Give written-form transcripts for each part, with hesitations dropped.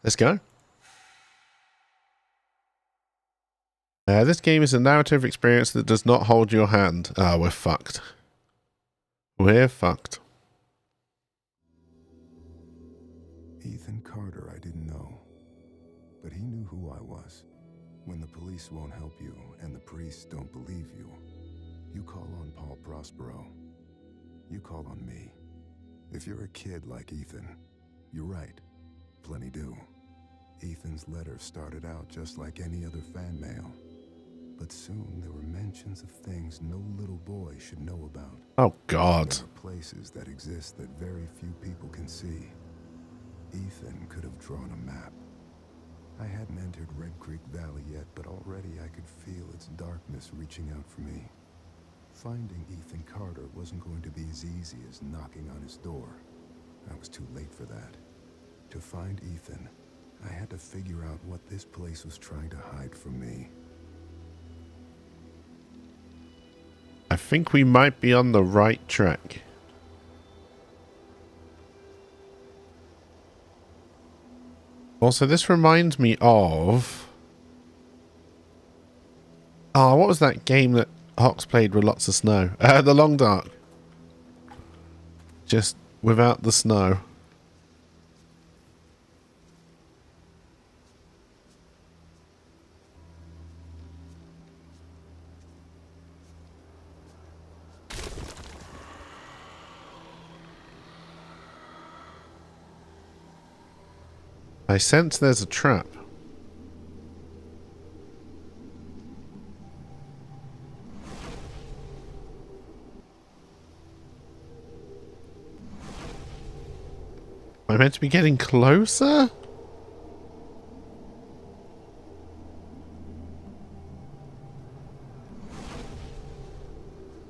Let's go. This game is a narrative experience that does not hold your hand. Ah, we're fucked. We're fucked. Ethan Carter, I didn't know. But he knew who I was. When the police won't help you and the priests don't believe you, you call on Paul Prospero. You call on me. If you're a kid like Ethan, you're right. Plenty do. Ethan's letter started out just like any other fan mail. But soon there were mentions of things no little boy should know about. Oh, God. There are places that exist that very few people can see. Ethan could have drawn a map. I hadn't entered Red Creek Valley yet, but already I could feel its darkness reaching out for me. Finding Ethan Carter wasn't going to be as easy as knocking on his door. I was too late for that. To find Ethan, I had to figure out what this place was trying to hide from me. I think we might be on the right track. Also, this reminds me of... Oh, what was that game that Hawks played with lots of snow? The Long Dark. Just without the snow. I sense there's a trap. Am I meant to be getting closer?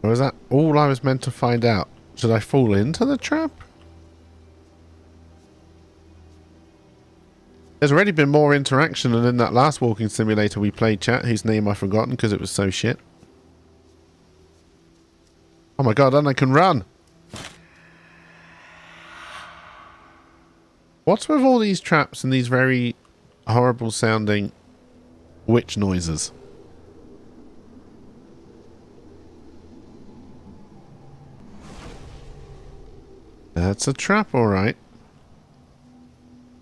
Or is that all I was meant to find out? Should I fall into the trap? There's already been more interaction than in that last walking simulator we played, chat, whose name I've forgotten because it was so shit. Oh my god, and I can run! What's with all these traps and these very horrible sounding witch noises? That's a trap, alright.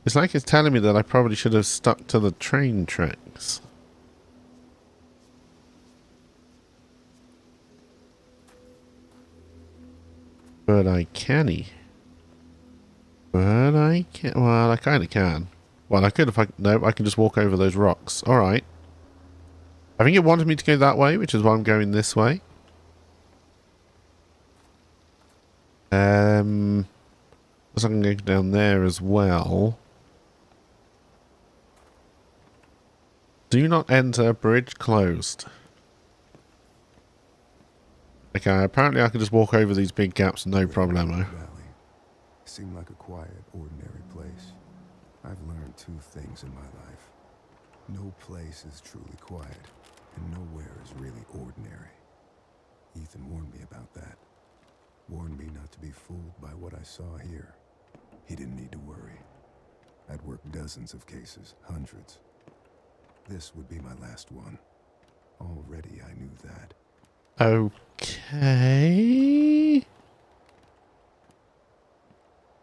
It's like it's telling me that I probably should have stuck to the train tracks. But I canny. But I can't. Well, I kind of can. Well, I could if I... No, I can just walk over those rocks. Alright. I think it wanted me to go that way, which is why I'm going this way. So I can go down there as well. Do not enter, bridge closed. Okay, apparently I can just walk over these big gaps, no problemo. Seemed like a quiet, ordinary place. I've learned two things in my life. No place is truly quiet, and nowhere is really ordinary. Ethan warned me about that. Warned me not to be fooled by what I saw here. He didn't need to worry. I'd worked dozens of cases, hundreds. This would be my last one. Already I knew that. Okay.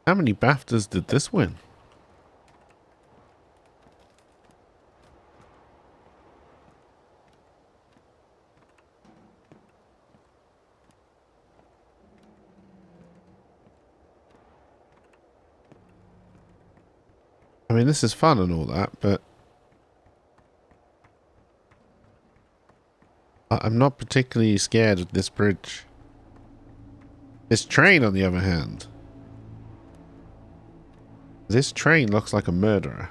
How many BAFTAs did this win? I mean, this is fun and all that, but I'm not particularly scared of this bridge. This train, on the other hand. This train looks like a murderer.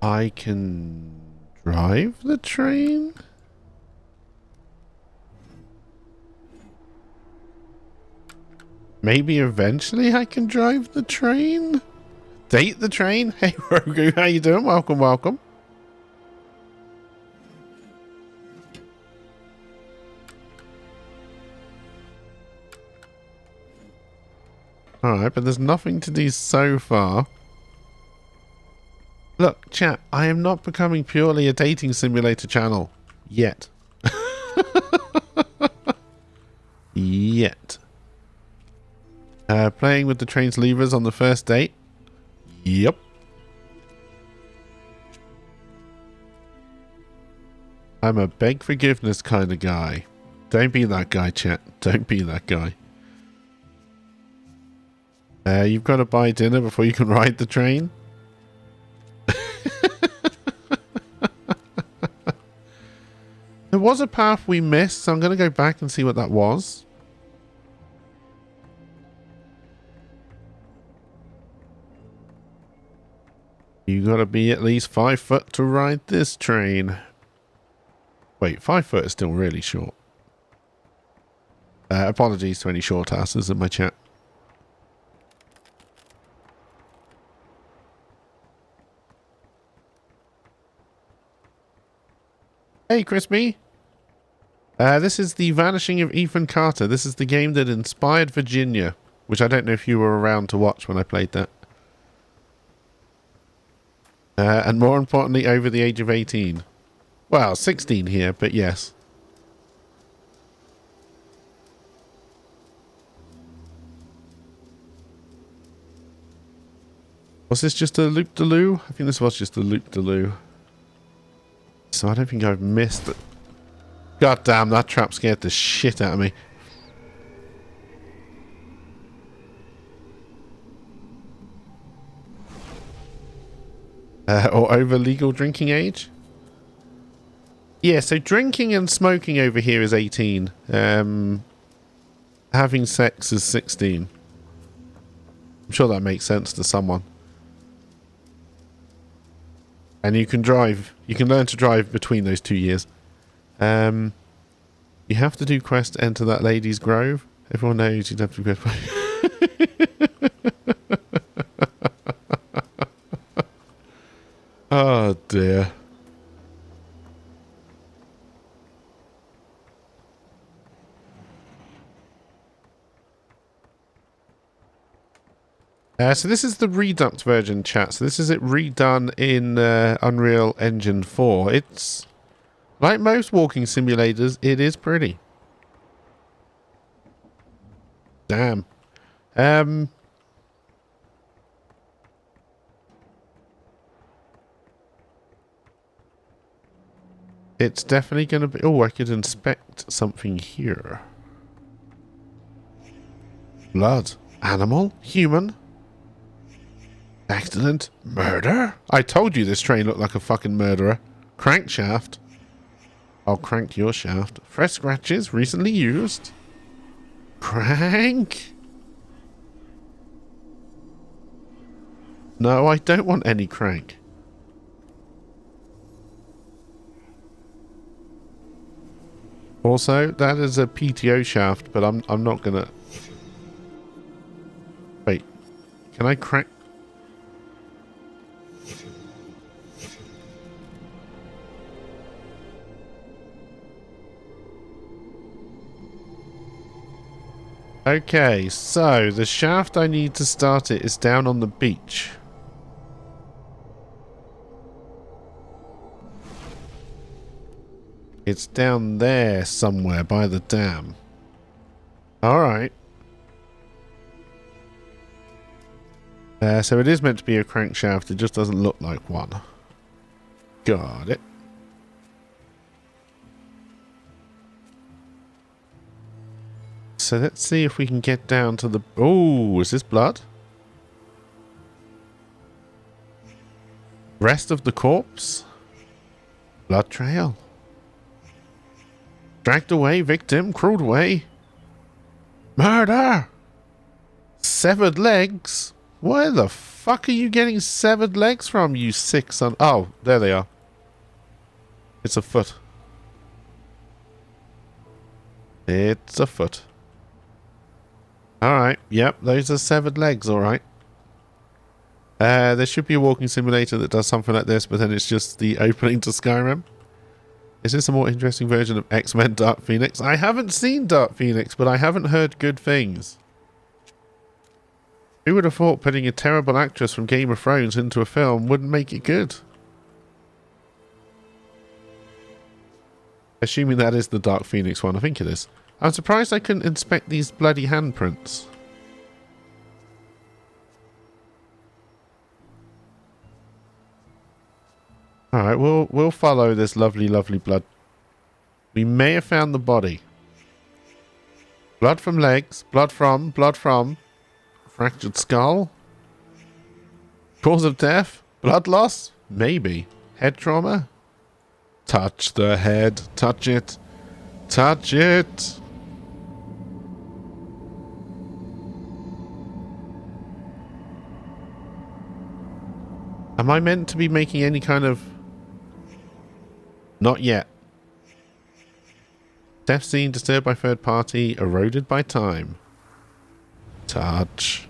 I can drive the train? Maybe eventually I can drive the train? Date the train? Hey, Rogu, how you doing? Welcome, welcome. Alright, but there's nothing to do so far. Look, chat, I am not becoming purely a dating simulator channel. Yet. Yet. Playing with the train's levers on the first date? Yep. I'm a beg forgiveness kind of guy. Don't be that guy, chat. Don't be that guy. You've got to buy dinner before you can ride the train? There was a path we missed, so I'm going to go back and see what that was. You got to be at least 5 foot to ride this train. Wait, 5 foot is still really short. Apologies to any short asses in my chat. Hey, Crispy. This is the Vanishing of Ethan Carter. This is the game that inspired Virginia, which I don't know if you were around to watch when I played that. And more importantly, over the age of 18. Well, 16 here, but yes. Was this just a loop-de-loo? I think this was just a loop-de-loo. So I don't think I've missed it. God damn, that trap scared the shit out of me. Or over legal drinking age? Yeah, so drinking and smoking over here is 18. Having sex is 16. I'm sure that makes sense to someone. And you can drive. You can learn to drive between those 2 years. You have to do quest to enter that lady's grove. Everyone knows you'd have to go. Oh dear. So this is the Redux version, chat. So this is it redone in Unreal Engine 4. It's, like most walking simulators, it is pretty. Damn. It's definitely going to be... Oh, I could inspect something here. Blood. Animal? Human? Accident? Murder? I told you this train looked like a fucking murderer. Crankshaft. I'll crank your shaft. Fresh scratches recently used. Crank? No, I don't want any crank. Also, that is a PTO shaft, but I'm not gonna... Wait. Can I crank... Okay, so the shaft I need to start it is down on the beach. It's down there somewhere by the dam. Alright. So it is meant to be a crankshaft, it just doesn't look like one. Got it. So let's see if we can get down to the... Oh, is this blood? Rest of the corpse? Blood trail. Dragged away, victim, crawled away. Murder! Severed legs? Where the fuck are you getting severed legs from, you sick son? Oh, there they are. It's a foot. It's a foot. Alright, yep, those are severed legs, alright. There should be a walking simulator that does something like this, but then it's just the opening to Skyrim. Is this a more interesting version of X-Men Dark Phoenix? I haven't seen Dark Phoenix, but I haven't heard good things. Who would have thought putting a terrible actress from Game of Thrones into a film wouldn't make it good? Assuming that is the Dark Phoenix one. I think it is. I'm surprised I couldn't inspect these bloody handprints. Alright, we'll follow this lovely, lovely blood. We may have found the body. Blood from legs. Blood from. Fractured skull. Cause of death? Blood loss? Maybe. Head trauma? Touch the head. Touch it. Touch it. Am I meant to be making any kind of... Not yet. Death scene disturbed by third party, eroded by time. Touch.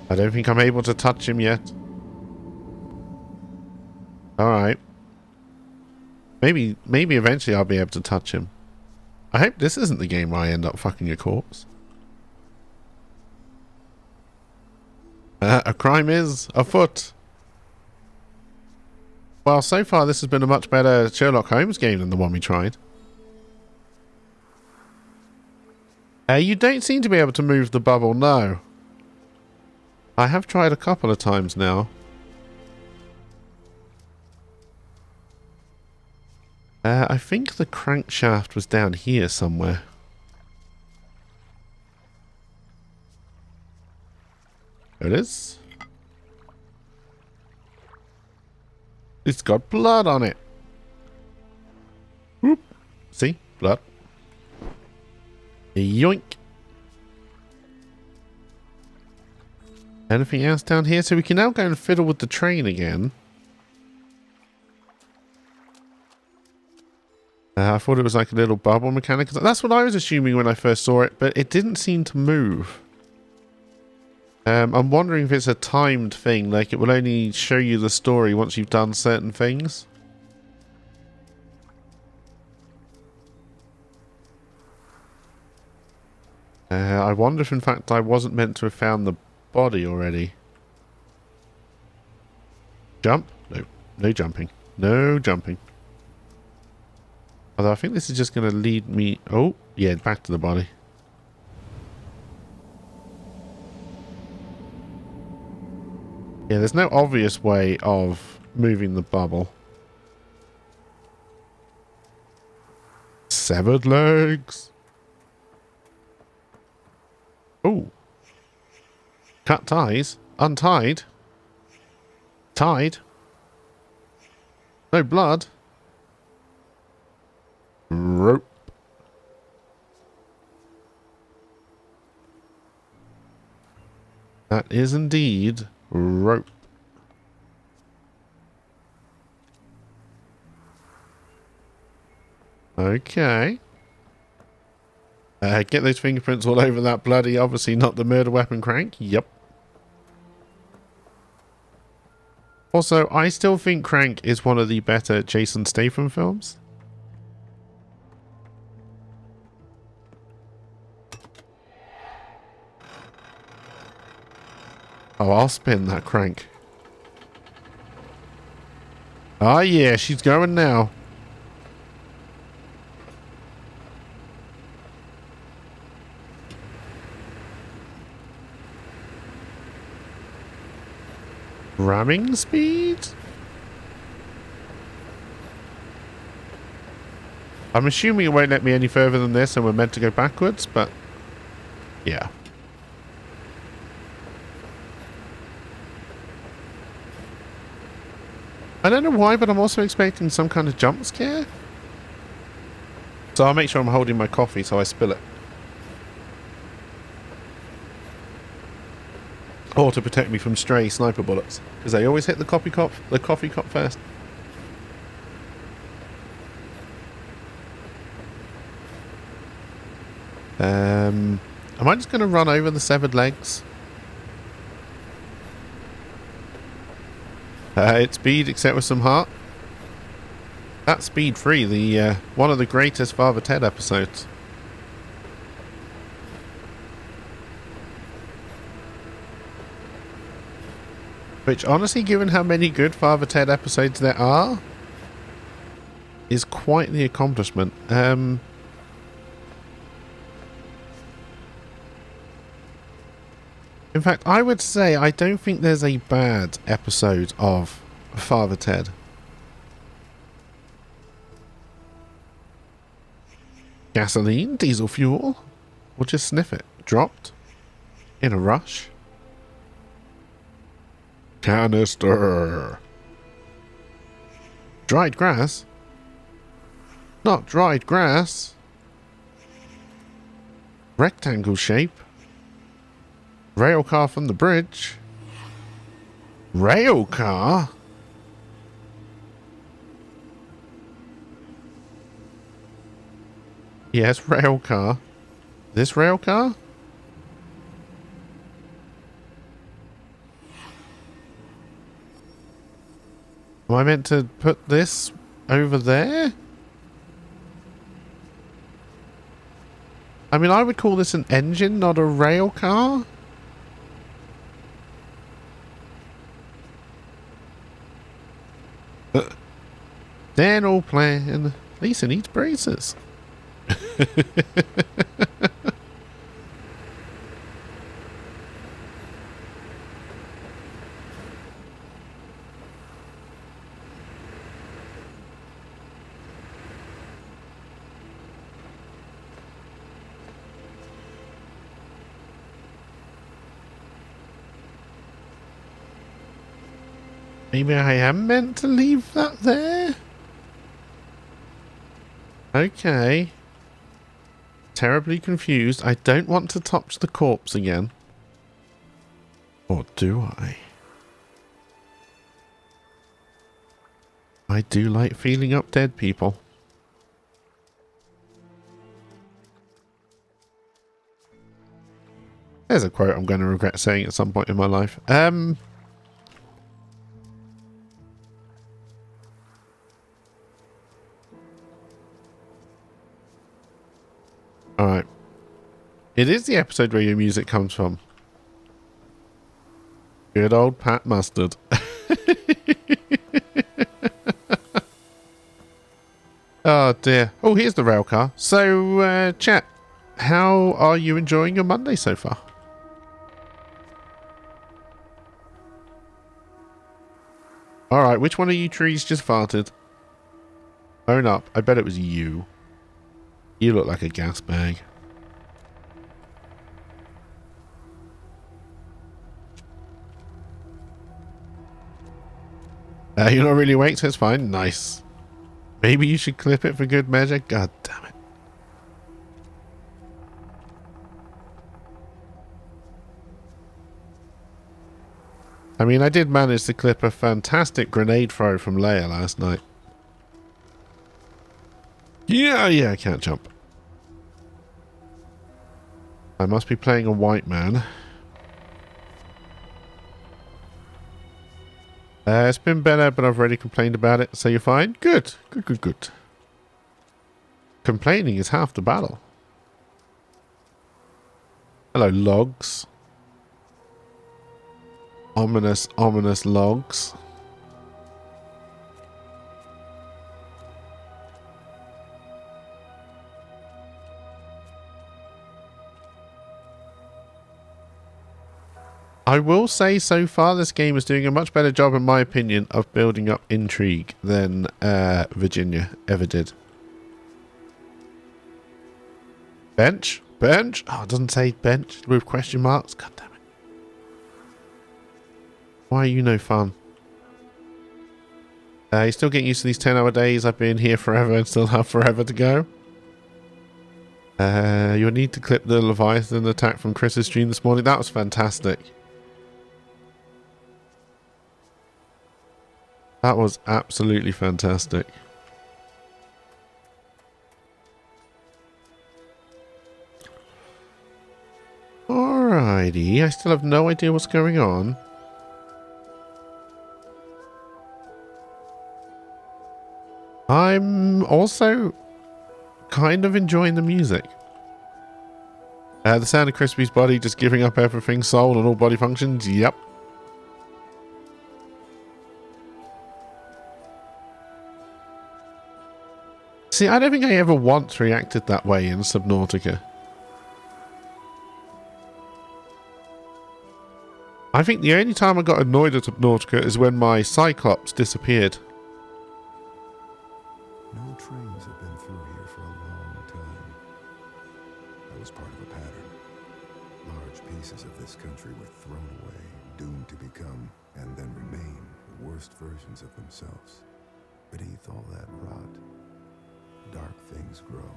I don't think I'm able to touch him yet. Alright. Maybe eventually I'll be able to touch him. I hope this isn't the game where I end up fucking a corpse. A crime is afoot. Well, so far this has been a much better Sherlock Holmes game than the one we tried. You don't seem to be able to move the bubble, no. I have tried a couple of times now. I think the crankshaft was down here somewhere. There it is. It's got blood on it. Whoop. See? Blood. Yoink. Anything else down here? So we can now go and fiddle with the train again. I thought it was like a little bubble mechanic. That's what I was assuming when I first saw it, but it didn't seem to move. I'm wondering if it's a timed thing, like it will only show you the story once you've done certain things. I wonder if in fact I wasn't meant to have found the body already. Jump? No. No jumping. No jumping. Although I think this is just going to lead me... Oh, yeah, back to the body. Yeah, there's no obvious way of moving the bubble. Severed legs. Oh. Cut ties. Untied. Tied. No blood. Rope. That is indeed rope. Okay. Get those fingerprints all over that bloody, obviously not the murder weapon crank. Yep. Also, I still think Crank is one of the better Jason Statham films. Oh, I'll spin that crank. Ah, yeah, she's going now. Ramming speed? I'm assuming it won't let me any further than this and we're meant to go backwards, but yeah. I don't know why, but I'm also expecting some kind of jump scare. So I'll make sure I'm holding my coffee so I spill it. Or to protect me from stray sniper bullets. Because they always hit the coffee cup first. Am I just going to run over the severed legs? It's speed except with some heart. That's Speed 3, the one of the greatest Father Ted episodes. Which, honestly, given how many good Father Ted episodes there are, is quite the accomplishment. In fact, I would say I don't think there's a bad episode of Father Ted. Gasoline, diesel fuel, or just sniff it. Dropped. In a rush. Canister. Dried grass? Not dried grass. Rectangle shape. Rail car from the bridge. Rail car? Yes, rail car. This rail car? Am I meant to put this over there? I mean, I would call this an engine, not a rail car. Then all plan. Lisa needs braces. Maybe I am meant to leave that there? Okay. Terribly confused. I don't want to touch the corpse again. Or do I? I do like feeling up dead people. There's a quote I'm going to regret saying at some point in my life. Alright. It is the episode where your music comes from. Good old Pat Mustard. Oh dear. Oh, here's the rail car. So, chat, how are you enjoying your Monday so far? Alright, which one of you trees just farted? Own up. I bet it was you. You look like a gas bag. You're not really awake, so it's fine. Nice. Maybe you should clip it for good measure. God damn it. I mean, I did manage to clip a fantastic grenade throw from Leia last night. Yeah, I can't jump. I must be playing a white man. It's been better, but I've already complained about it, so you're fine? Good. Good. Complaining is half the battle. Hello, logs. Ominous logs. I will say so far this game is doing a much better job, in my opinion, of building up intrigue than Virginia ever did. Bench? Bench? Oh, it doesn't say bench with question marks. God damn it. Why are you no fun? You're still getting used to these 10-hour days. I've been here forever and still have forever to go. You'll need to clip the Leviathan attack from Chris's stream this morning. That was fantastic. That was absolutely fantastic. Alrighty, I still have no idea what's going on. I'm also kind of enjoying the music. The sound of Crispy's body just giving up everything, soul and all body functions. Yep. See, I don't think I ever once reacted that way in Subnautica. I think the only time I got annoyed at Subnautica is when my Cyclops disappeared. No trains have been through here for a long time. That was part of a pattern. Large pieces of this country were thrown away, doomed to become, and then remain, the worst versions of themselves. Beneath all that rot, dark things grow.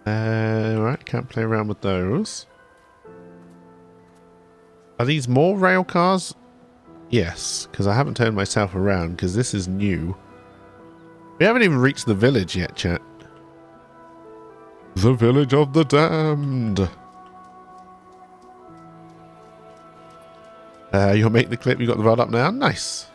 Right, can't play around with those. Are these more rail cars? Yes, because I haven't turned myself around because this is new. We haven't even reached the village yet, chat. The village of the damned. You'll make the clip. You got the rod up now. Nice.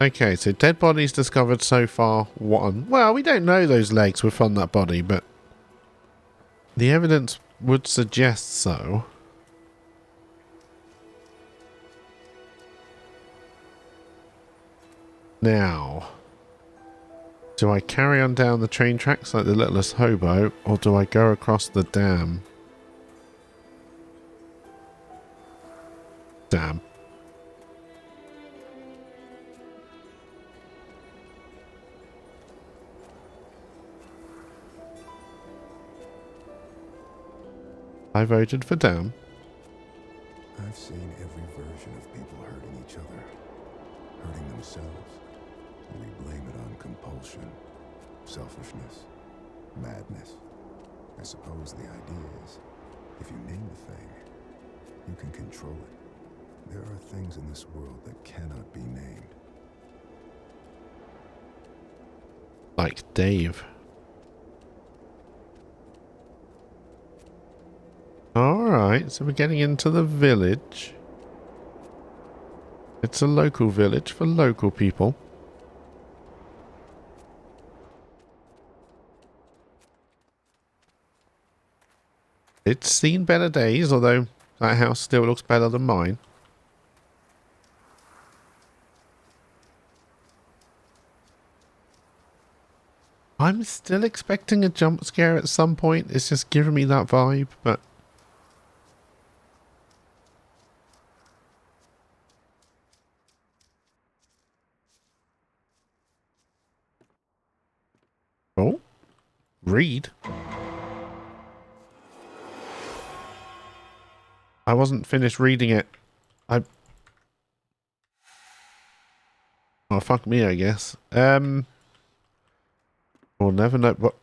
Okay, so dead bodies discovered so far. One. Well, we don't know those legs were from that body, but the evidence would suggest so. Now, do I carry on down the train tracks like the littlest hobo, or do I go across the dam? Damn. I voted for dam. I've seen every version of people hurting each other, hurting themselves. We blame it on compulsion, selfishness, madness. I suppose the idea is, if you name the thing, you can control it. There are things in this world that cannot be named. Like Dave. Alright, so we're getting into the village. It's a local village for local people. It's seen better days, although that house still looks better than mine. I'm still expecting a jump scare at some point. It's just giving me that vibe, but... Oh? Read? I wasn't finished reading it. Oh, fuck me, I guess. We'll never know, but...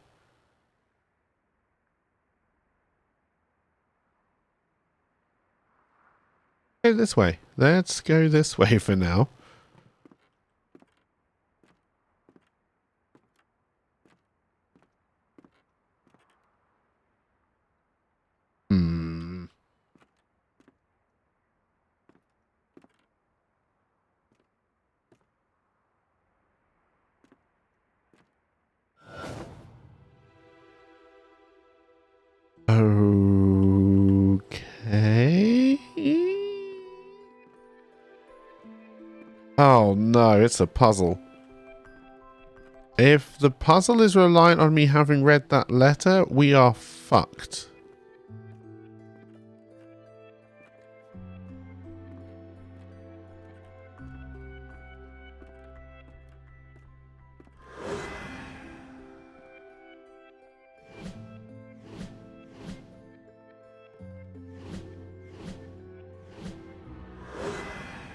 Go this way. Let's go this way for now. Hmm. Okay. Oh no, it's a puzzle. If the puzzle is reliant on me having read that letter, we are fucked.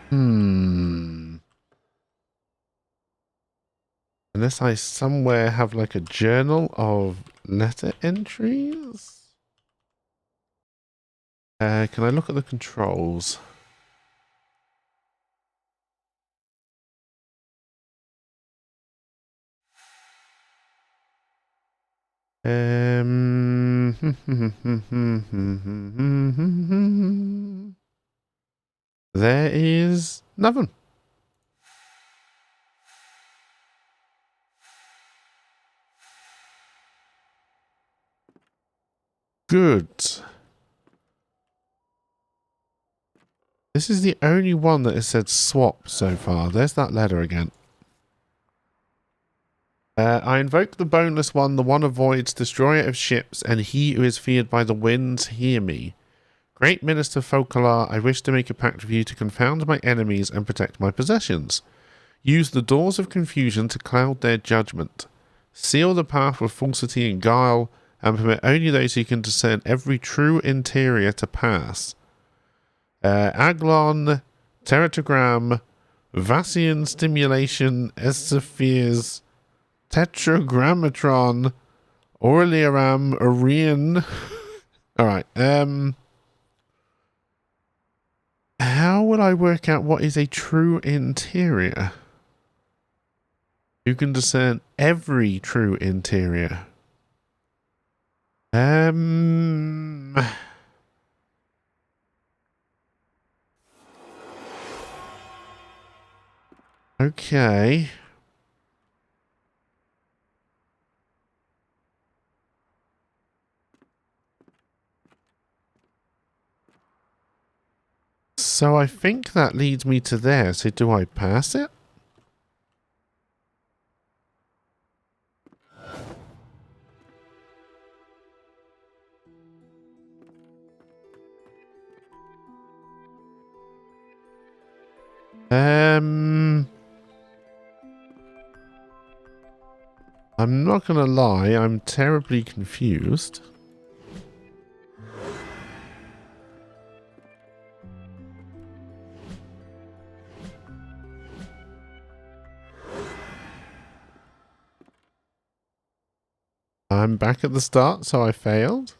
Hmm. Unless I somewhere have like a journal of letter entries? Can I look at the controls? There is nothing. Good. This is the only one that has said swap so far. There's that letter again. I invoke the boneless one, the one avoids, destroyer of ships, and he who is feared by the winds, hear me. Great Minister Folkalar, I wish to make a pact with you to confound my enemies and protect my possessions. Use the doors of confusion to cloud their judgment. Seal the path with falsity and guile, and permit only those who can discern every true interior to pass. Aglon, Teratogram, Vassian Stimulation, Estepheres, Tetragrammatron, Aureliaram, Orion. Alright, how will I work out what is a true interior? You can discern every true interior. Okay. So I think that leads me to there. So do I pass it? I'm not gonna lie, I'm terribly confused. I'm back at the start, so I failed.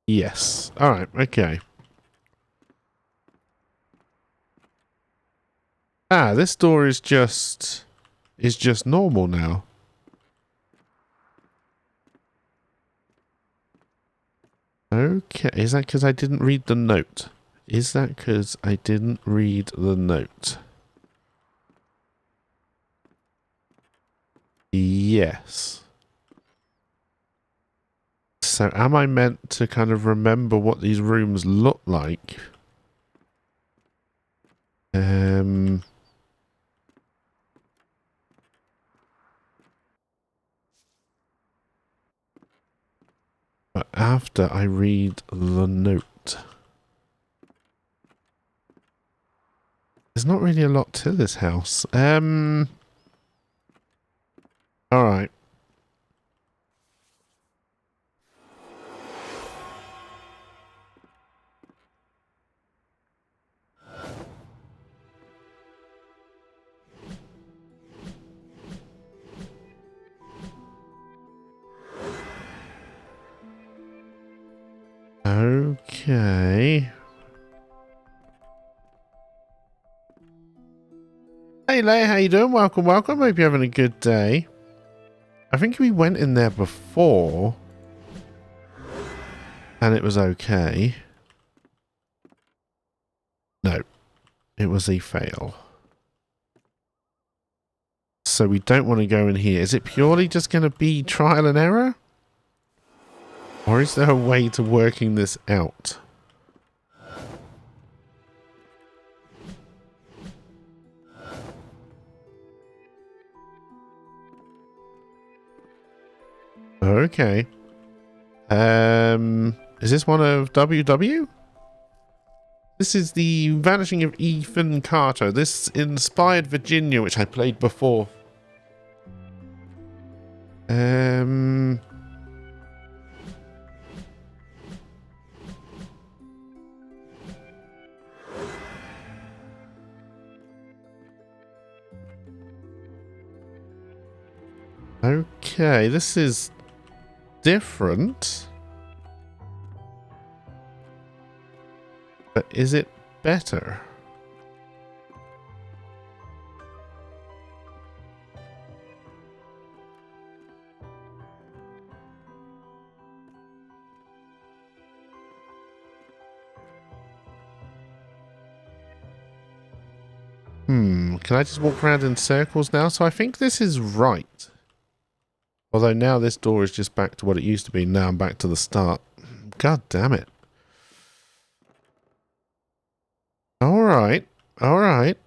Yes. Alright, okay. Ah, this door is just normal now. Okay, is that because I didn't read the note? Is that because I didn't read the note? Yes. So am I meant to kind of remember what these rooms look like? But after I read the note. There's not really a lot to this house. Alright. Okay. Hey Leia, how you doing? Welcome, welcome. Hope you're having a good day. I think we went in there before. And it was okay. No. It was a fail. So we don't want to go in here. Is it purely just going to be trial and error? Or is there a way to working this out? Okay. Is this one of WW? This is the Vanishing of Ethan Carter. This inspired Virginia, which I played before. Okay, this is different. But is it better? Can I just walk around in circles now? So I think this is right. Although now this door is just back to what it used to be. Now I'm back to the start. God damn it. Alright. Alright.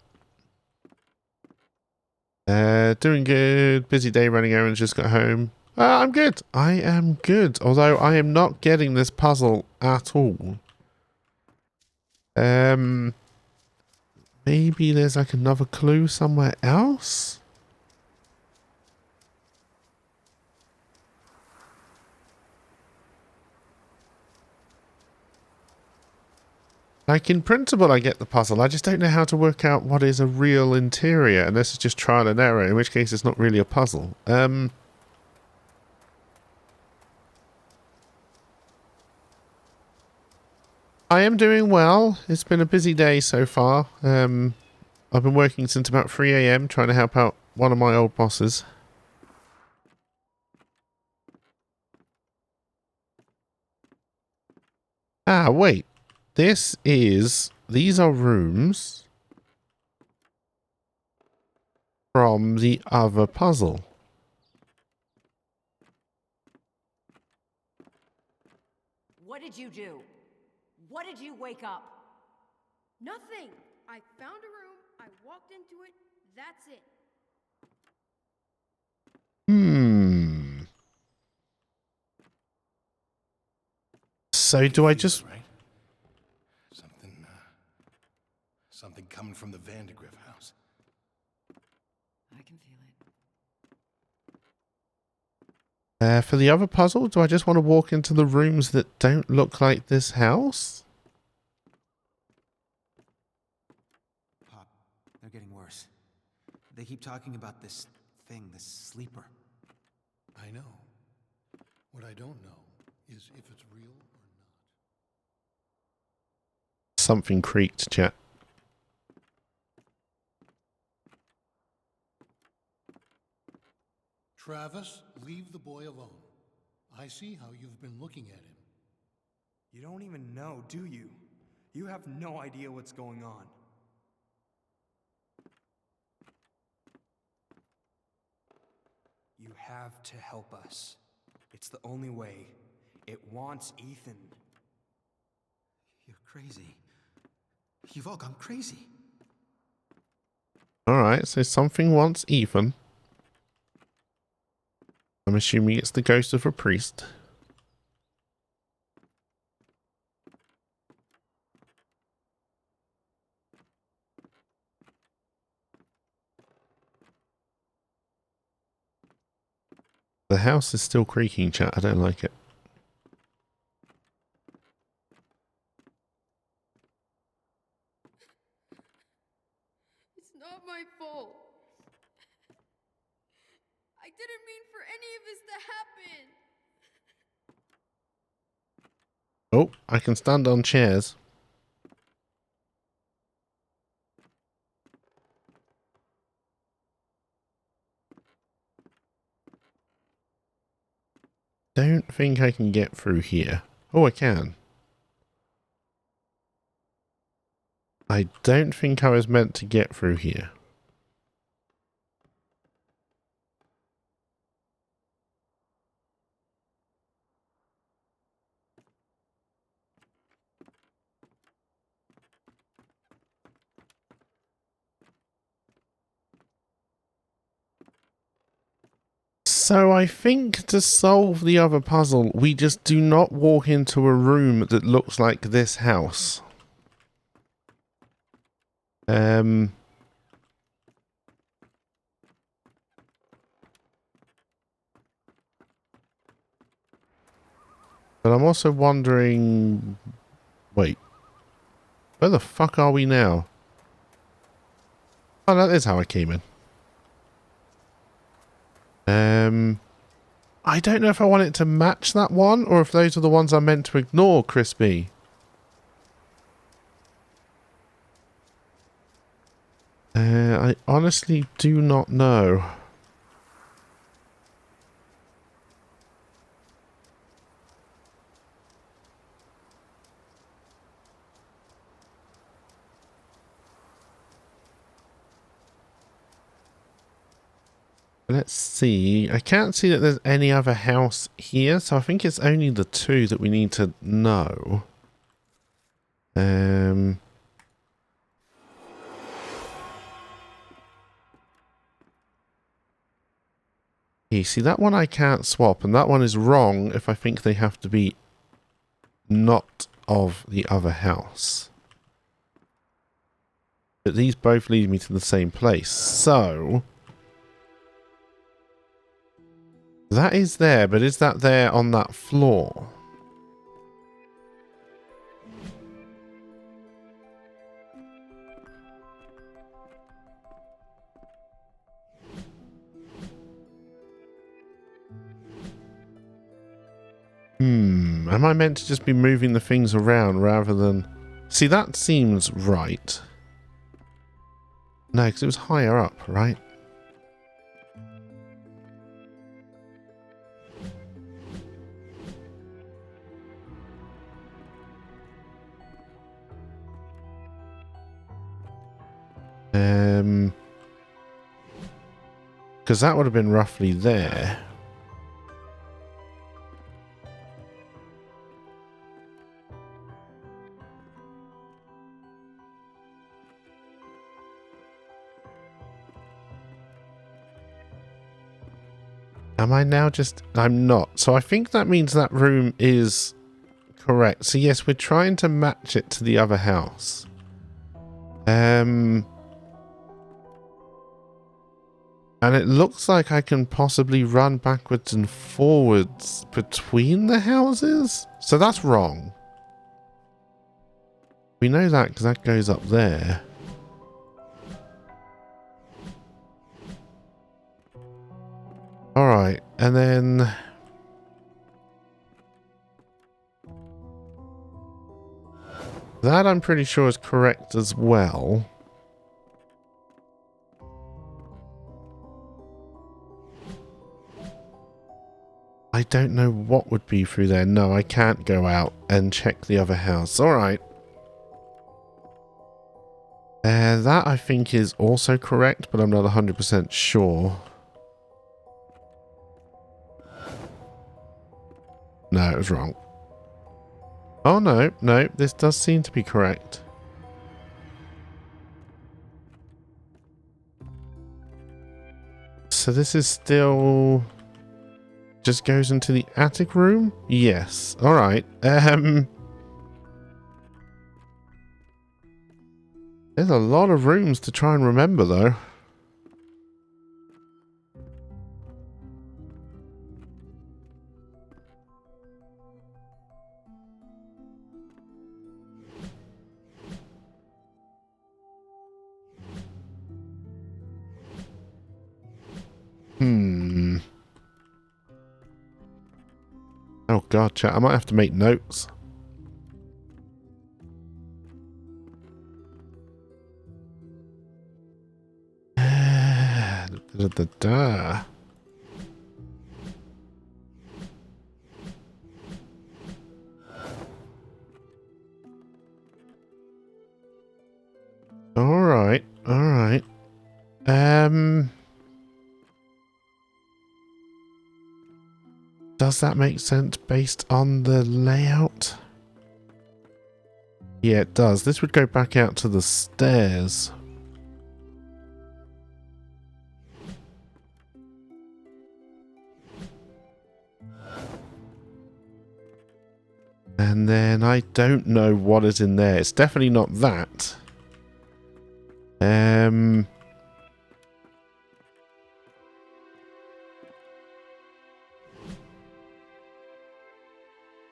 Doing good. Busy day running errands. Just got home. I'm good. I am good. Although I am not getting this puzzle at all. Maybe there's like another clue somewhere else? Like, in principle, I get the puzzle. I just don't know how to work out what is a real interior, unless it's just trial and error, in which case it's not really a puzzle. I am doing well. It's been a busy day so far. I've been working since about 3 a.m. trying to help out one of my old bosses. Ah, wait. These are rooms from the other puzzle. What did you do? What did you wake up? Nothing. I found a room, I walked into it, that's it. So do I just... Right? Something coming from the Vandergriff house. I can feel it. For the other puzzle, do I just want to walk into the rooms that don't look like this house? Pop, they're getting worse. They keep talking about this thing, this sleeper. I know. What I don't know is if it's real or not. Something creaked, chat. Travis, leave the boy alone. I see how you've been looking at him. You don't even know, do you? You have no idea what's going on. You have to help us. It's the only way. It wants Ethan. You're crazy. You've all gone crazy. Alright, so something wants Ethan. I'm assuming it's the ghost of a priest. The house is still creaking, chat. I don't like it. It's not my fault. I didn't mean for any of this to happen. Oh, I can stand on chairs. Don't think I can get through here. Oh, I can. I don't think I was meant to get through here. So I think to solve the other puzzle, we just do not walk into a room that looks like this house. But I'm also wondering... Wait. Where the fuck are we now? Oh, that is how I came in. I don't know if I want it to match that one, or if those are the ones I'm meant to ignore, Crispy. I honestly do not know. Let's see. I can't see that there's any other house here, so I think it's only the two that we need to know. You see, that one I can't swap, and that one is wrong if I think they have to be not of the other house. But these both lead me to the same place, so... that is there, but is that there on that floor? Am I meant to just be moving the things around rather than... see, that seems right. No, because it was higher up, right? Because that would have been roughly there. Am I now just... I'm not. So I think that means that room is correct. So yes, we're trying to match it to the other house. And it looks like I can possibly run backwards and forwards between the houses? So that's wrong. We know that because that goes up there. Alright, and then... that I'm pretty sure is correct as well. I don't know what would be through there. No, I can't go out and check the other house. Alright. That I think is also correct, but I'm not 100% sure. No, it was wrong. Oh no, no, this does seem to be correct. So this is still... just goes into the attic room? Yes. Alright. There's a lot of rooms to try and remember though. Oh god, chat, I might have to make notes. Alright, alright. Does that make sense based on the layout? Yeah, it does. This would go back out to the stairs. And then I don't know what is in there. It's definitely not that.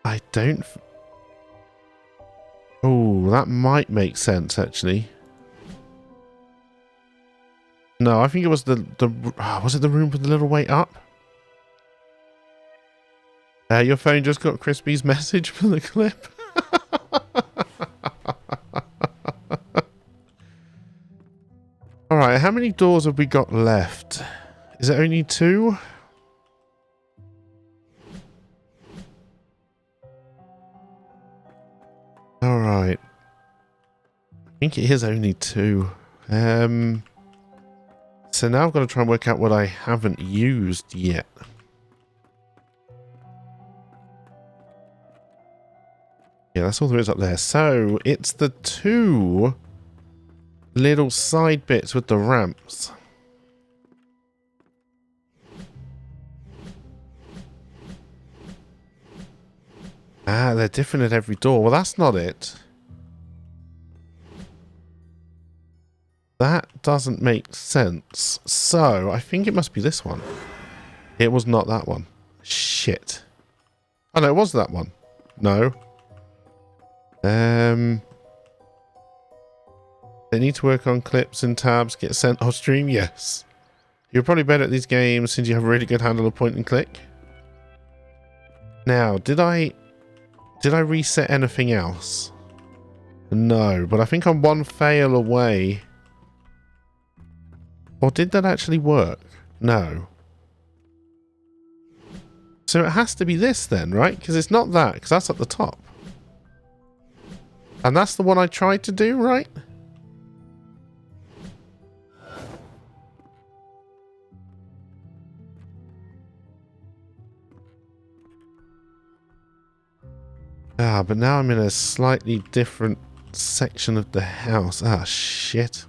I don't... oh, that might make sense, actually. No, I think it was the was it the room with the little way up? Your phone just got Crispy's message for the clip. Alright, how many doors have we got left? Is it only 2? Alright. I think it is only 2. So now I've got to try and work out what I haven't used yet. Yeah, that's all there is up there. So, it's the 2 little side bits with the ramps. Ah, they're different at every door. Well, that's not it. That doesn't make sense. So, I think it must be this one. It was not that one. Shit. Oh, no, it was that one. No. They need to work on clips and tabs, get sent off stream. Yes. You're probably better at these games since you have a really good handle of point and click. Now, did I reset anything else? No, but I think I'm one fail away. Or did that actually work? No. So it has to be this then, right? Because it's not that, because that's at the top. And that's the one I tried to do, right? Ah, but now I'm in a slightly different section of the house. Ah, shit.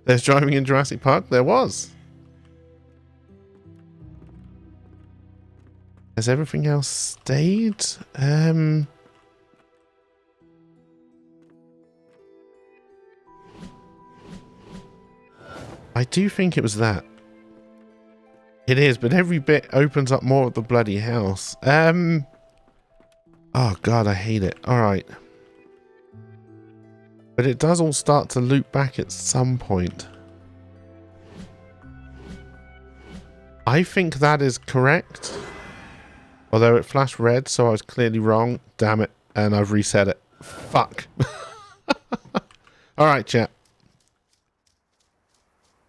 There's driving in Jurassic Park? There was. Has everything else stayed? I do think it was that. It is, but every bit opens up more of the bloody house. Oh god, I hate it. Alright. But it does all start to loop back at some point. I think that is correct. Although it flashed red, so I was clearly wrong. Damn it. And I've reset it. Fuck. Alright, chat.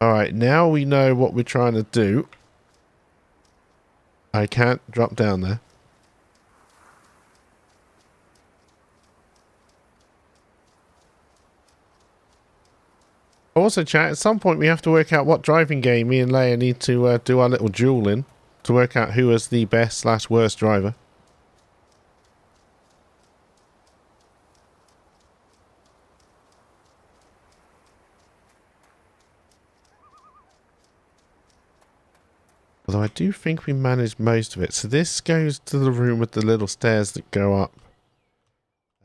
Alright, now we know what we're trying to do. I can't drop down there. Also, chat, at some point we have to work out what driving game me and Leia need to do our little duel in to work out who is the best / worst driver. Although I do think we managed most of it. So this goes to the room with the little stairs that go up.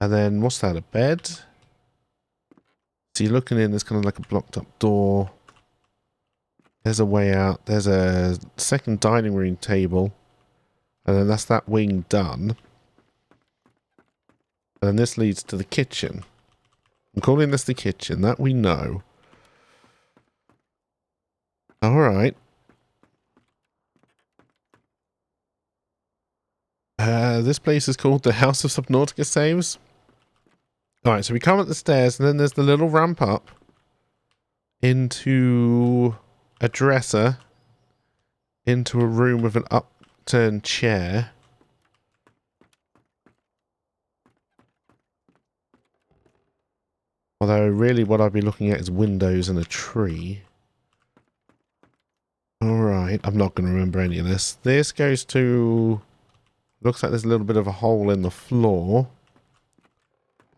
And then, what's that, a bed? So you're looking in, there's kind of like a blocked up door. There's a way out. There's a second dining room table. And then that's that wing done. And then this leads to the kitchen. I'm calling this the kitchen. That we know. Alright. This place is called the House of Subnautica Saves. Alright, so we come up the stairs and then there's the little ramp up into a dresser, into a room with an upturned chair. Although really what I'd be looking at is windows and a tree. Alright, I'm not going to remember any of this. This goes to... Looks like there's a little bit of a hole in the floor.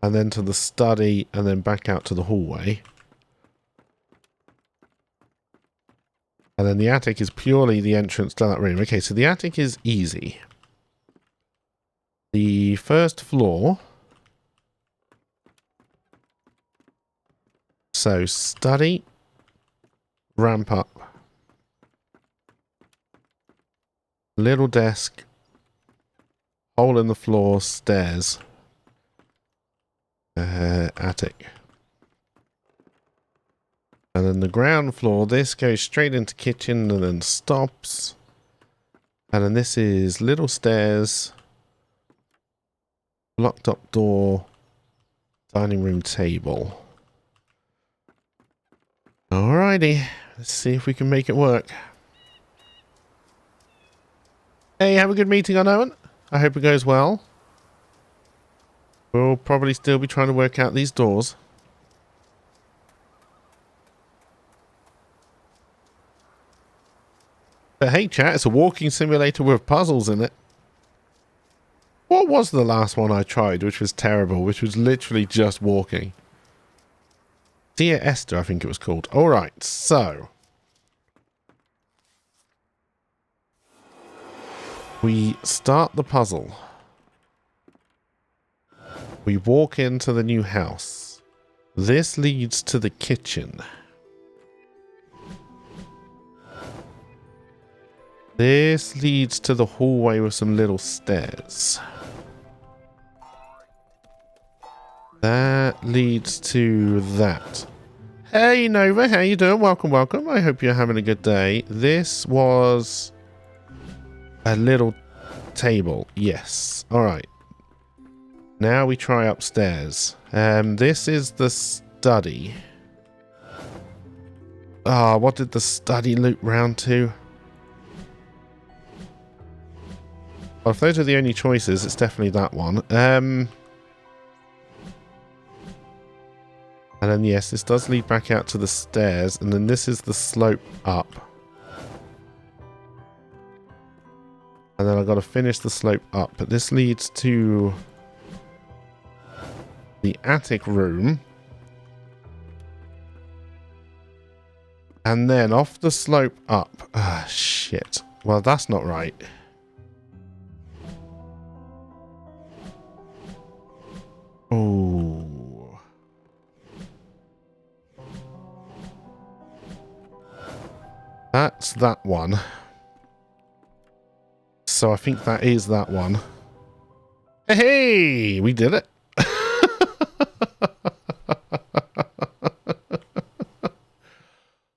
And then to the study, and then back out to the hallway. And then the attic is purely the entrance to that room. Okay, so the attic is easy. The first floor. So, study. Ramp up. Little desk. Hole in the floor, stairs. Attic. And then the ground floor, this goes straight into kitchen and then stops. And then this is little stairs. Locked up door. Dining room table. Alrighty. Let's see if we can make it work. Hey, have a good meeting on Owen. I hope it goes well. We'll probably still be trying to work out these doors. But hey chat, it's a walking simulator with puzzles in it. What was the last one I tried, which was terrible, which was literally just walking? Dear Esther, I think it was called. Alright, so... We start the puzzle. We walk into the new house. This leads to the kitchen. This leads to the hallway with some little stairs. That leads to that. Hey Nova, how you doing? Welcome, welcome. I hope you're having a good day. This was a little table. Yes. Alright. Now we try upstairs. This is the study. Ah, what did the study loop round to? Well, if those are the only choices, it's definitely that one. And then, yes, this does lead back out to the stairs. And then this is the slope up. And then I've got to finish the slope up. But this leads to the attic room. And then off the slope up. Ah, shit. Well, that's not right. Oh. That's that one. So I think that is that one. Hey, we did it.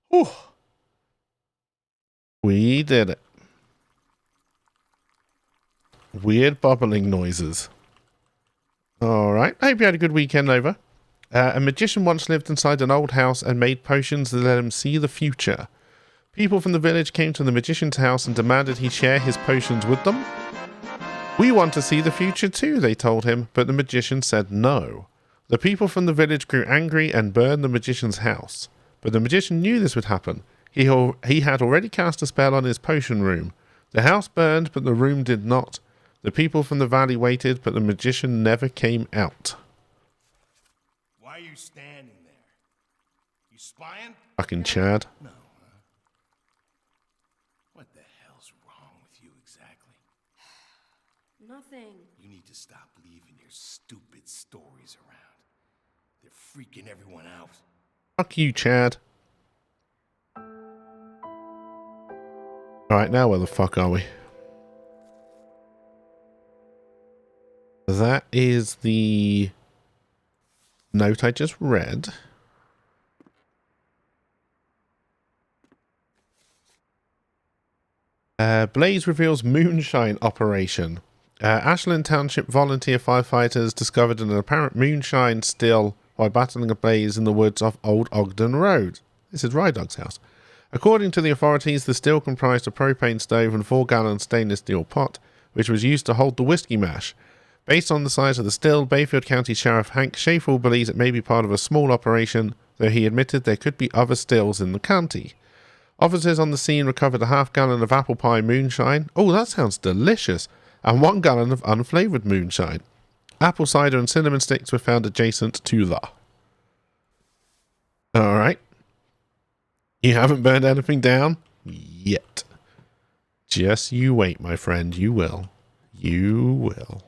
Whew. We did it. Weird bubbling noises. Alright, I hope you had a good weekend over. A magician once lived inside an old house and made potions that let him see the future. People from the village came to the magician's house and demanded he share his potions with them. We want to see the future too, they told him, but the magician said no. The people from the village grew angry and burned the magician's house. But the magician knew this would happen. He had already cast a spell on his potion room. The house burned, but the room did not. The people from the valley waited, but the magician never came out. Why are you standing there? You spying? Fucking Chad. No. What the hell's wrong with you exactly? Nothing. You need to stop leaving your stupid stories around. They're freaking everyone out. Fuck you, Chad. Alright, now where the fuck are we? That is the note I just read. Blaze reveals moonshine operation. Ashland Township volunteer firefighters discovered an apparent moonshine still while battling a blaze in the woods off Old Ogden Road. This is Rydog's house. According to the authorities, the still comprised a propane stove and 4-gallon stainless steel pot, which was used to hold the whiskey mash. Based on the size of the still, Bayfield County Sheriff Hank Schaefel believes it may be part of a small operation, though he admitted there could be other stills in the county. Officers on the scene recovered a half-gallon of apple pie moonshine. Oh, that sounds delicious. And 1 gallon of unflavoured moonshine. Apple cider and cinnamon sticks were found adjacent to the... Alright. You haven't burned anything down? Yet. Just you wait, my friend. You will. You will.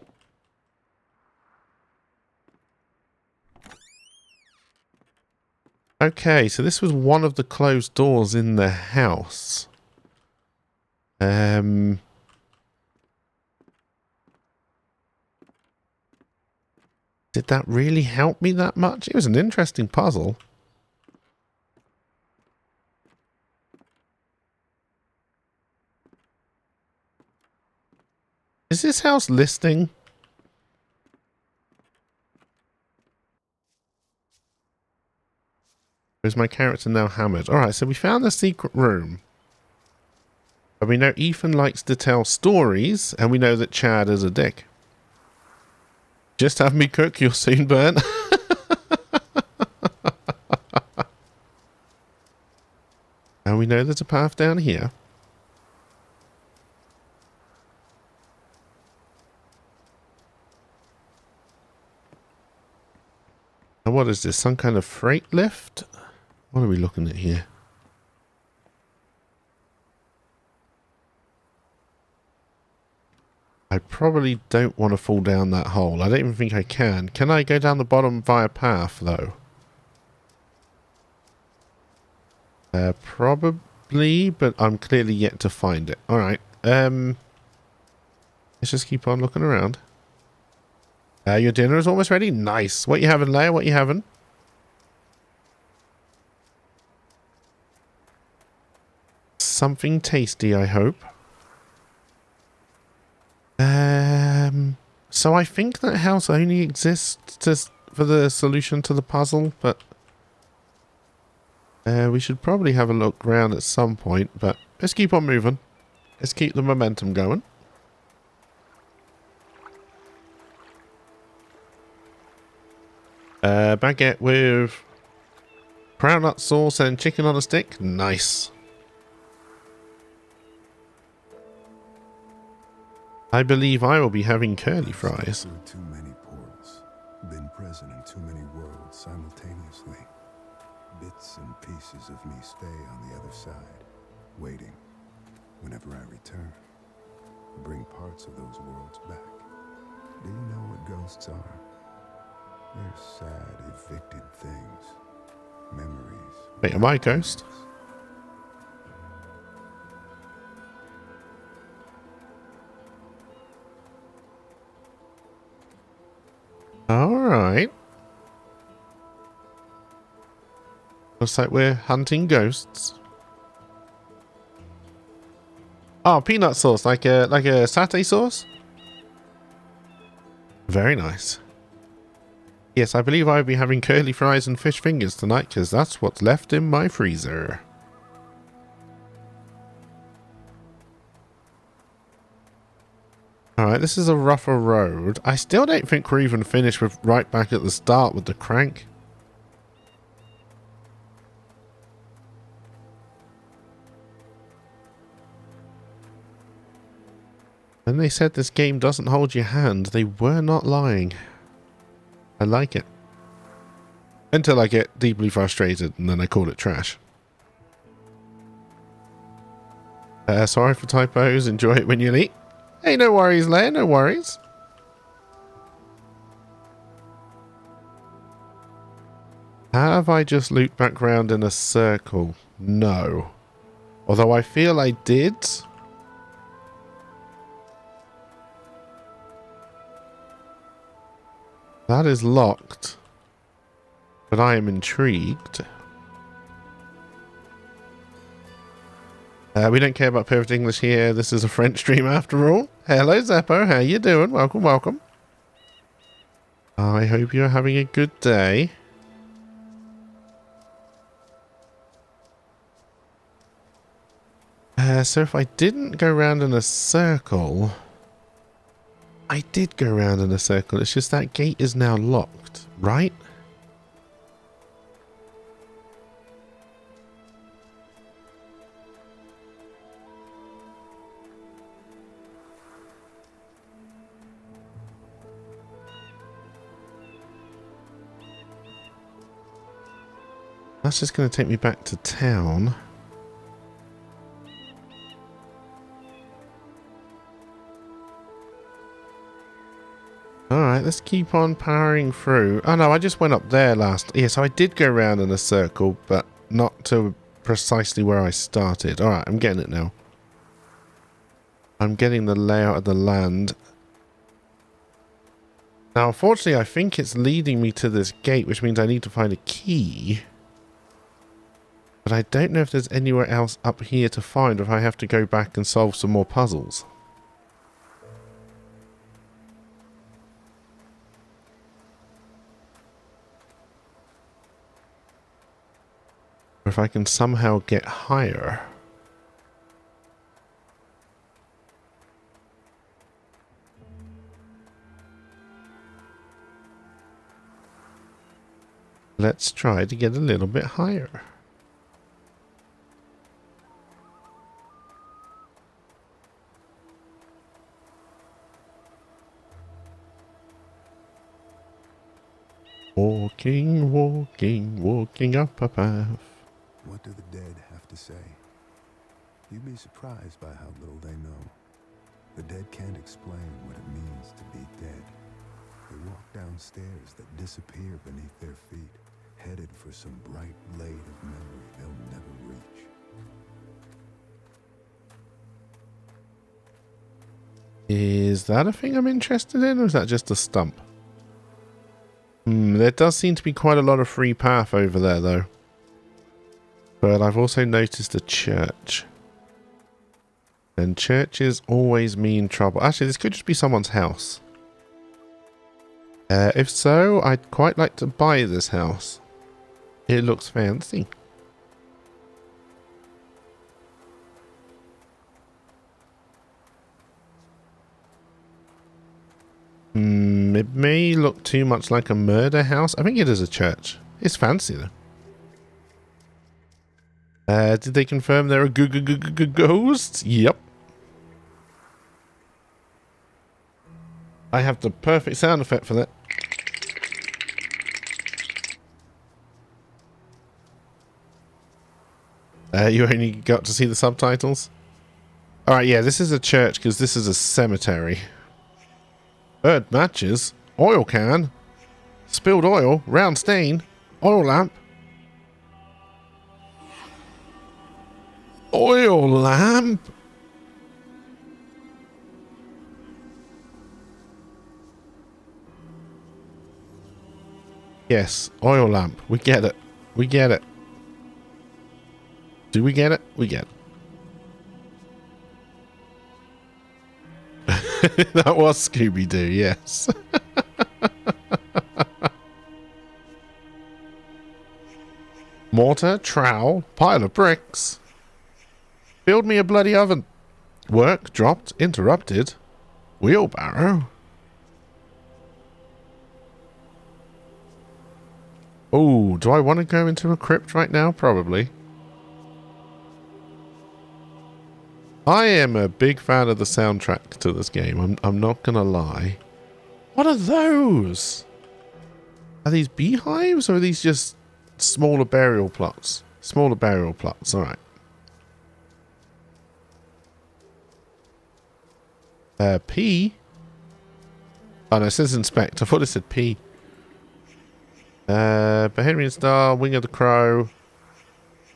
Okay, so this was one of the closed doors in the house. Did that really help me that much? It was an interesting puzzle. Is this house listing? Or is my character now hammered? Alright, so we found the secret room. But we know Ethan likes to tell stories, and we know that Chad is a dick. Just have me cook, you'll soon burn. And we know there's a path down here. And what is this? Some kind of freight lift? What are we looking at here? I probably don't want to fall down that hole. I don't even think I can. Can I go down the bottom via path, though? Probably, but I'm clearly yet to find it. Alright. Let's just keep on looking around. Your dinner is almost ready? Nice. What you having, Leia? What you having? Something tasty, I hope. So I think that house only exists for the solution to the puzzle, but we should probably have a look around at some point, but let's keep on moving. Let's keep the momentum going. Baguette with crown nut sauce and chicken on a stick. Nice. I believe I will be having curly fries. Through too many portals, been present in too many worlds simultaneously. Bits and pieces of me stay on the other side, waiting. Whenever I return, bring parts of those worlds back. Do you know what ghosts are? They're sad, evicted things. Memories. Wait, am I a ghost? Alright. Looks like we're hunting ghosts. Oh, peanut sauce, like a satay sauce? Very nice. Yes, I believe I'll be having curly fries and fish fingers tonight, because that's what's left in my freezer. Alright, this is a rougher road. I still don't think we're even finished with right back at the start with the crank. When they said this game doesn't hold your hand, they were not lying. I like it. Until I get deeply frustrated and then I call it trash. Sorry for typos. Enjoy it when you eat. Hey, no worries, Leia. No worries. Have I just looped back round in a circle? No. Although I feel I did. That is locked. But I am intrigued. We don't care about perfect English here. This is a French stream after all. Hello, Zeppo. How you doing? Welcome, welcome. I hope you're having a good day. So if I didn't go round in a circle... I did go round in a circle. It's just that gate is now locked, right? That's just going to take me back to town. Alright, let's keep on powering through. Oh no, I just went up there last. Yeah, so I did go around in a circle, but not to precisely where I started. Alright, I'm getting it now. I'm getting the layout of the land. Now, unfortunately, I think it's leading me to this gate, which means I need to find a key. But I don't know if there's anywhere else up here to find, or if I have to go back and solve some more puzzles. Or if I can somehow get higher. Let's try to get a little bit higher. Walking, walking, walking up a path. What do the dead have to say? You'd be surprised by how little they know. The dead can't explain what it means to be dead. They walk down stairs that disappear beneath their feet, headed for some bright blade of memory they'll never reach. Is that a thing I'm interested in, or is that just a stump? There does seem to be quite a lot of free path over there, though. But I've also noticed a church. And churches always mean trouble. Actually, this could just be someone's house. If so, I'd quite like to buy this house. It looks fancy. It may look too much like a murder house. I think it is a church. It's fancy, though. Did they confirm there are ghosts? Yep. I have the perfect sound effect for that. You only got to see the subtitles? Alright, yeah, this is a church because this is a cemetery. Bird matches, oil can, spilled oil, round stain, oil lamp. Oil lamp? Yes, oil lamp. We get it. We get it. Do we get it? We get it. That was Scooby-Doo, yes. Mortar, trowel, pile of bricks. Build me a bloody oven. Work dropped, interrupted. Wheelbarrow. Oh, do I want to go into a crypt right now? Probably. I am a big fan of the soundtrack to this game. I'm not gonna lie. What are those? Are these beehives or are these just smaller burial plots? Smaller burial plots, alright. P? Oh no, it says inspect. I thought it said P. Bohemian Star, Wing of the Crow,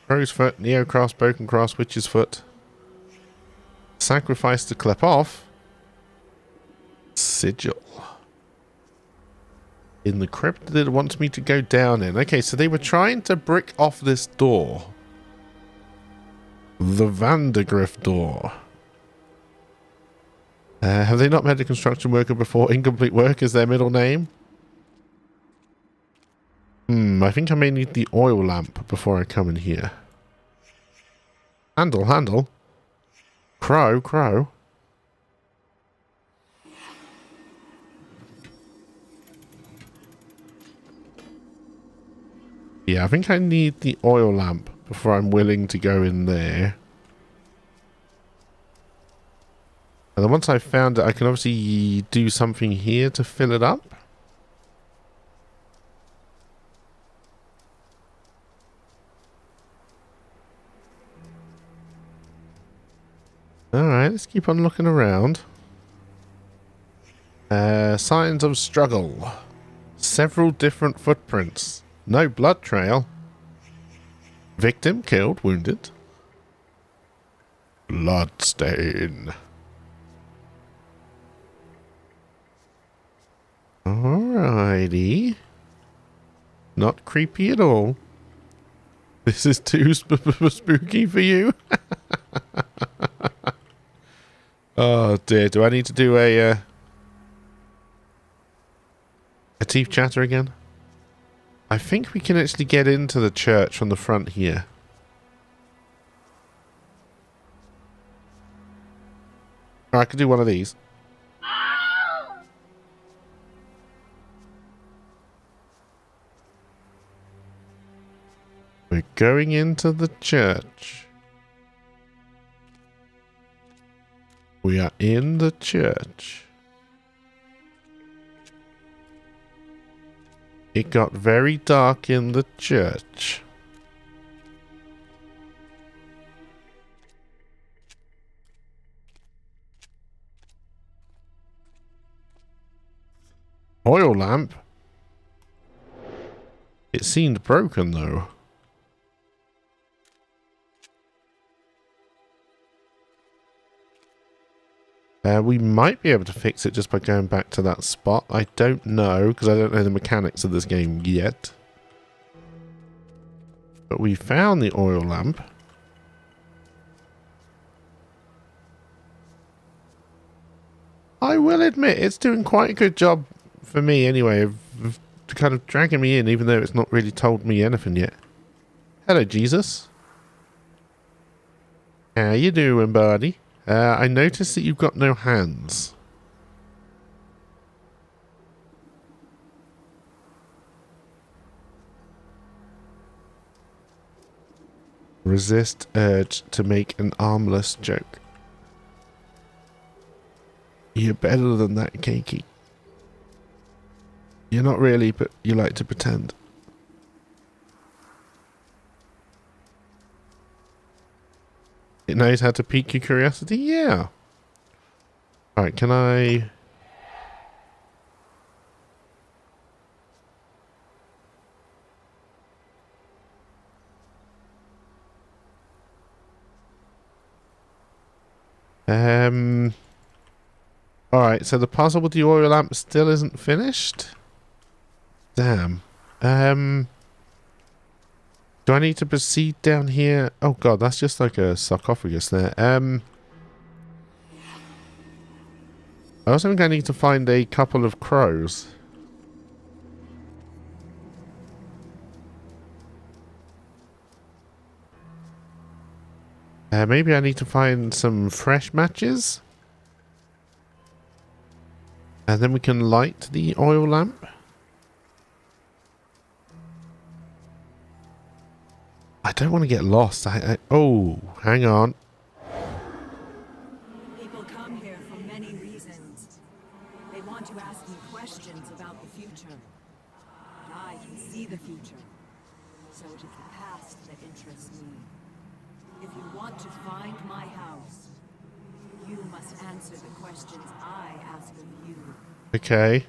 Crow's Foot, Neo Cross, Broken Cross, Witch's Foot. Sacrifice to clip off. Sigil. In the crypt that it wants me to go down in. Okay, so they were trying to brick off this door. The Vandergrift door. Have they not met a construction worker before? Incomplete work is their middle name? I think I may need the oil lamp before I come in here. Handle, handle. Crow, crow. Yeah, I think I need the oil lamp before I'm willing to go in there. And then once I've found it, I can obviously do something here to fill it up. Alright, let's keep on looking around. Signs of struggle. Several different footprints. No blood trail. Victim killed, wounded. Bloodstain. Alrighty. Not creepy at all. This is too spooky for you. Oh dear, do I need to do a teeth chatter again? I think we can actually get into the church from the front here. Or I could do one of these. We're going into the church. We are in the church. It got very dark in the church. Oil lamp? It seemed broken, though. We might be able to fix it just by going back to that spot. I don't know, because I don't know the mechanics of this game yet. But we found the oil lamp. I will admit, it's doing quite a good job for me anyway, of kind of dragging me in, even though it's not really told me anything yet. Hello, Jesus. How you doing, buddy? I noticed that you've got no hands. Resist urge to make an armless joke. You're better than that, Keiki. You're not really, but you like to pretend. It knows how to pique your curiosity? Yeah. Alright, can I... Alright, so the puzzle with the oil lamp still isn't finished? Damn. Do I need to proceed down here? Oh god, that's just like a sarcophagus there. I also think I need to find a couple of crows. Maybe I need to find some fresh matches? And then we can light the oil lamp. I don't want to get lost. Oh, hang on. People come here for many reasons. They want to ask me questions about the future. And I can see the future. So it is the past that interests me. If you want to find my house, you must answer the questions I ask of you. Okay.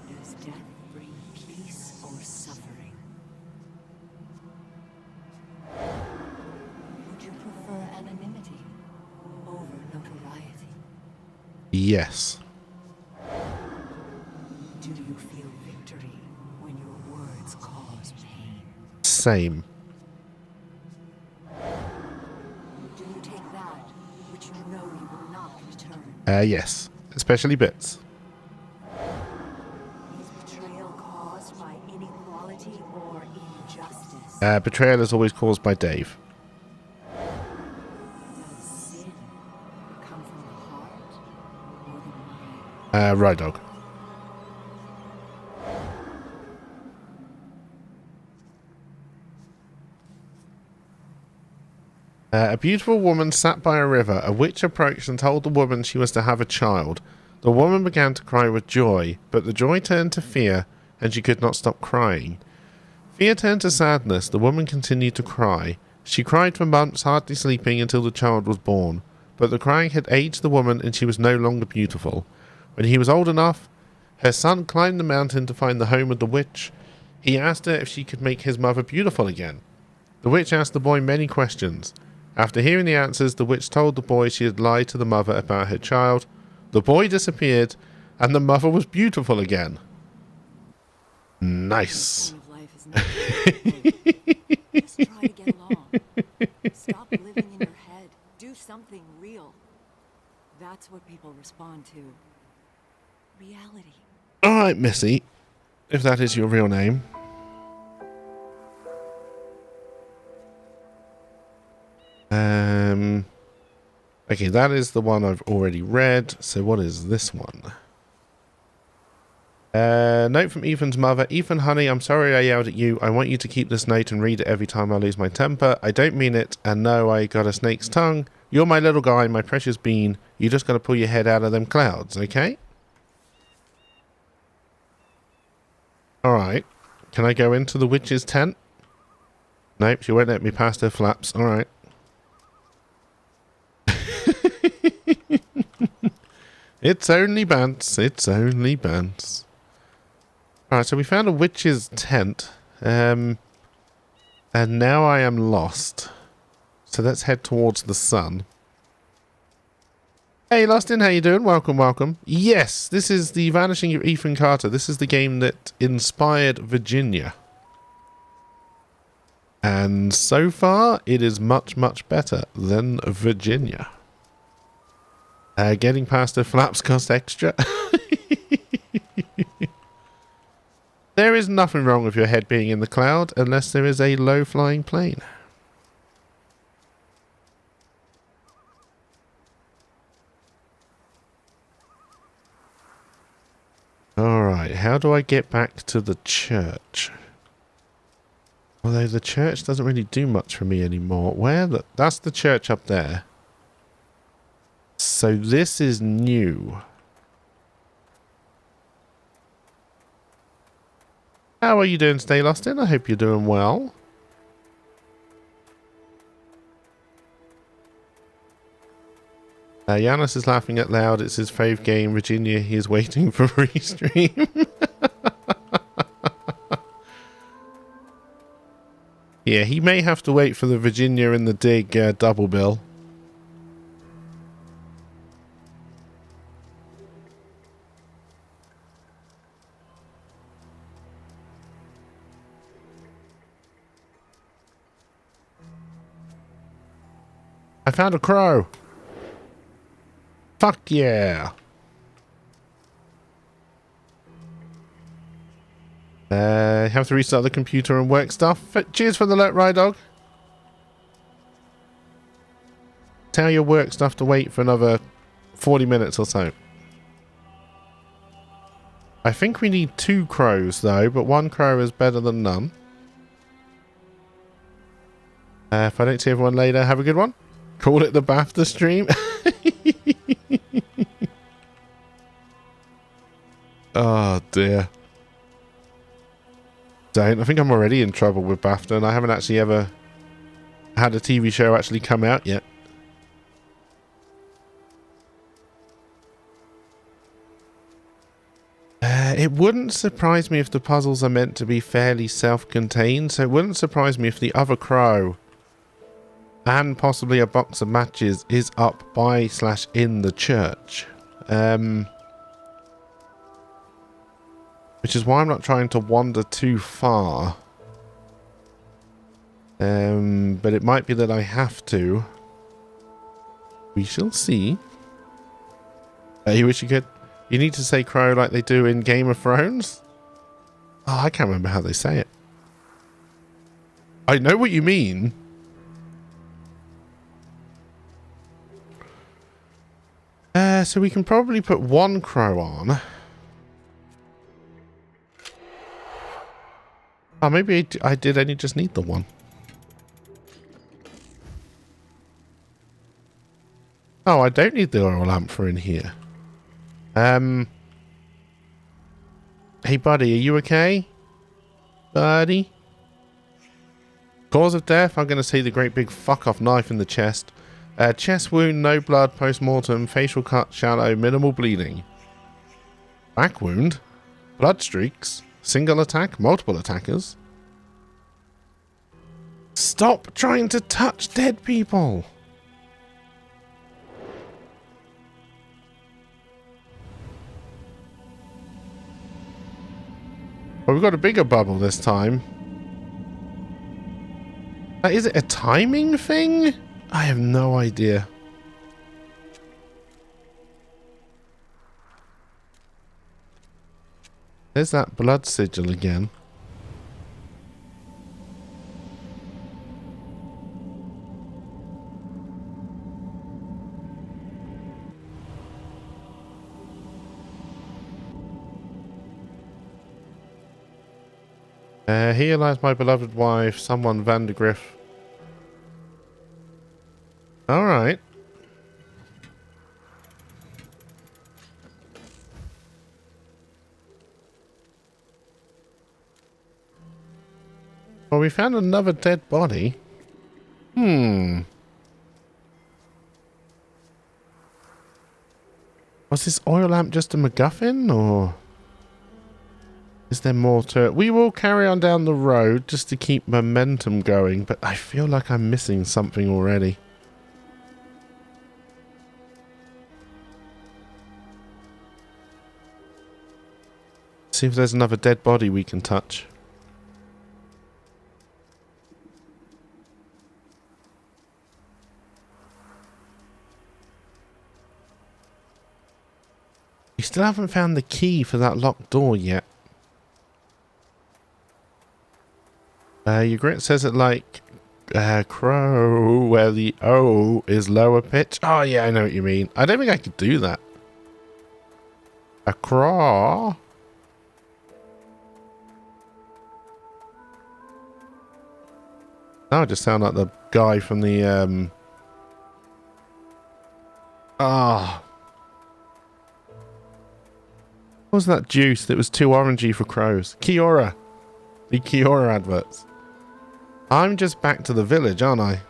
Does death bring peace or suffering? Would you prefer anonymity over notoriety? Yes. Do you feel victory when your words cause pain? Same. Do you take that which you know you will not return? Yes. Especially bits. Is betrayal caused by inequality or injustice? Betrayal is always caused by Dave. Does sin come from the heart or the mind? Right dog. A beautiful woman sat by a river. A witch approached and told the woman she was to have a child. The woman began to cry with joy, but the joy turned to fear, and she could not stop crying. Fear turned to sadness. The woman continued to cry. She cried for months, hardly sleeping, until the child was born. But the crying had aged the woman, and she was no longer beautiful. When he was old enough, her son climbed the mountain to find the home of the witch. He asked her if she could make his mother beautiful again. The witch asked the boy many questions. After hearing the answers, the witch told the boy she had lied to the mother about her child. The boy disappeared, and the mother was beautiful again. Nice. This kind of life is not just try to get along. Stop living in your head. Do something real. That's what people respond to. Reality. Alright, Missy. If that is your real name. Okay, that is the one I've already read. So what is this one? Note from Ethan's mother. Ethan, honey, I'm sorry I yelled at you. I want you to keep this note and read it every time I lose my temper. I don't mean it, and no, I got a snake's tongue. You're my little guy, my precious bean. You just gotta pull your head out of them clouds, okay? Alright. Can I go into the witch's tent? Nope, she won't let me past her flaps. Alright. It's only Bants. It's only Bants. Alright, so we found a witch's tent. And now I am lost. So let's head towards the sun. Hey, Lostin, how you doing? Welcome, welcome. Yes, this is the Vanishing of Ethan Carter. This is the game that inspired Virginia. And so far, it is much, much better than Virginia. Getting past the flaps cost extra. There is nothing wrong with your head being in the cloud unless there is a low-flying plane. Alright, how do I get back to the church? Although the church doesn't really do much for me anymore. That's the church up there. So this is new. How are you doing today, Lostin? I hope you're doing well. Giannis is laughing out loud. It's his fave game. Virginia, he is waiting for restream. Yeah, he may have to wait for the Virginia and the Dig double bill. I found a crow. Fuck yeah. Have to restart the computer and work stuff. Cheers for the alert, Rye Dog. Tell your work stuff to wait for another 40 minutes or so. I think we need 2 crows though, but 1 crow is better than none. If I don't see everyone later, have a good one. Call it the BAFTA stream. Oh dear. Don't. I think I'm already in trouble with BAFTA and I haven't actually ever had a TV show actually come out yet. It wouldn't surprise me if the puzzles are meant to be fairly self-contained, so it wouldn't surprise me if the other crow and possibly a box of matches is up by / in the church. Which is why I'm not trying to wander too far. But it might be that I have to. We shall see. You wish you could. You need to say crow like they do in Game of Thrones? Oh, I can't remember how they say it. I know what you mean. So we can probably put 1 crow on. Oh, maybe I did only just need the 1. Oh, I don't need the oil lamp for in here. Hey, buddy, are you okay? Buddy? Cause of death? I'm going to say the great big fuck-off knife in the chest. Chest wound, no blood, post-mortem, facial cut, shallow, minimal bleeding. Back wound? Blood streaks? Single attack? Multiple attackers? Stop trying to touch dead people! Well, we've got a bigger bubble this time. Is it a timing thing? I have no idea. There's that blood sigil again. Here lies my beloved wife, someone Vandergriff. Alright. Well, we found another dead body. Well, Was this oil lamp just a MacGuffin, or is there more to it? We will carry on down the road just to keep momentum going, but I feel like I'm missing something already. See if there's another dead body we can touch. We still haven't found the key for that locked door yet. Your grit says it like crow, where the O is lower pitch. Oh yeah, I know what you mean. I don't think I could do that. A craw. Now I just sound like the guy from the what was that juice that was too orangey for crows? Kiora. The Kiora adverts. I'm just back to the village, aren't I?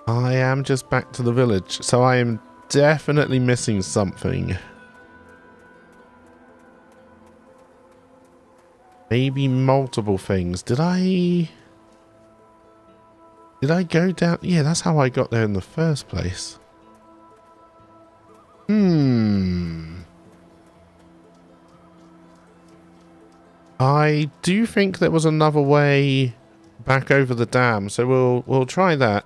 I am just back to the village, so I am definitely missing something. Maybe multiple things. Did I go down? Yeah, that's how I got there in the first place. I do think there was another way back over the dam, so we'll try that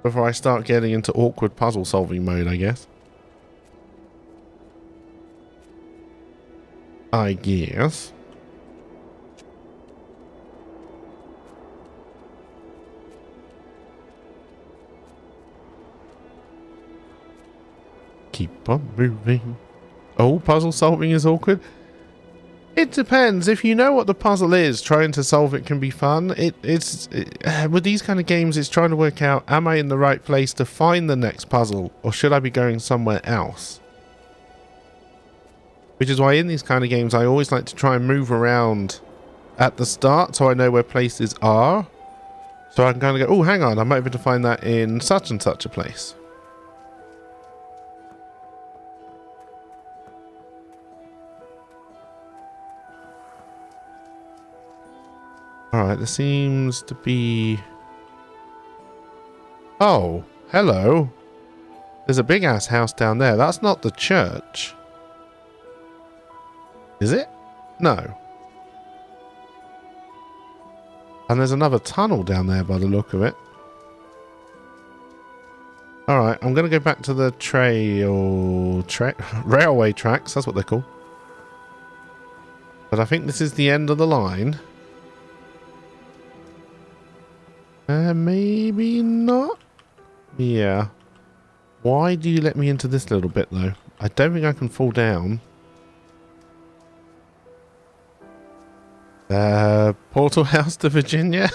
before I start getting into awkward puzzle solving mode, I guess. I guess. Keep on moving. Oh, puzzle solving is awkward. It depends. If you know what the puzzle is, trying to solve it can be fun. With these kind of games, it's trying to work out, am I in the right place to find the next puzzle, or should I be going somewhere else? Which is why in these kind of games, I always like to try and move around at the start so I know where places are. So I can kind of go, oh, hang on, I might be able to find that in such and such a place. Alright, there seems to be... Oh, hello. There's a big ass house down there. That's not the church. Is it? No. And there's another tunnel down there by the look of it. Alright, I'm going to go back to the railway tracks. That's what they're called. But I think this is the end of the line. Maybe not. Yeah. Why do you let me into this little bit, though? I don't think I can fall down. Portal House to Virginia?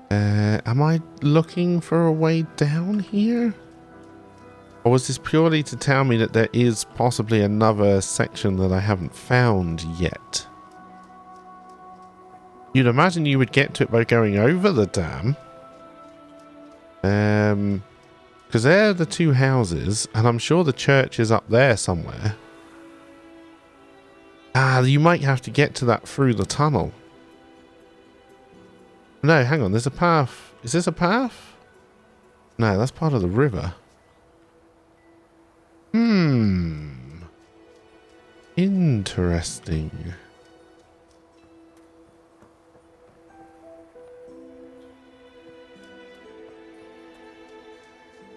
Am I looking for a way down here? Or was this purely to tell me that there is possibly another section that I haven't found yet? You'd imagine you would get to it by going over the dam. Because they're the two houses, and I'm sure the church is up there somewhere. Ah, you might have to get to that through the tunnel. No, hang on, there's a path. Is this a path? No, that's part of the river. Interesting.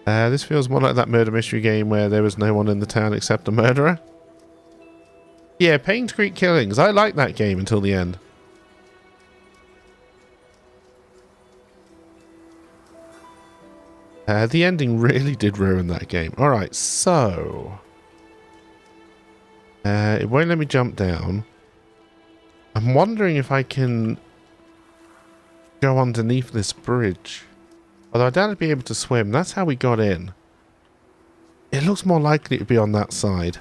This feels more like that murder mystery game where there was no one in the town except a murderer. Yeah, Payne Creek Killings. I liked that game until the end. The ending really did ruin that game. Alright, so... it won't let me jump down. I'm wondering if I can go underneath this bridge. Although I doubt I'd be able to swim. That's how we got in. It looks more likely to be on that side.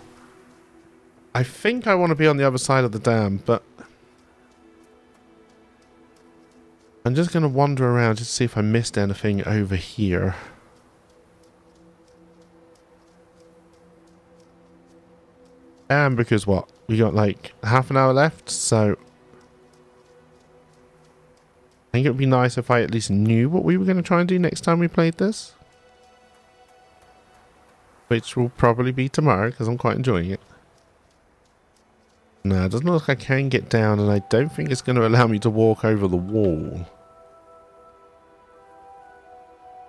I think I want to be on the other side of the dam, but... I'm just going to wander around just to see if I missed anything over here. And because what? We got like half an hour left, so I think it would be nice if I at least knew what we were going to try and do next time we played this. Which will probably be tomorrow, because I'm quite enjoying it. No, it doesn't look like I can get down, and I don't think it's going to allow me to walk over the wall.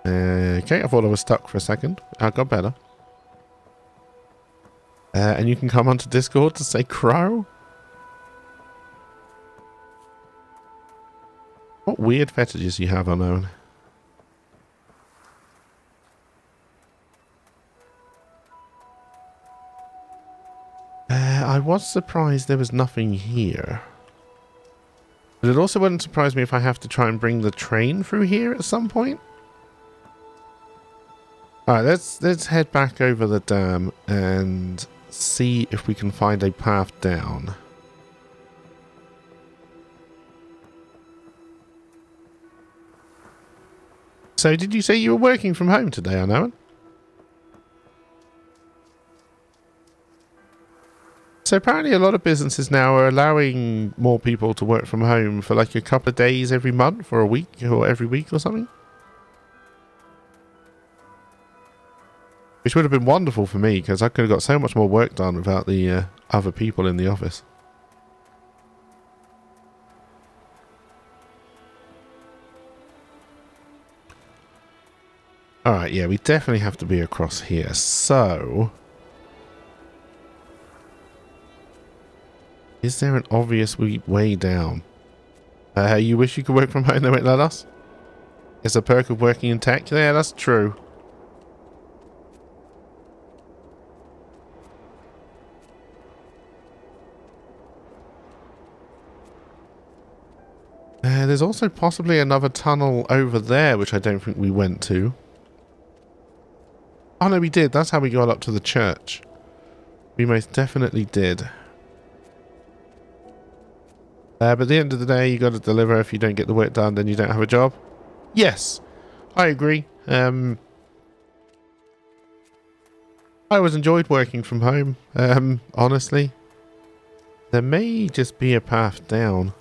Okay, I thought I was stuck for a second. I got better. And you can come onto Discord to say crow? What weird fetishes you have, unknown. I was surprised there was nothing here. But it also wouldn't surprise me if I have to try and bring the train through here at some point. Alright, let's head back over the dam and see if we can find a path down. So did you say you were working from home today, Unknown? So apparently a lot of businesses now are allowing more people to work from home for like a couple of days every month or a week or every week or something. Which would have been wonderful for me because I could have got so much more work done without the other people in the office. Alright, yeah, we definitely have to be across here. So is there an obvious way down? You wish you could work from home, they won't let us? It's a perk of working in tech? Yeah, that's true. There's also possibly another tunnel over there, which I don't think we went to. Oh no, we did. That's how we got up to the church. We most definitely did. But at the end of the day, you got to deliver. If you don't get the work done, then you don't have a job. Yes, I agree. I always enjoyed working from home, honestly. There may just be a path down.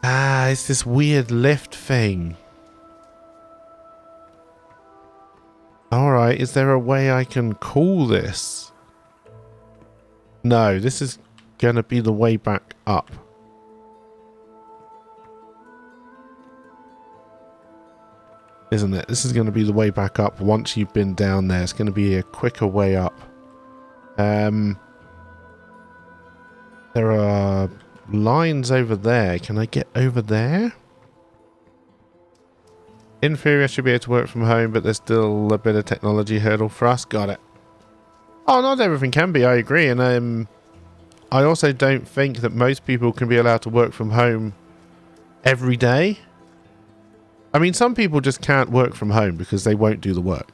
Ah, it's this weird lift thing. Alright, is there a way I can call this? No, this is going to be the way back up. Isn't it? This is going to be the way back up once you've been down there. It's going to be a quicker way up. There are lines over there. Can I get over there? In theory, I should be able to work from home, but there's still a bit of technology hurdle for us. Got it. Oh, not everything can be, I agree. And I also don't think that most people can be allowed to work from home every day. I mean, some people just can't work from home because they won't do the work.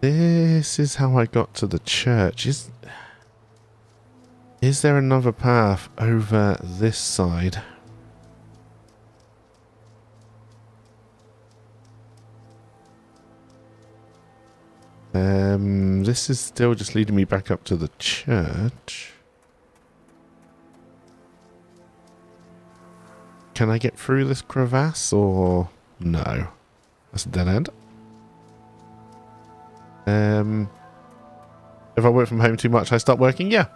This is how I got to the church. Is there another path over this side? This is still just leading me back up to the church. Can I get through this crevasse or no? That's a dead end. If I work from home too much, I stop working? Yeah.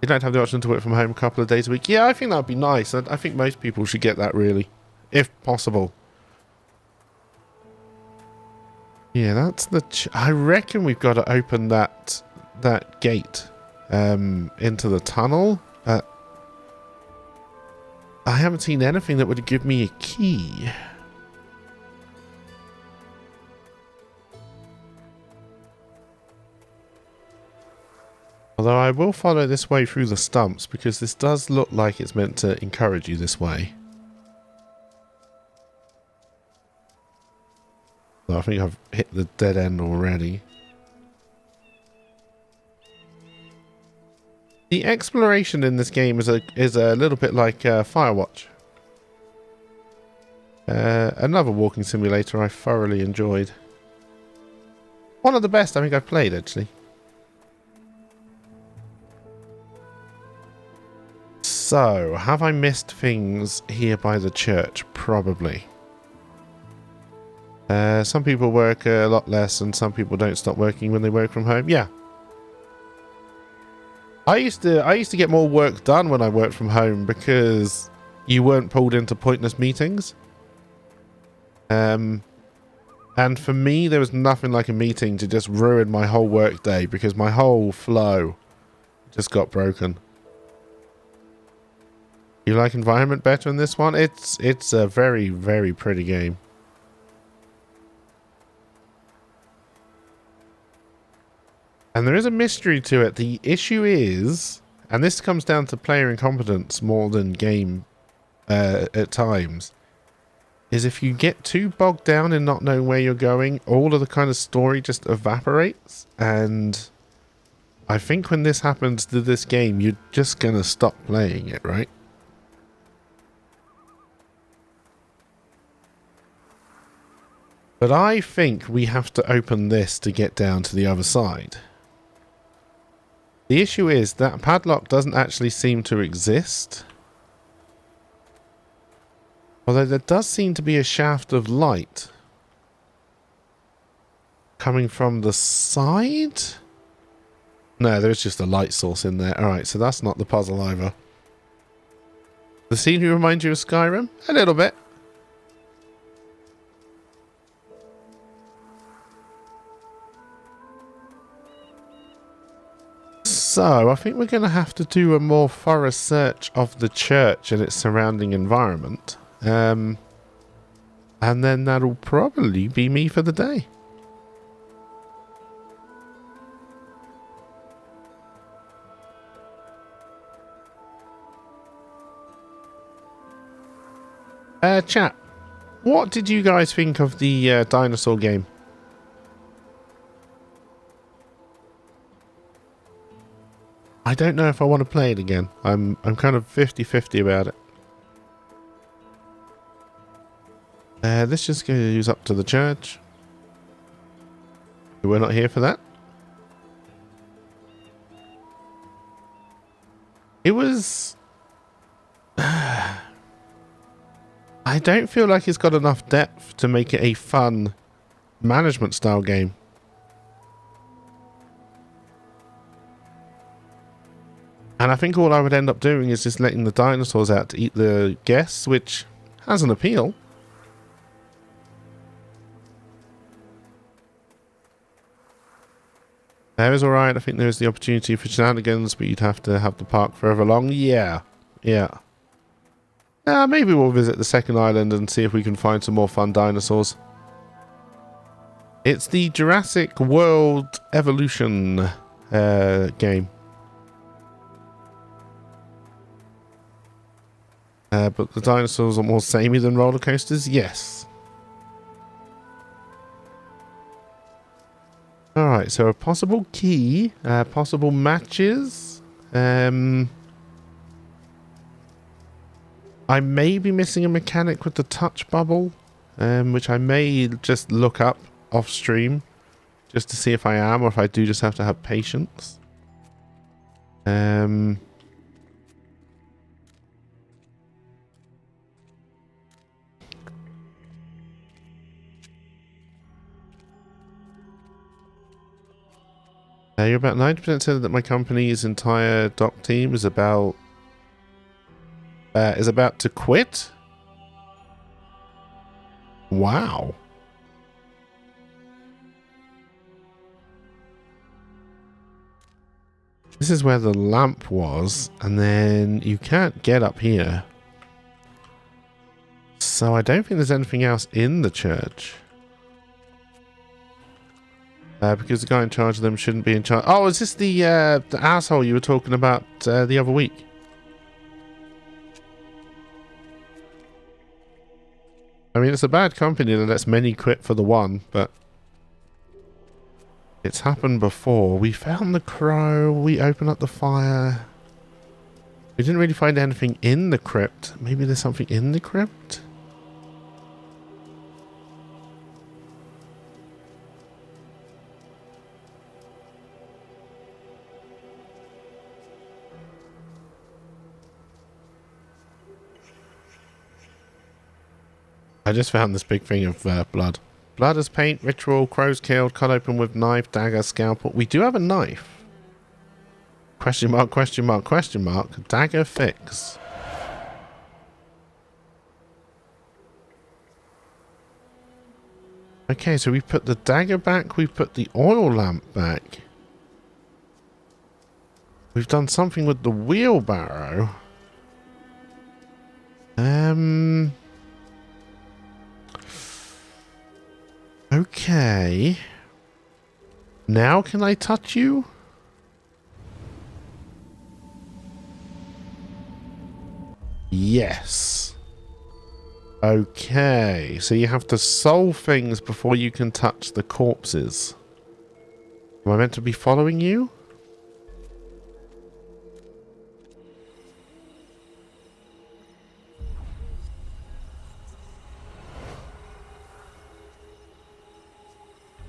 You don't have the option to work from home a couple of days a week? Yeah, I think that would be nice. I think most people should get that, really. If possible. Yeah, that's the... I reckon we've got to open that gate into the tunnel. I haven't seen anything that would give me a key. Although I will follow this way through the stumps because this does look like it's meant to encourage you this way. I think I've hit the dead end already. The exploration in this game is a little bit like Firewatch. Another walking simulator I thoroughly enjoyed. One of the best I think I've played, actually. So, have I missed things here by the church? Probably. Some people work a lot less and some people don't stop working when they work from home. Yeah. I used to get more work done when I worked from home because you weren't pulled into pointless meetings. And for me, there was nothing like a meeting to just ruin my whole work day because my whole flow just got broken. You like environment better in this one? It's a very, very pretty game. And there is a mystery to it. The issue is, and this comes down to player incompetence more than game at times, is if you get too bogged down in not knowing where you're going, all of the kind of story just evaporates. And I think when this happens to this game, you're just going to stop playing it, right? But I think we have to open this to get down to the other side. The issue is that padlock doesn't actually seem to exist. Although there does seem to be a shaft of light coming from the side. No, there's just a light source in there. Alright, so that's not the puzzle either. The scenery reminds you of Skyrim? A little bit. So, I think we're going to have to do a more thorough search of the church and its surrounding environment. And then that'll probably be me for the day. Chat, what did you guys think of the dinosaur game? I don't know if I want to play it again. I'm kind of 50-50 about it. Let's just go use up to the church. We're not here for that. It was... I don't feel like it's got enough depth to make it a fun management style game. And I think all I would end up doing is just letting the dinosaurs out to eat the guests, which has an appeal. There is alright. I think there is the opportunity for shenanigans, but you'd have to have the park further along. Yeah. Yeah. Maybe we'll visit the second island and see if we can find some more fun dinosaurs. It's the Jurassic World Evolution game. But the dinosaurs are more samey than roller coasters? Yes. Alright, so a possible key, possible matches. I may be missing a mechanic with the touch bubble, which I may just look up off stream just to see if I am or if I do just have to have patience. You're about 90% certain that my company's entire doc team is about to quit? Wow. This is where the lamp was, and then you can't get up here. So I don't think there's anything else in the church. Because the guy in charge of them shouldn't be in charge. Oh, is this the asshole you were talking about the other week? I mean, it's a bad company that lets many quit for the one, but it's happened before. We found the crow. We open up the fire. We didn't really find anything in the crypt. Maybe there's something in the crypt? I just found this big thing of blood. Blood as paint, ritual, crows killed, cut open with knife, dagger, scalpel. We do have a knife. Question mark, question mark, question mark. Dagger fix. Okay, so we put the dagger back. We put the oil lamp back. We've done something with the wheelbarrow. Okay. Now can I touch you? Yes. Okay, so you have to solve things before you can touch the corpses. Am I meant to be following you?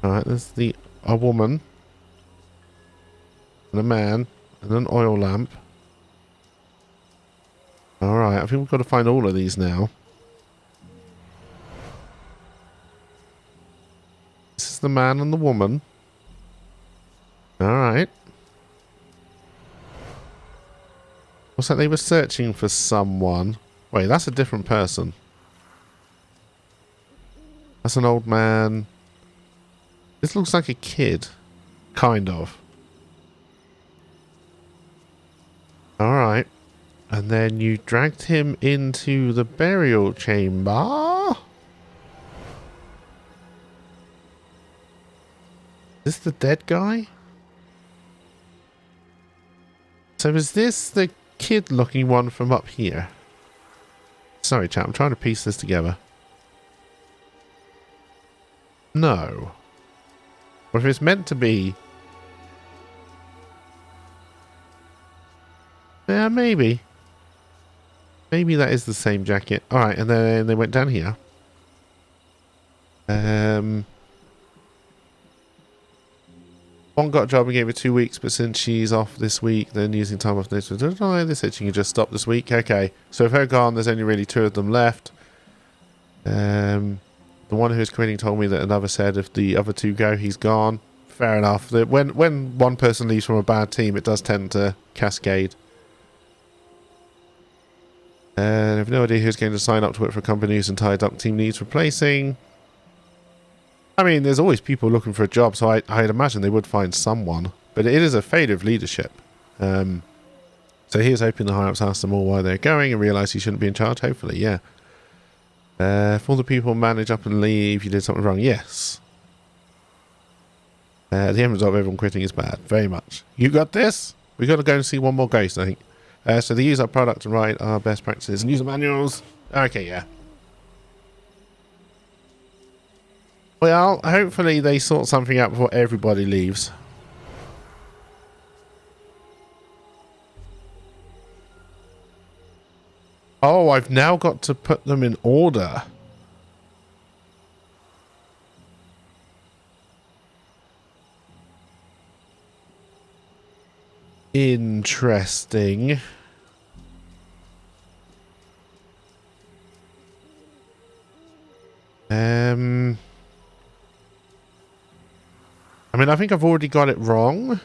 Alright, there's a woman. And a man. And an oil lamp. Alright, I think we've got to find all of these now. This is the man and the woman. Alright. What's that? They were searching for someone. Wait, that's a different person. That's an old man. This looks like a kid. Kind of. Alright. And then you dragged him into the burial chamber. Is this the dead guy? So is this the kid looking one from up here? Sorry chat, I'm trying to piece this together. No. Or if it's meant to be... Yeah, maybe. Maybe that is the same jacket. Alright, and then they went down here. One got a job and gave her 2 weeks, but since she's off this week, then using time off this week. They said she can just stop this week. Okay, so if her gone, there's only really 2 of them left. The one who's quitting told me that another said if the other 2 go, he's gone. Fair enough. When one person leaves from a bad team, it does tend to cascade. And I have no idea who's going to sign up to work for a company whose entire dock team needs replacing. I mean, there's always people looking for a job, so I'd imagine they would find someone. But it is a failure of leadership. So he was hoping the higher-ups asked them all why they're going and realised he shouldn't be in charge, hopefully, yeah. If all the people manage up and leave, you did something wrong. Yes. The end result of everyone quitting is bad. Very much. You got this? We've got to go and see one more ghost, I think. So they use our product and write our best practices and user manuals. Okay, yeah. Well, hopefully they sort something out before everybody leaves. Oh, I've now got to put them in order. Interesting. I mean, I think I've already got it wrong.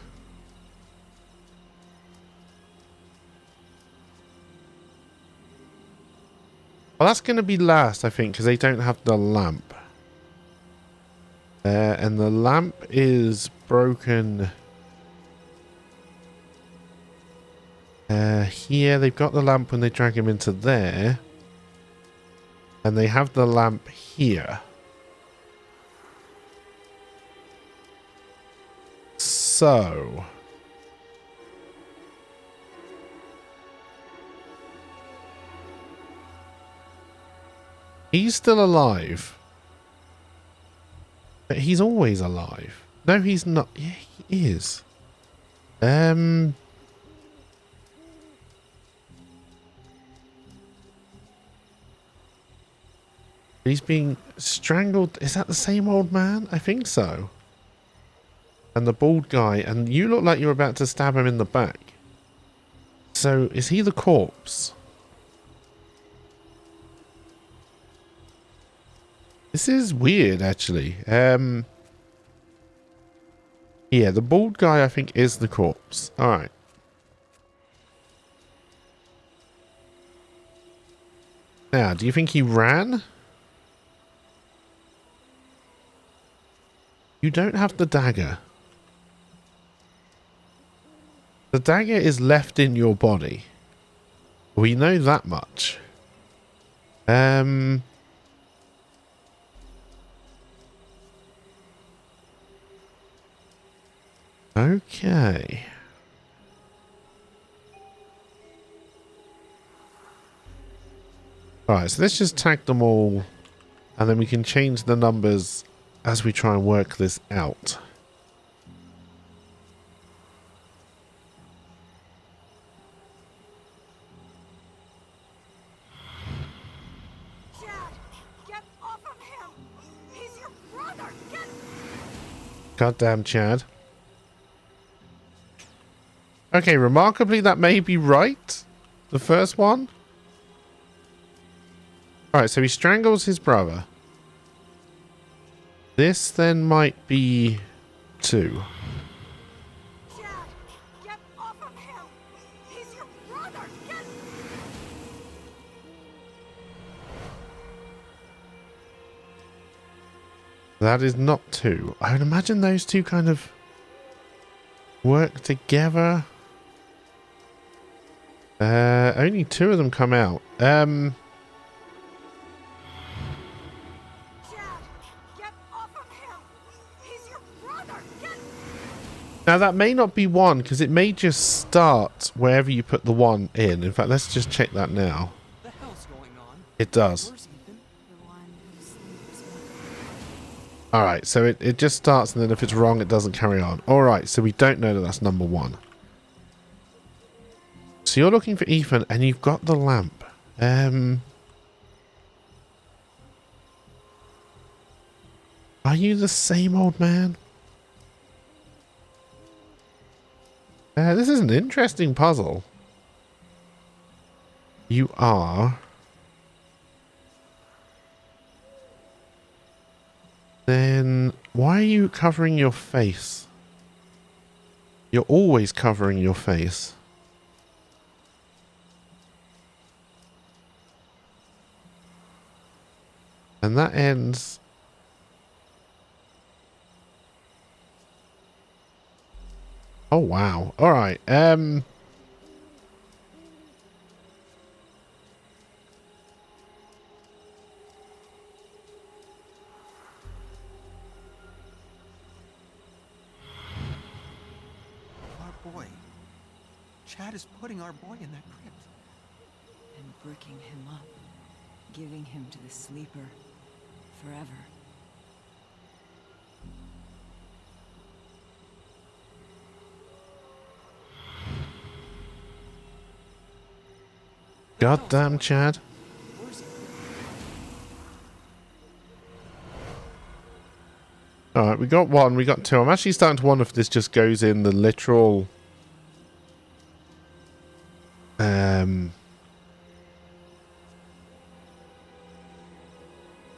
Well, that's going to be last, I think, because they don't have the lamp. And the lamp is broken. Here, they've got the lamp when they drag him into there. And they have the lamp here. So... he's still alive. But he's always alive. No, he's not. Yeah, he is. He's being strangled. Is that the same old man? I think so. And the bald guy. And you look like you're about to stab him in the back. So, is he the corpse? This is weird, actually. Yeah, the bald guy, I think, is the corpse. Alright. Now, do you think he ran? You don't have the dagger. The dagger is left in your body. We know that much. Okay. Alright, so let's just tag them all, and then we can change the numbers as we try and work this out. Dad, get off of him! He's your brother! Get... Goddamn Chad. Okay, remarkably, that may be right. The first one. Alright, so he strangles his brother. This then might be 2. Dad, get off of him! He's your brother! Get... That is not 2. I would imagine those two kind of work together. Only 2 of them come out. Dad, get off of him! He's your brother! Get... Now that may not be 1, because it may just start wherever you put the 1 in. In fact, let's just check that now. The hell's going on? It does. Where's Ethan? The one who sleeps with... Alright, so it just starts, and then if it's wrong, it doesn't carry on. Alright, so we don't know that that's number 1. So you're looking for Ethan, and you've got the lamp. Are you the same old man? This is an interesting puzzle. You are. Then why are you covering your face? You're always covering your face. And that ends... Oh, wow. Alright, Oh boy. Chad is putting our boy in that crypt. And bricking him up. Giving him to the sleeper. Forever. goddamn Chad. Where's Ethan? Alright, we got 1, we got 2. I'm actually starting to wonder if this just goes in the literal...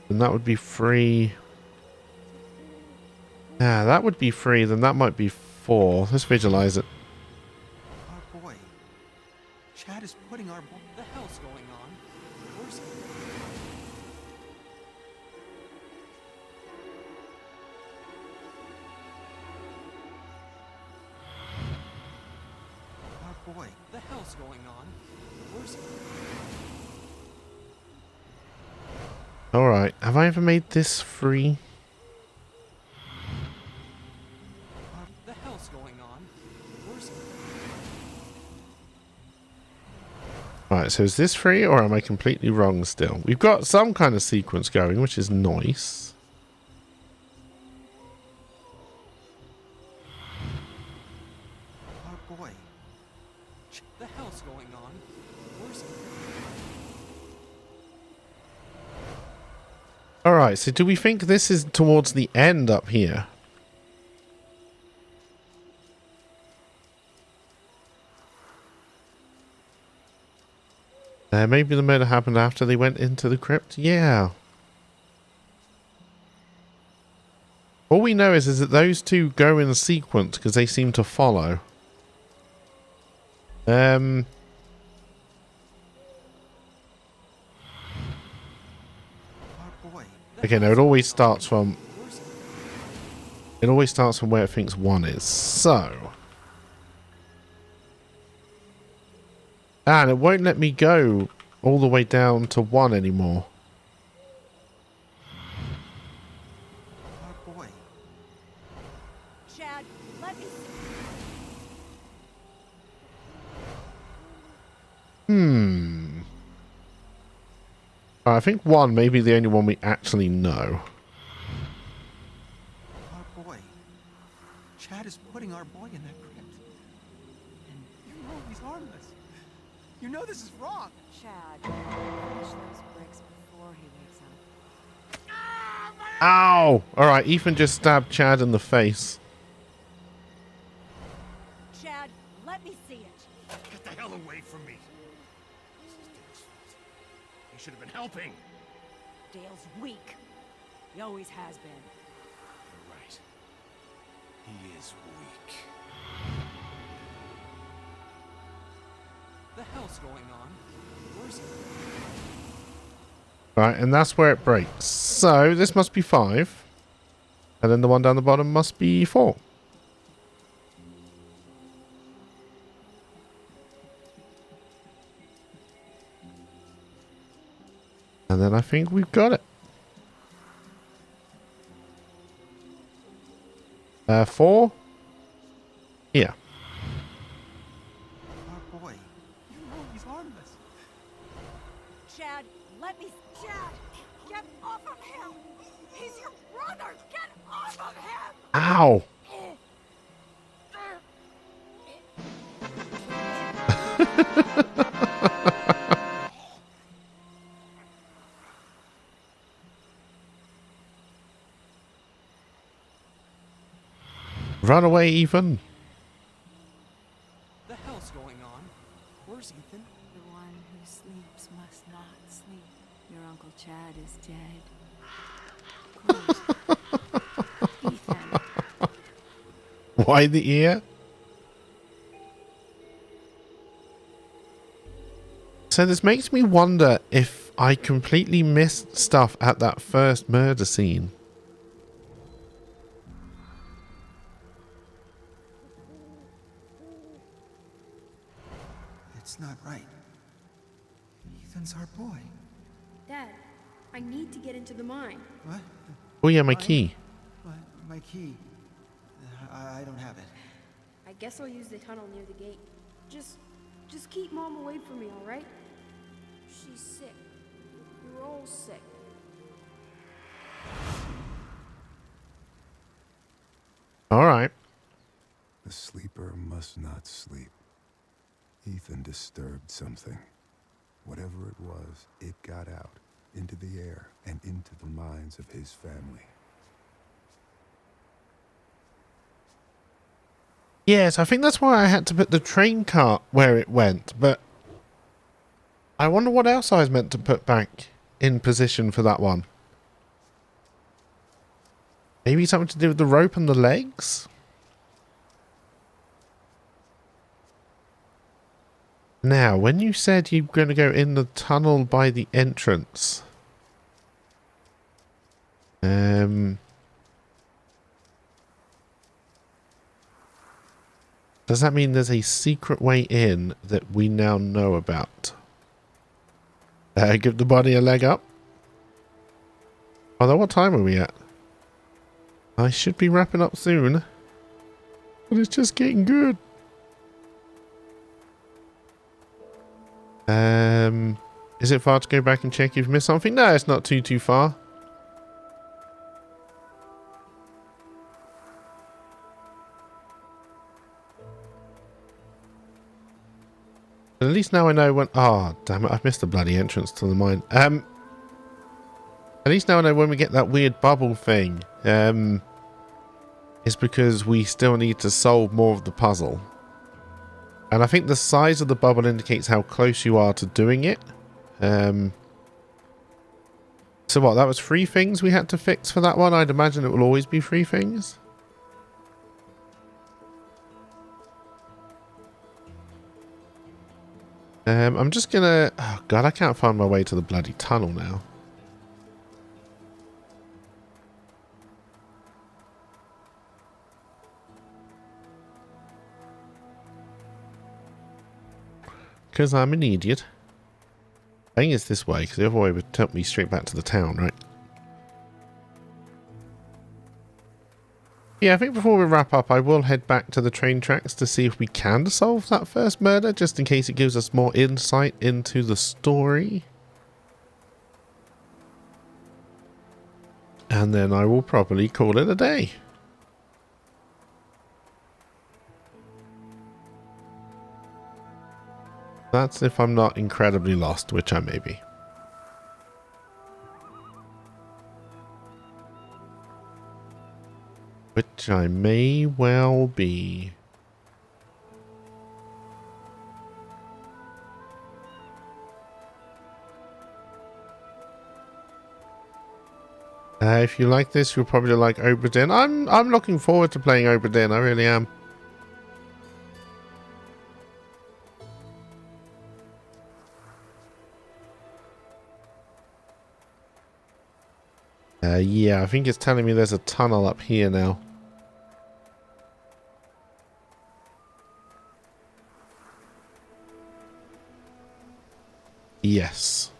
And that would be 3. Yeah, that would be 3, then that might be 4. Let's visualize it. Our boy. Chad is putting our boy... The hell's going on? Where's Ethan? Our boy. The hell's going on? Where's Ethan? Alright, have I ever made this free? The hell's going on? Where's Ethan? Alright, so is this free or am I completely wrong still? We've got some kind of sequence going, which is nice. Our boy. The hell's going on? Where's Ethan? Alright, so do we think this is towards the end up here? Maybe the murder happened after they went into the crypt? Yeah. All we know is that those two go in sequence because they seem to follow. Okay, no, it always starts from where it thinks one is. So. And it won't let me go all the way down to one anymore. Our boy. Chad, let me. I think one may be the only one we actually know. Our boy. Chad is putting our boy in that crypt. And you know he's harmless. You know this is wrong. Chad, finish those bricks before he wakes up. Ow! Alright, Ethan just stabbed Chad in the face. Chad, let me see it. Get the hell away from me. This is Dale's fault. He should have been helping. Dale's weak. He always has been. You're right. He is weak. The hell's going on? Where's he? Right, and that's where it breaks. So, this must be 5. And then the one down the bottom must be 4. And then I think we've got it. 4. Yeah. Our boy. You know he's harmless. Chad, let me. Chad, get off of him. He's your brother. Get off of him. Ow! Run away, Ethan. The hell's going on? Where's Ethan? The one who sleeps must not sleep. Your Uncle Chad is dead. Good. Ethan. Why the ear? So this makes me wonder if I completely missed stuff at that first murder scene. It's not right. Ethan's our boy. Dad, I need to get into the mine. What? Oh yeah, my key. What? My key. I don't have it. I guess I'll use the tunnel near the gate. Just keep Mom away from me, all right? She's sick. We're all sick. Alright. The sleeper must not sleep. Ethan disturbed something. Whatever it was, it got out, into the air, and into the minds of his family. Yes, I think that's why I had to put the train cart where it went, but I wonder what else I was meant to put back in position for that one. Maybe something to do with the rope and the legs? Now, when you said you're going to go in the tunnel by the entrance... does that mean there's a secret way in that we now know about? Give the body a leg up. Although, what time are we at? I should be wrapping up soon. But it's just getting good. Is it far to go back and check if you've missed something? No, it's not too far. But at least now I know when... Oh, damn it. I've missed the bloody entrance to the mine. At At least now I know when we get that weird bubble thing. It's because we still need to solve more of the puzzle. And I think the size of the bubble indicates how close you are to doing it. So what, that was 3 things we had to fix for that one? I'd imagine it will always be 3 things. I'm just gonna... Oh god, I can't find my way to the bloody tunnel now. Because I'm an idiot. I think it's this way, because the other way would take me straight back to the town, right? Yeah, I think before we wrap up, I will head back to the train tracks to see if we can solve that first murder, just in case it gives us more insight into the story. And then I will probably call it a day. That's if I'm not incredibly lost, which I may be. Which I may well be. If you like this, you'll probably like Obra Dinn. I'm looking forward to playing Obra Dinn. I really am. Yeah, I think it's telling me there's a tunnel up here now. Yes.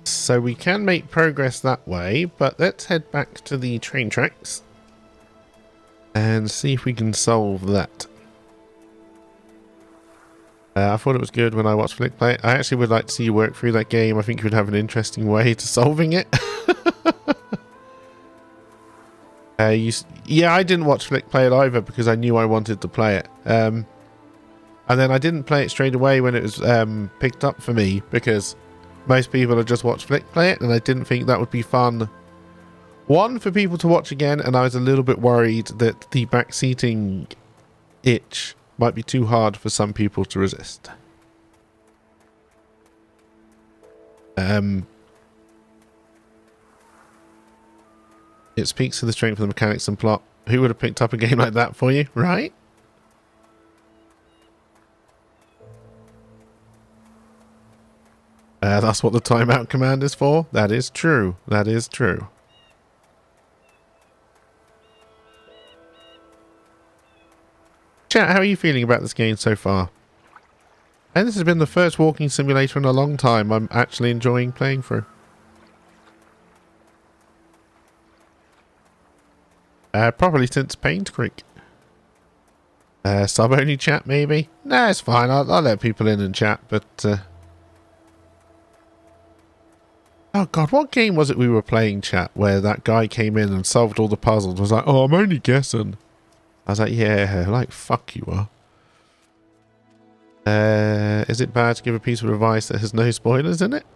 So we can make progress that way, but let's head back to the train tracks and see if we can solve that. I thought it was good when I watched Flick play it. I actually would like to see you work through that game. I think you would have an interesting way to solving it. Yeah, I didn't watch Flick play it either because I knew I wanted to play it. And then I didn't play it straight away when it was picked up for me because most people had just watched Flick play it and I didn't think that would be fun. One, for people to watch again, and I was a little bit worried that the backseating itch might be too hard for some people to resist. It speaks to the strength of the mechanics and plot. Who would have picked up a game like that for you, right? That's what the timeout command is for. That is true. That is true. Chat, how are you feeling about this game so far? And this has been the first walking simulator in a long time I'm actually enjoying playing through. Probably since Paint Creek. Sub-only chat, maybe? Nah, it's fine. I'll let people in and chat, but... Oh god, what game was it we were playing, chat, where that guy came in and solved all the puzzles? I was like, oh, I'm only guessing. I was like, yeah, like, fuck you are. Is it bad to give a piece of advice that has no spoilers in it?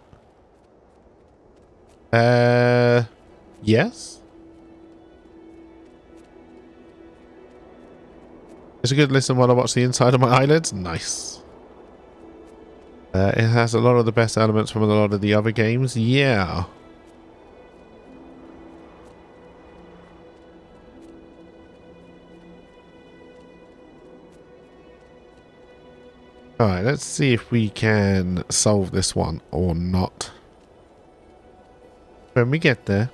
Yes. It's a good listen while I watch the inside of my eyelids. Nice. It has a lot of the best elements from a lot of the other games. Yeah. Alright, let's see if we can solve this one or not. When we get there.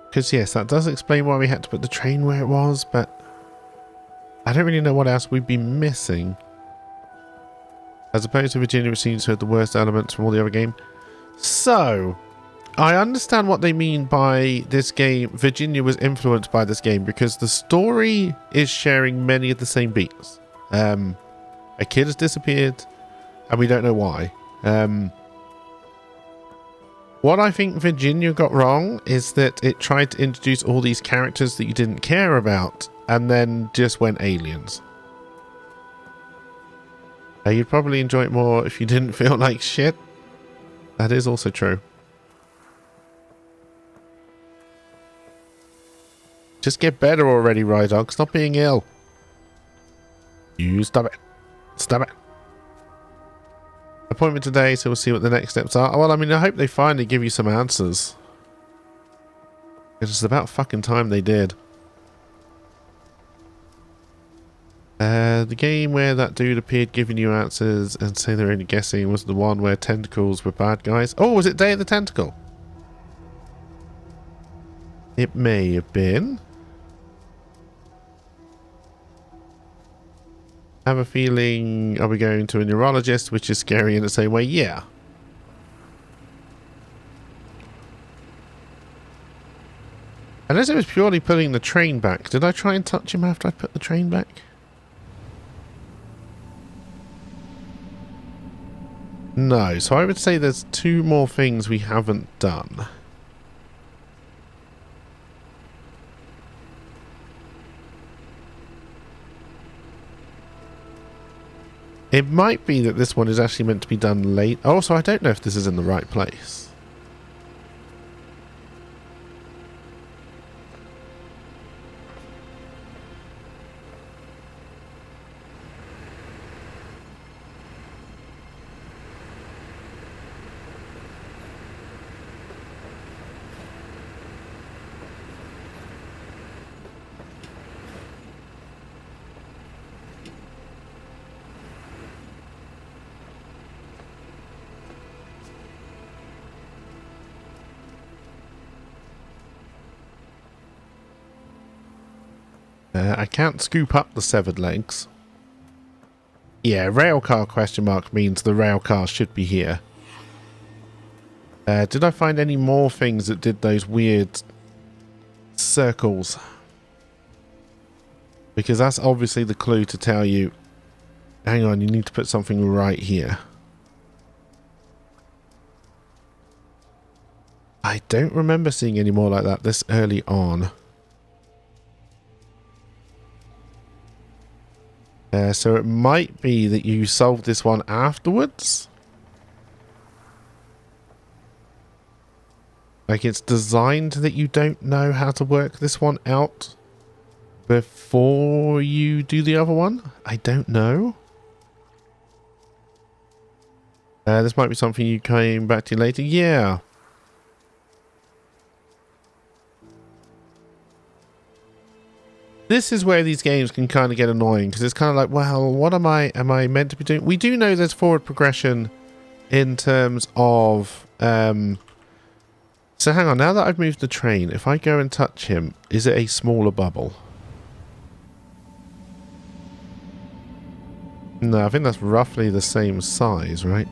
Because yes, that does explain why we had to put the train where it was, but I don't really know what else we'd be missing. As opposed to Virginia, which seems to have the worst elements from all the other game. So, I understand what they mean by this game. Virginia was influenced by this game because the story is sharing many of the same beats. A kid has disappeared and we don't know why. What I think Virginia got wrong is that it tried to introduce all these characters that you didn't care about and then just went aliens. You'd probably enjoy it more if you didn't feel like shit. That is also true. Just get better already, Rydog. Stop being ill. You stop it. Stop it. Appointment today, so we'll see what the next steps are. Well, I mean, I hope they finally give you some answers. It's about fucking time they did. The game where that dude appeared giving you answers and say they're only guessing was the one where tentacles were bad guys. Oh, was it Day of the Tentacle? It may have been. I have a feeling I'll be going to a neurologist, which is scary in the same way. Yeah. Unless it was purely putting the train back. Did I try and touch him after I put the train back? No. So I would say there's 2 more things we haven't done. It might be that this one is actually meant to be done late. Also, I don't know if this is in the right place. I can't scoop up the severed legs. Yeah, railcar question mark means the railcar should be here. Did I find any more things that did those weird circles? Because that's obviously the clue to tell you, hang on, you need to put something right here. I don't remember seeing any more like that this early on. So it might be that you solved this one afterwards. Like it's designed that you don't know how to work this one out before you do the other one. I don't know. This might be something you came back to later. Yeah. This is where these games can kind of get annoying because it's kind of like, well, what am I meant to be doing? We do know there's forward progression in terms of so hang on, now that I've moved the train, if I go and touch him, is it a smaller bubble? No, I think that's roughly the same size, right?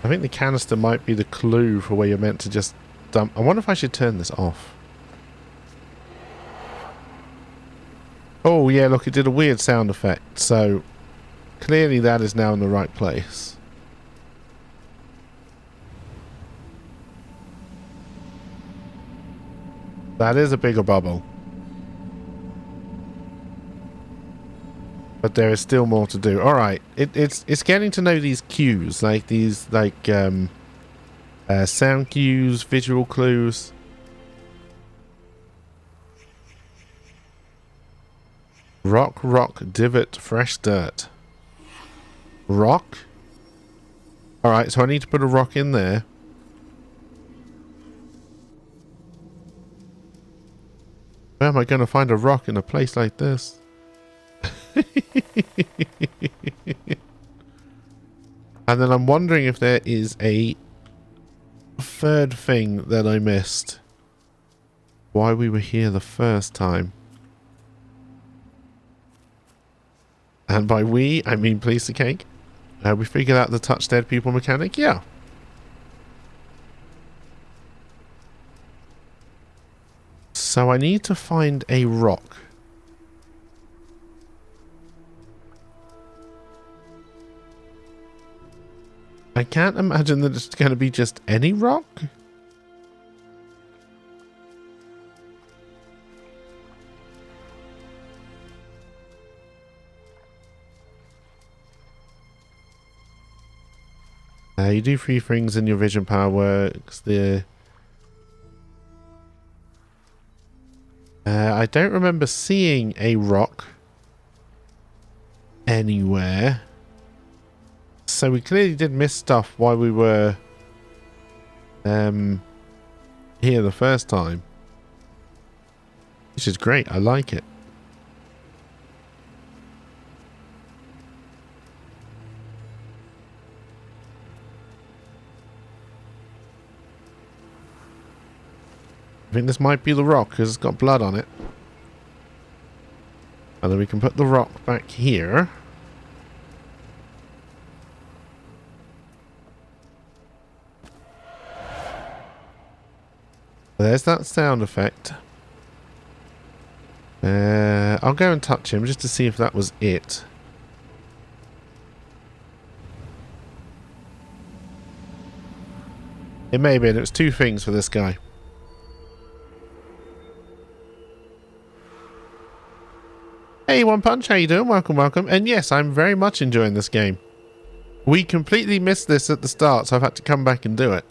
I think the canister might be the clue for where you're meant to just dump. I wonder if I should turn this off. Oh yeah, look, it did a weird sound effect. So clearly that is now in the right place. That is a bigger bubble. But there is still more to do. All right, it's getting to know these cues, like these sound cues, visual clues. Rock, divot, fresh dirt. Rock. All right, so I need to put a rock in there. Where am I going to find a rock in a place like this? And then I'm wondering if there is a third thing that I missed. Why we were here the first time. And by we, I mean piece of cake. We figured out the touch dead people mechanic? Yeah. So I need to find a rock. I can't imagine that it's going to be just any rock. You do 3 things and your vision power works. I don't remember seeing a rock anywhere. So we clearly did miss stuff while we were here the first time. Which is great. I like it. I think this might be the rock because it's got blood on it. And then we can put the rock back here. There's that sound effect. I'll go and touch him just to see if that was it. It may be. It was 2 things for this guy. Hey, One Punch, how you doing? Welcome, welcome. And yes, I'm very much enjoying this game. We completely missed this at the start, so I've had to come back and do it.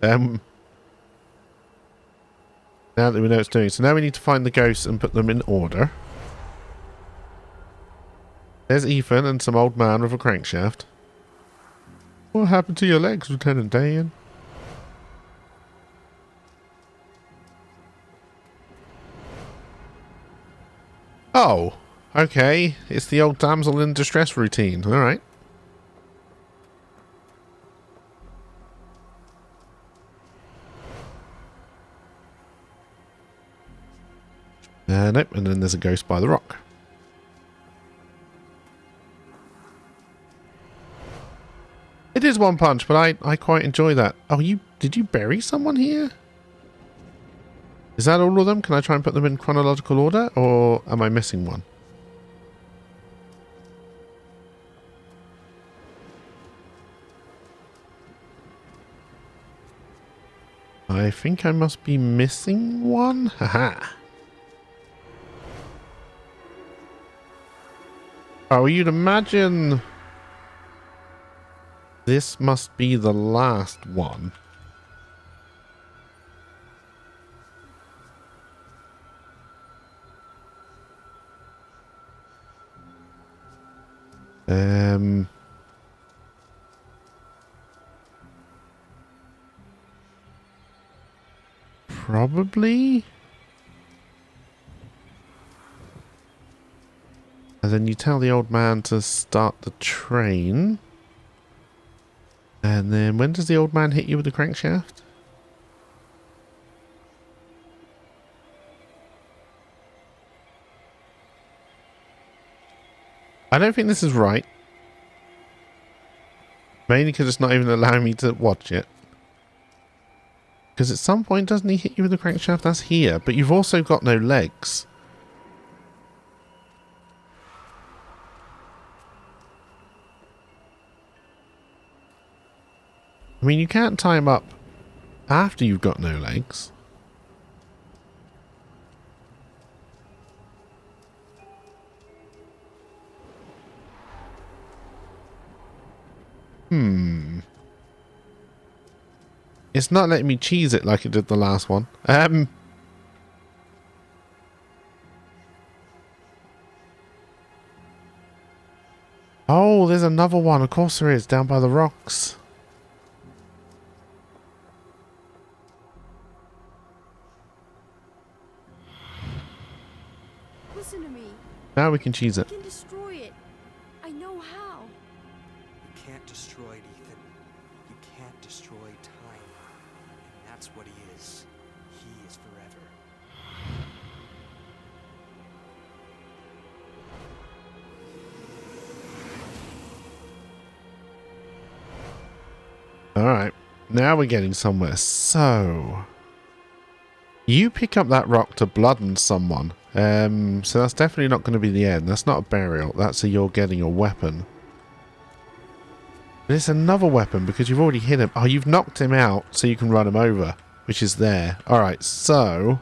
Now that we know what it's doing. So now we need to find the ghosts and put them in order. There's Ethan and some old man with a crankshaft. What happened to your legs, Lieutenant Dan? Oh, okay. It's the old damsel in distress routine. Alright. Nope, and then there's a ghost by the rock. It is One Punch, but I quite enjoy that. Oh, did you bury someone here? Is that all of them? Can I try and put them in chronological order, or am I missing one? I think I must be missing one. Haha. Oh, you'd imagine this must be the last one. Probably. And then you tell the old man to start the train. And then when does the old man hit you with the crankshaft? I don't think this is right. Mainly because it's not even allowing me to watch it. Because at some point, doesn't he hit you with the crankshaft? That's here. But you've also got no legs. I mean, you can't tie him up after you've got no legs. It's not letting me cheese it like it did the last one. Oh, there's another one. Of course there is, down by the rocks. Listen to me. Now we can cheese it. I can destroy it. I know how. You can't destroy it, Ethan. You can't destroy time. that's what he is. He is forever. Alright, now we're getting somewhere. So, you pick up that rock to bloodden someone. So that's definitely not going to be the end. That's not a burial. That's a you're getting a weapon. But it's another weapon because you've already hit him. Oh, you've knocked him out so you can run him over, which is there. Alright, so...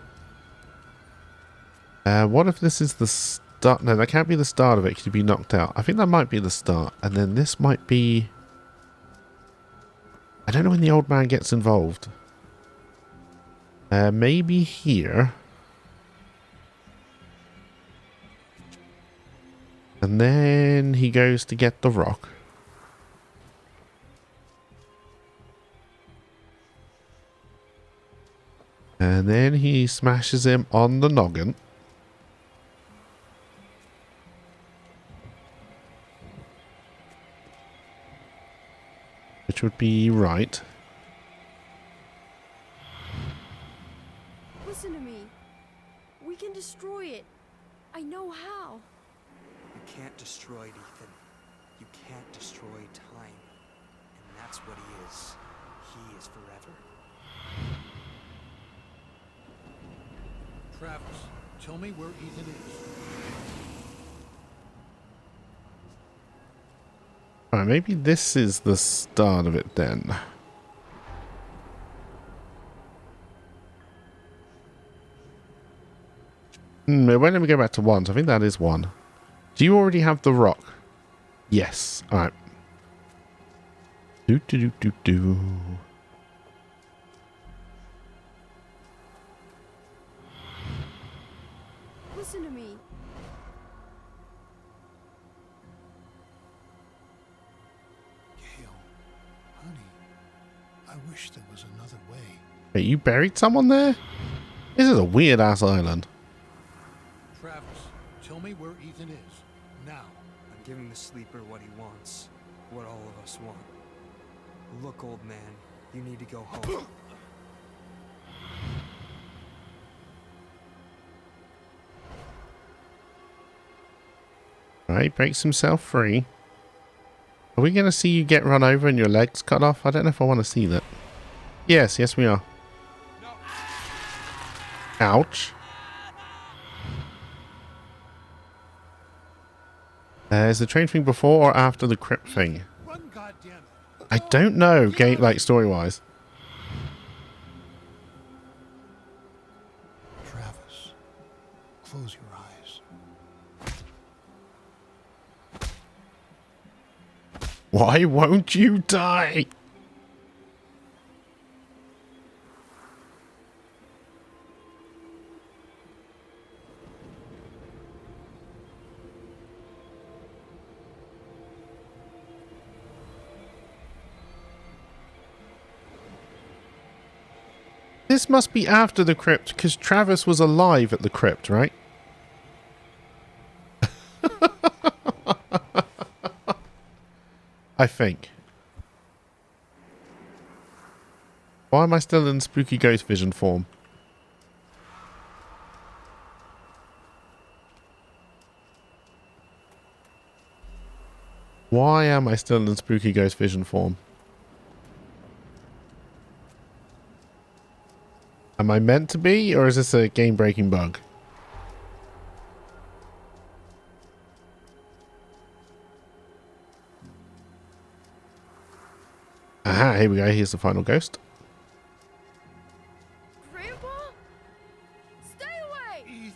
what if this is the start? No, that can't be the start of it because you'd be knocked out. I think that might be the start. And then this might be... I don't know when the old man gets involved. Maybe here. And then he goes to get the rock. And then he smashes him on the noggin. Which would be right. Listen to me. We can destroy it. I know how. You can't destroy it, Ethan. You can't destroy time. And that's what he is. He is forever. Travis, tell me where Ethan is. Alright, maybe this is the start of it then. It won't let me go back to 1, so I think that is 1. Do you already have the rock? Yes. Alright. Do do do do do. Listen to me. Gail, honey, I wish there was another way. Wait, you buried someone there? This is a weird ass island. Travis, tell me where Ethan is. Now. I'm giving the sleeper what he wants. What all of us want. Look, old man, you need to go home. Alright, breaks himself free. Are we going to see you get run over and your legs cut off? I don't know if I want to see that. Yes, yes we are. Ouch. Is the train thing before or after the crypt thing? Run, goddammit. I don't know, game like story-wise. Travis, close your eyes. Why won't you die? This must be after the crypt, because Travis was alive at the crypt, right? I think. Why am I still in spooky ghost vision form? Why am I still in spooky ghost vision form? Am I meant to be, or is this a game-breaking bug? Aha, here we go. Here's the final ghost. Grandpa? Stay away! Ethan,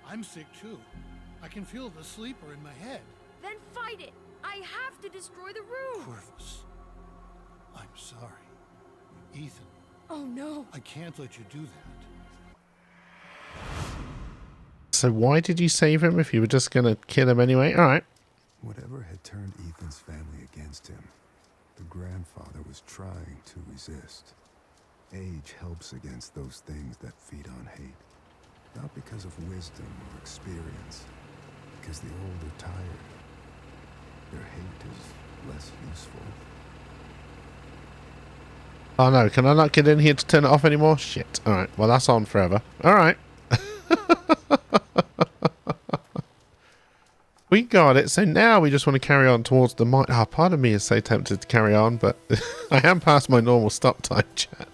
I'm sick too. I can feel the sleeper in my head. Then fight it. I have to destroy the room. Corvus, I'm sorry. Ethan, Oh no. I can't let you do that. So why did you save him if you were just going to kill him anyway? Alright. Whatever had turned Ethan's family against him, the grandfather was trying to resist. Age helps against those things that feed on hate. Not because of wisdom or experience, because the old are tired. Their hate is less useful. Oh no, can I not get in here to turn it off anymore? Shit. Alright, well that's on forever. Alright. We got it. So now we just want to carry on towards the mine. Oh, part of me is so tempted to carry on, but I am past my normal stop time, chat.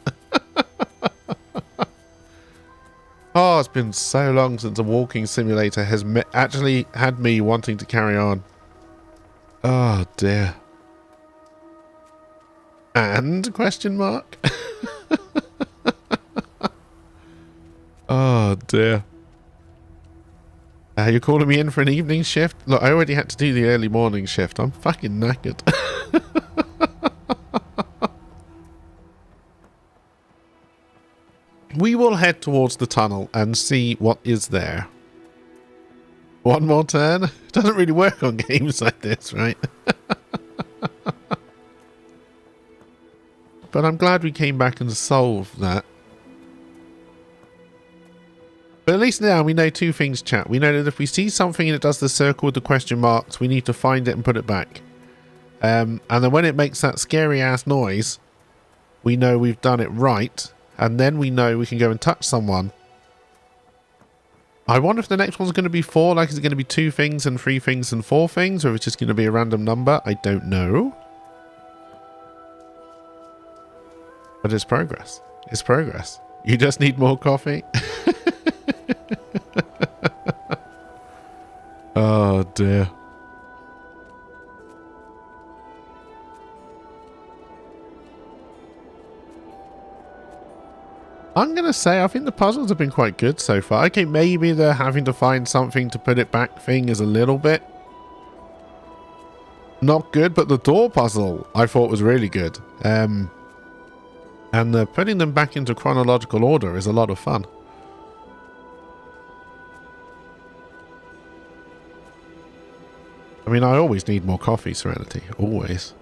Oh, it's been so long since a walking simulator has actually had me wanting to carry on. Oh dear. And question mark? Oh dear. You're calling me in for an evening shift? Look, I already had to do the early morning shift. I'm fucking knackered. We will head towards the tunnel and see what is there. One more turn? It doesn't really work on games like this, right? But I'm glad we came back and solved that. But at least now we know two things, chat. We know that if we see something and it does the circle with the question marks, we need to find it and put it back. And then when it makes that scary ass noise, we know we've done it right. And then we know we can go and touch someone. I wonder if the next one's going to be 4. Like, is it going to be 2 things and 3 things and 4 things? Or if it's just going to be a random number? I don't know. But it's progress. It's progress. You just need more coffee. Oh dear. I'm going to say I think the puzzles have been quite good so far. Okay, maybe the having to find something to put it back thing is a little bit not good, but the door puzzle I thought was really good. And the putting them back into chronological order is a lot of fun. I mean, I always need more coffee, Serenity. Always.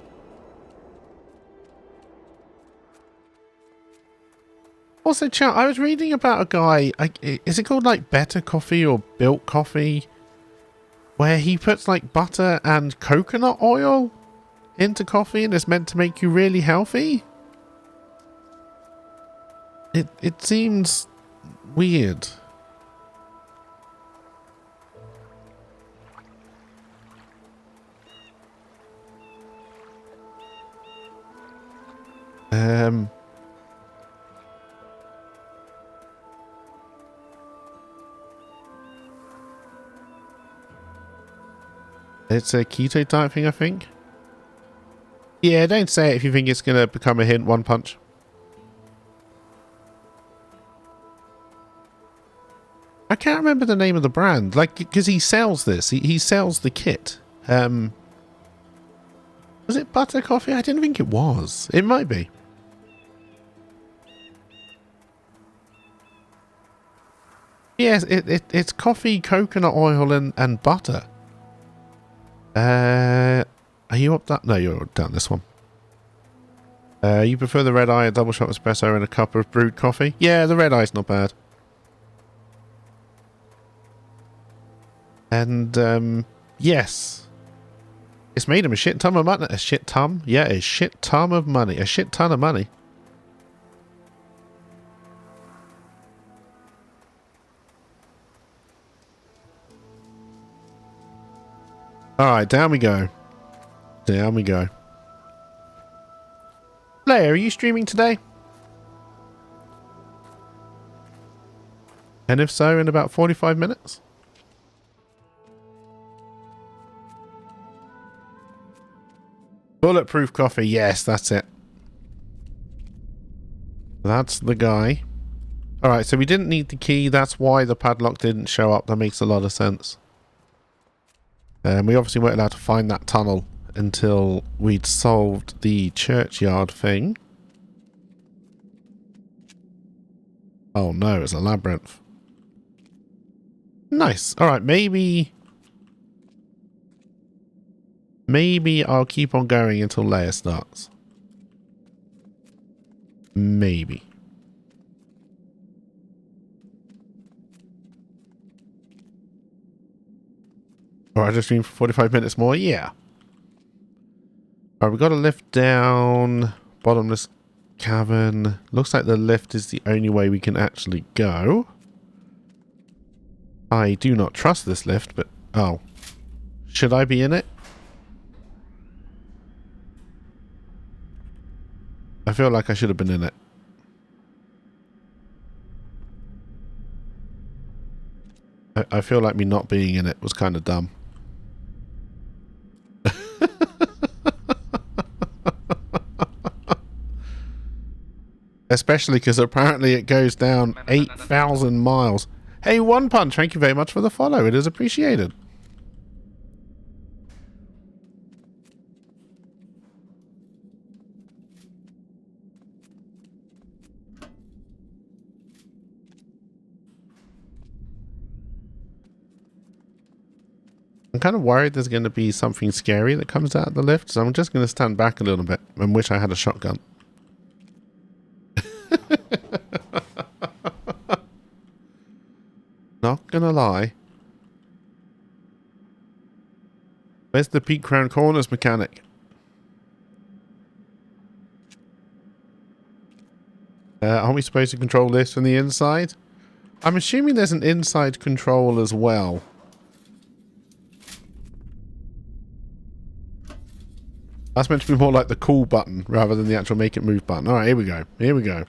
Also, chat, I was reading about a guy, is it called like Better Coffee or Built Coffee? Where he puts like butter and coconut oil into coffee and it's meant to make you really healthy? It seems weird. It's a keto diet thing, I think. Yeah, don't say it if you think it's going to become a hint one punch. I can't remember the name of the brand, like, because he sells this. He sells the kit. Was it butter coffee? I didn't think it was. It might be. Yes, it's coffee, coconut oil, and butter. Are you up that? No, you're down this one. You prefer the red eye, a double shot espresso, and a cup of brewed coffee? Yeah, the red eye's not bad. And, yes. It's made him a shit ton of money. A shit ton? Yeah, a shit ton of money. A shit ton of money. Alright, down we go. Down we go. Leia, are you streaming today? And if so, in about 45 minutes? Bulletproof coffee. Yes, that's it. That's the guy. Alright, so we didn't need the key. That's why the padlock didn't show up. That makes a lot of sense. We obviously weren't allowed to find that tunnel until we'd solved the churchyard thing. Oh no, it's a labyrinth. Nice. Alright, maybe I'll keep on going until Leia starts. Maybe. Or I just stream for 45 minutes more? Yeah. Alright, we've got to lift down bottomless cavern. Looks like the lift is the only way we can actually go. I do not trust this lift, but... Oh. Should I be in it? I feel like I should have been in it. I feel like me not being in it was kind of dumb. Especially because apparently it goes down 8,000 miles. Hey, One Punch, thank you very much for the follow. It is appreciated. I'm kind of worried there's going to be something scary that comes out of the lift, so I'm just going to stand back a little bit and wish I had a shotgun. Not gonna lie. Where's the peak crown corners mechanic? Aren't we supposed to control this from the inside? I'm assuming there's an inside control as well. That's meant to be more like the cool button rather than the actual make it move button. Alright, here we go. Here we go.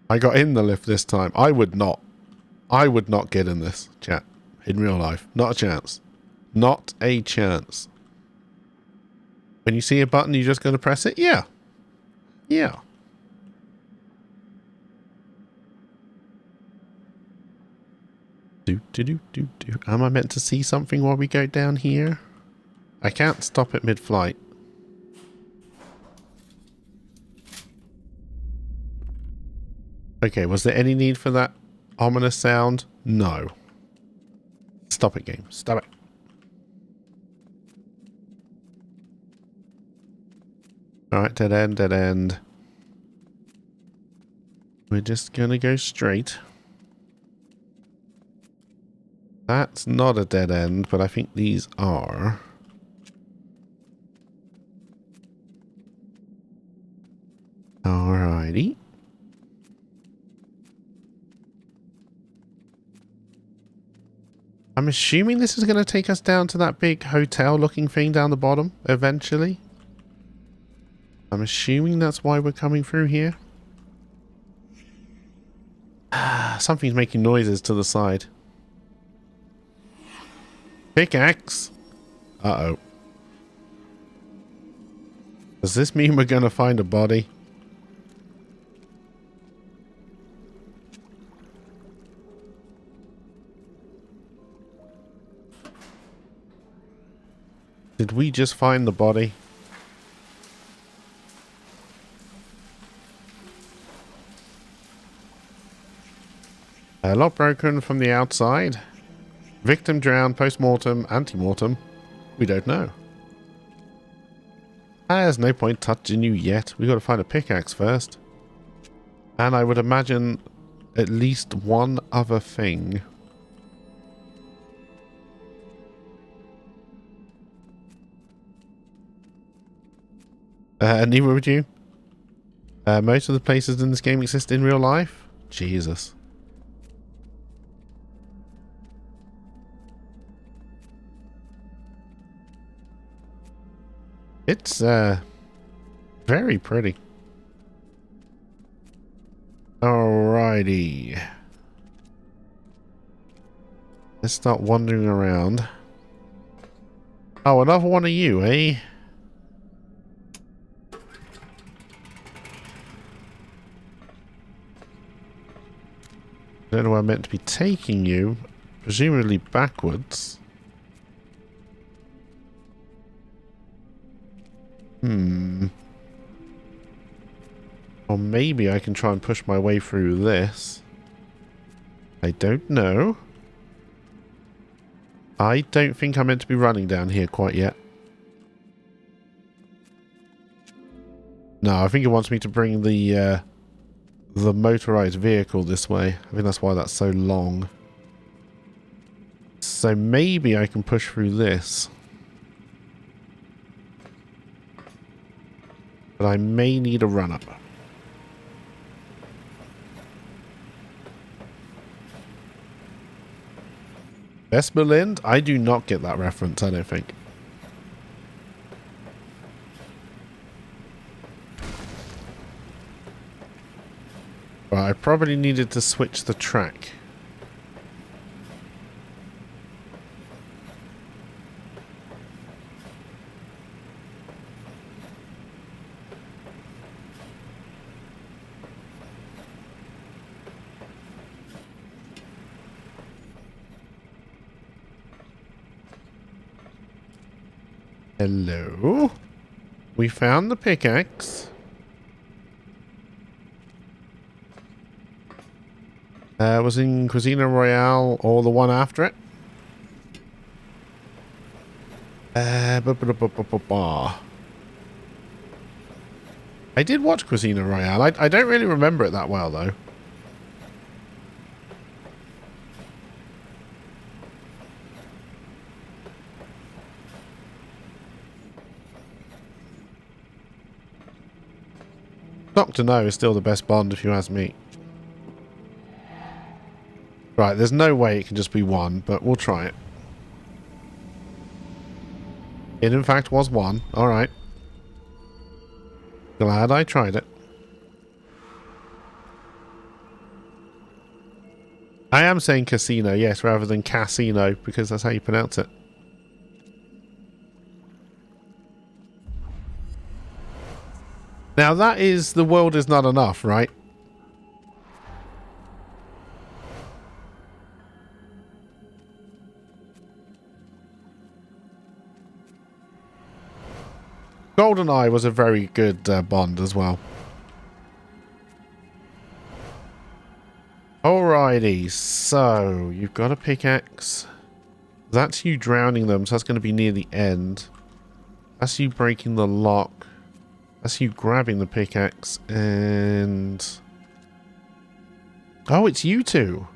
I got in the lift this time. I would not get in this, chat. In real life. Not a chance. Not a chance. When you see a button, you're just going to press it? Yeah. Yeah. Do. Am I meant to see something while we go down here? I can't stop it mid-flight. Okay, was there any need for that ominous sound? No. Stop it, game. Stop it. Alright, dead end, dead end. We're just gonna go straight. That's not a dead end, but I think these are. Alrighty. I'm assuming this is going to take us down to that big hotel looking thing down the bottom eventually. I'm assuming that's why we're coming through here. Something's making noises to the side. Pickaxe. Uh-oh. Does this mean we're going to find a body? Did we just find the body? A lot broken from the outside. Victim drowned, post-mortem, ante-mortem. We don't know. There's no point touching you yet. We've got to find a pickaxe first. And I would imagine at least one other thing. Neither would you? Most of the places in this game exist in real life? Jesus. It's, very pretty. Alrighty. Let's start wandering around. Oh, another one of you, eh? I don't know where I'm meant to be taking you. Presumably backwards. Or maybe I can try and push my way through this. I don't know. I don't think I'm meant to be running down here quite yet. No, I think it wants me to bring the motorized vehicle this way. I think that's why that's so long. So maybe I can push through this. But I may need a run-up. Vesperlind? I do not get that reference, I don't think. Right, I probably needed to switch the track. Hello? We found the pickaxe. Was in Cuisine Royale or the one after it? I did watch Cuisine Royale. I don't really remember it that well, though. Dr. No is still the best Bond, if you ask me. Right, there's no way it can just be one, but we'll try it. It in fact was one. Alright. Glad I tried it. I am saying casino, yes, rather than casino, because that's how you pronounce it. Now that is the world is not enough, right? GoldenEye was a very good Bond as well. Alrighty, so you've got a pickaxe. That's you drowning them, so that's going to be near the end. That's you breaking the lock. That's you grabbing the pickaxe and... Oh, it's you two.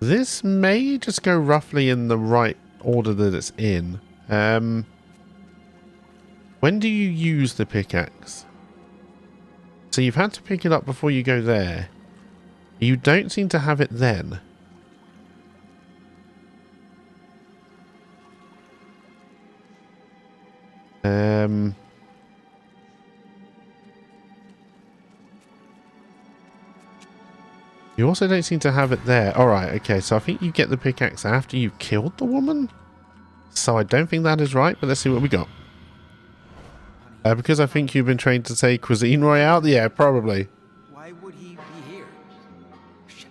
This may just go roughly in the right order that it's in. When do you use the pickaxe? So you've had to pick it up before you go there. You don't seem to have it then. You also don't seem to have it there. Alright, okay, so I think you get the pickaxe after you've killed the woman? So I don't think that is right, but let's see what we got. Because I think you've been trained to say Cuisine Royale? Yeah, probably. Why would he be here? Shit.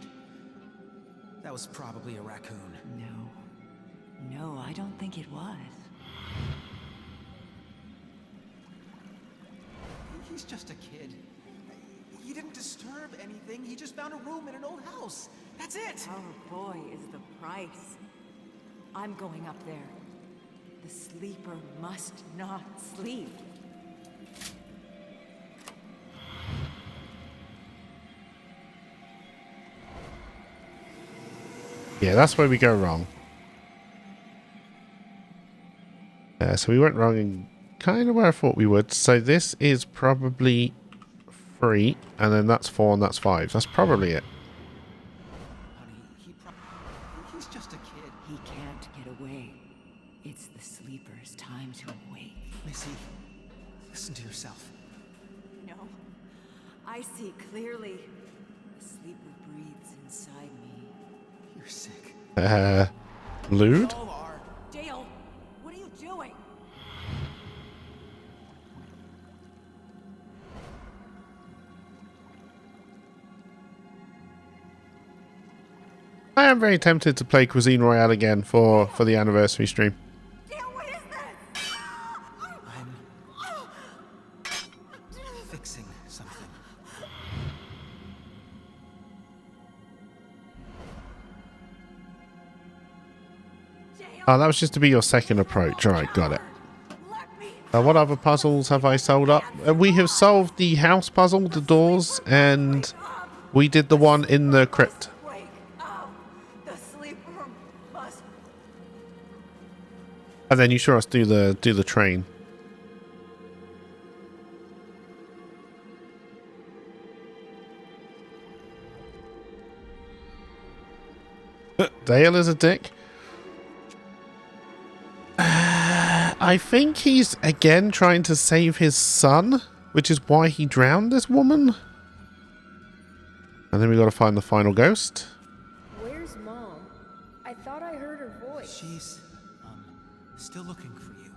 That was probably a raccoon. No, I don't think it was. He's just a kid. He didn't disturb anything. He just found a room in an old house. That's it. Our boy is the price. I'm going up there. The sleeper must not sleep. Yeah, that's where we go wrong. So we went wrong in kind of where I thought we would. So this is probably 3, and then that's 4, and that's 5. That's probably it. Honey, he's just a kid. He can't get away. It's the sleeper's time to awake. Missy, listen to yourself. No, I see clearly. The sleeper breathes inside me. You're sick. Lewd? All are. Dale, what are you doing? I am very tempted to play Cuisine Royale again for the anniversary stream. Dale, what is this? I'm fixing something. Oh, that was just to be your second approach. Alright, got it. Let me. What other puzzles have I solved up? We have solved the house puzzle, the doors, and we did the one in the crypt. Wake up. The sleeper must. And then you saw us do the train. Dale is a dick. I think he's again trying to save his son, which is why he drowned this woman. And then we got to find the final ghost. Where's Mom? I thought I heard her voice. She's, still looking for you.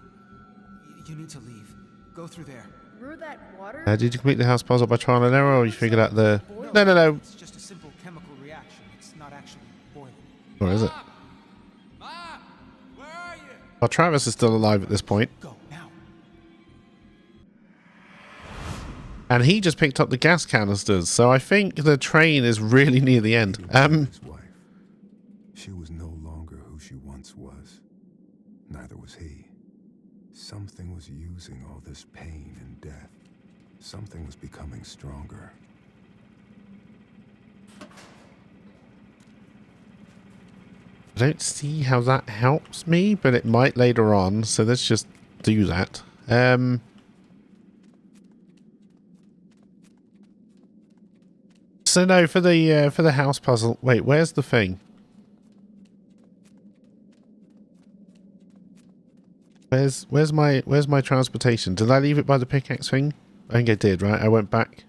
You need to leave. Go through there. Through that water? Did you complete the house puzzle by trial and error, or you figured out the... No. It's just a simple chemical reaction. It's not actually boiling. Or is it? Mom, where are you? Well, Travis is still alive at this point. Go, now. And he just picked up the gas canisters, so I think the train is really near the end. His wife. She was no longer who she once was. Neither was he. Something was using all this pain and death. Something was becoming stronger. I don't see how that helps me, but it might later on, so let's just do that. So no, for the house puzzle. Wait, where's the thing? Where's my transportation? Did I leave it by the pickaxe thing? I think I did, right? I went back.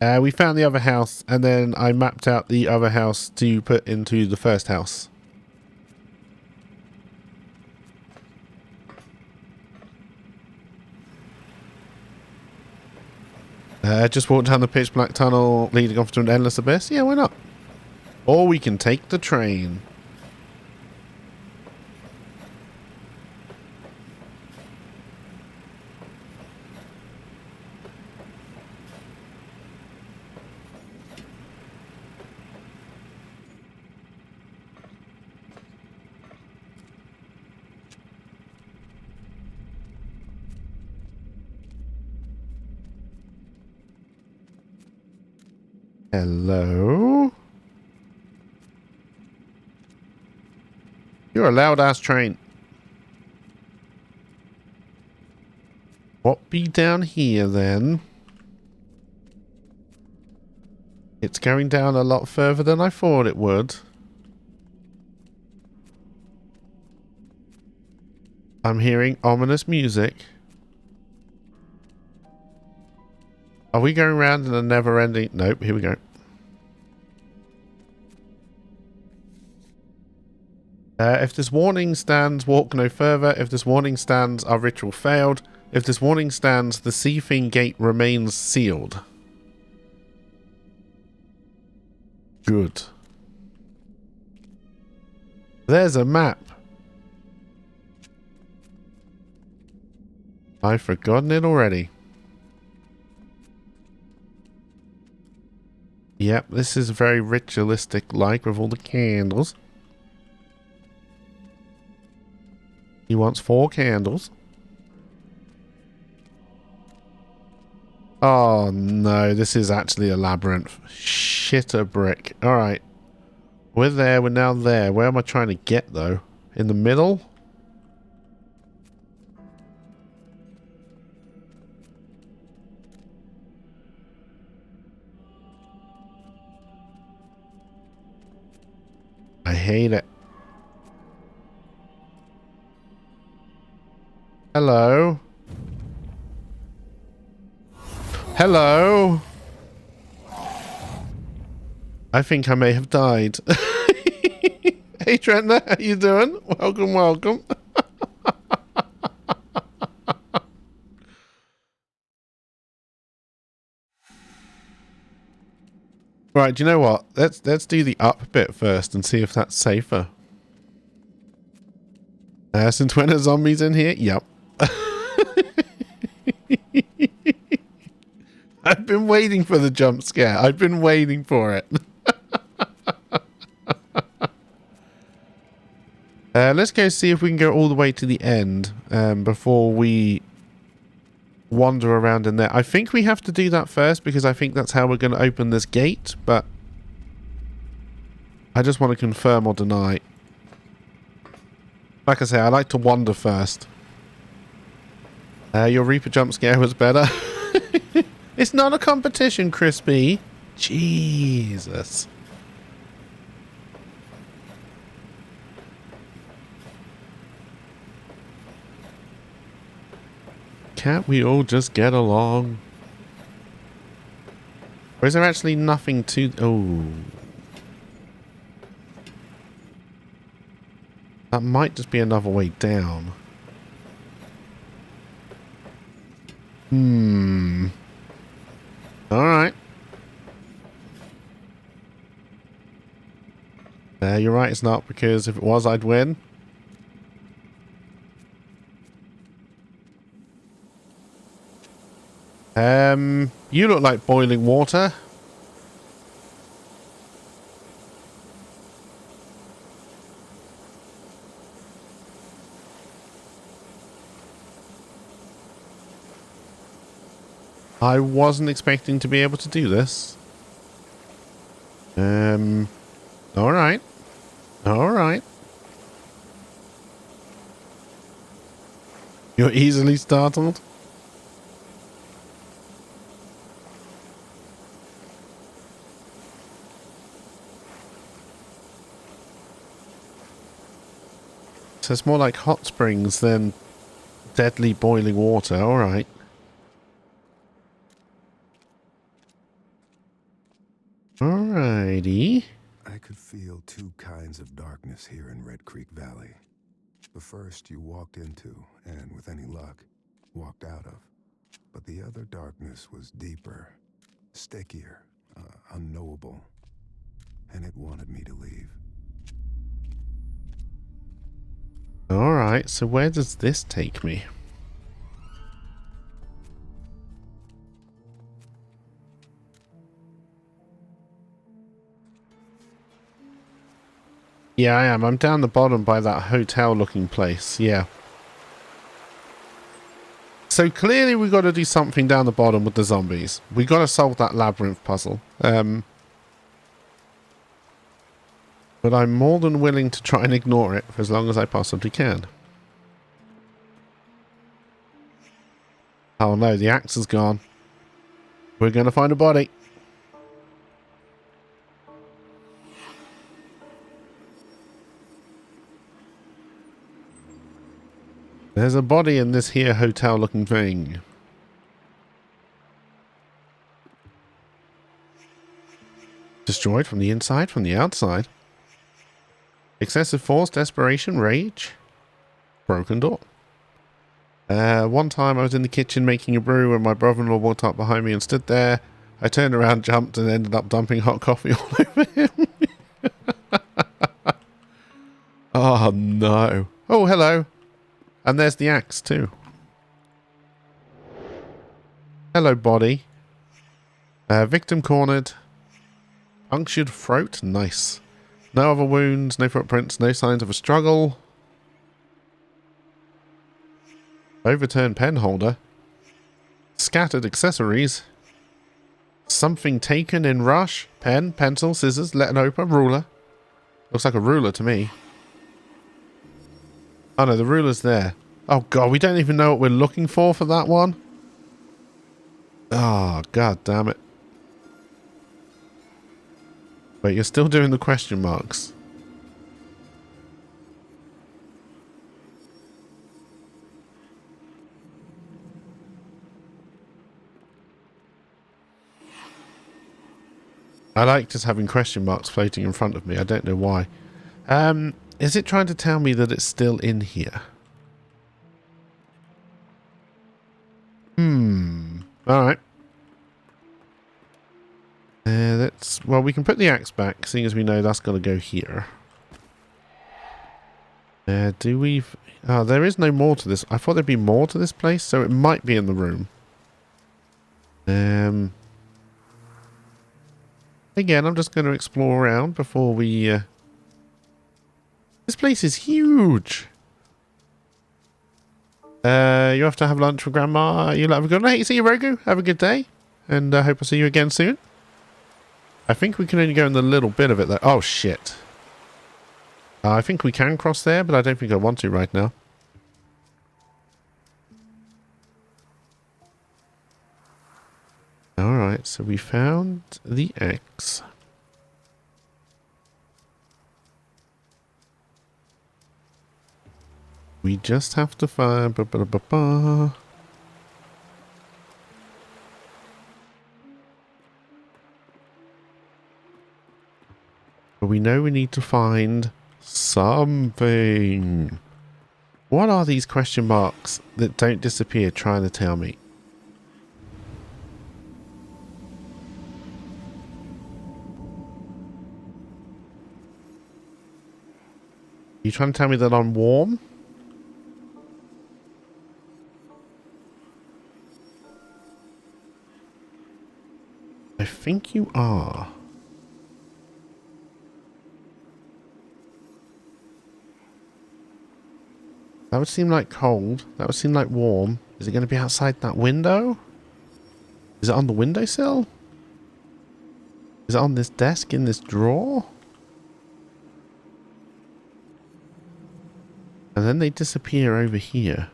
We found the other house, and then I mapped out the other house to put into the first house. Just walk down the pitch black tunnel leading off to an endless abyss? Yeah, why not? Or we can take the train. Hello? You're a loud-ass train. What be down here, then? It's going down a lot further than I thought it would. I'm hearing ominous music. Are we going around in a never-ending... Nope, here we go. If this warning stands, walk no further. If this warning stands, our ritual failed. If this warning stands, the Sea-Thing gate remains sealed. Good. There's a map. I've forgotten it already. Yep, this is very ritualistic-like with all the candles. He wants 4 candles. Oh no, this is actually a labyrinth. Shit a brick. Alright. We're there, we're now there. Where am I trying to get though? In the middle? I hate it. Hello? Hello? I think I may have died. Hey Trentner, how you doing? Welcome, welcome. Right, do you know what? Let's do the up bit first and see if that's safer. Since when are zombies in here? Yep. I've been waiting for the jump scare. I've been waiting for it. Let's go see if we can go all the way to the end before we wander around in there. I think we have to do that first because I think that's how we're going to open this gate, but I just want to confirm or deny. Like I say, I like to wander first. Your Reaper jump scare was better. It's not a competition, Crispy. Jesus. Can't we all just get along? Or is there actually nothing to... Oh. That might just be another way down. Alright. You're right, it's not, because if it was, I'd win. You look like boiling water. I wasn't expecting to be able to do this. Alright. Alright. You're easily startled? So it's more like hot springs than deadly boiling water. Alright. Alrighty. I could feel two kinds of darkness here in Red Creek Valley. The first you walked into, and with any luck, walked out of. But the other darkness was deeper, stickier, unknowable. And it wanted me to leave. Alright, so where does this take me? Yeah, I am. I'm down the bottom by that hotel-looking place. Yeah. So clearly we got to do something down the bottom with the zombies. We got to solve that labyrinth puzzle. But I'm more than willing to try and ignore it for as long as I possibly can. Oh no, the axe is gone. We're going to find a body. There's a body in this here hotel looking thing. Destroyed from the inside, from the outside. Excessive force, desperation, rage. Broken door. One time I was in the kitchen making a brew and my brother-in-law walked up behind me and stood there. I turned around, jumped, and ended up dumping hot coffee all over him. Oh no. Oh, hello. And there's the axe too. Hello, body. Victim cornered. Punctured throat. Nice. No other wounds, no footprints, no signs of a struggle. Overturned pen holder. Scattered accessories. Something taken in rush. Pen, pencil, scissors, letter opener, ruler. Looks like a ruler to me. Oh no, the ruler's there. Oh god, we don't even know what we're looking for that one. Oh, god damn it. Wait, you're still doing the question marks. I like just having question marks floating in front of me. I don't know why. Is it trying to tell me that it's still in here? Alright. Well, we can put the axe back, seeing as we know that's got to go here. Do we... Oh, there is no more to this. I thought there'd be more to this place, so it might be in the room. Again, I'm just going to explore around before we... This place is huge! You have to have lunch with Grandma. You'll have a good night. See you, Rogu. Have a good day. And I hope I'll see you again soon. I think we can only go in the little bit of it, though. Oh, shit. I think we can cross there, but I don't think I want to right now. Alright, so we found the X. We just have to find... But we know we need to find something. What are these question marks that don't disappear trying to tell me? You trying to tell me that I'm warm? I think you are. That would seem like cold. That would seem like warm. Is it going to be outside that window? Is it on the windowsill? Is it on this desk in this drawer? And then they disappear over here.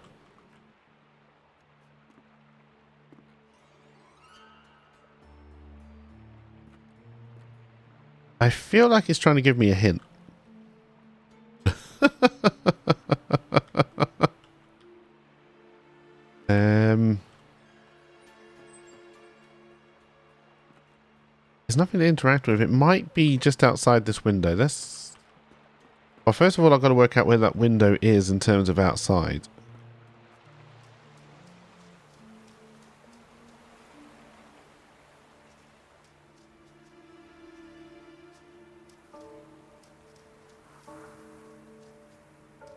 I feel like it's trying to give me a hint. There's nothing to interact with. It might be just outside this window. Let's... Well, first of all, I've got to work out where that window is in terms of outside.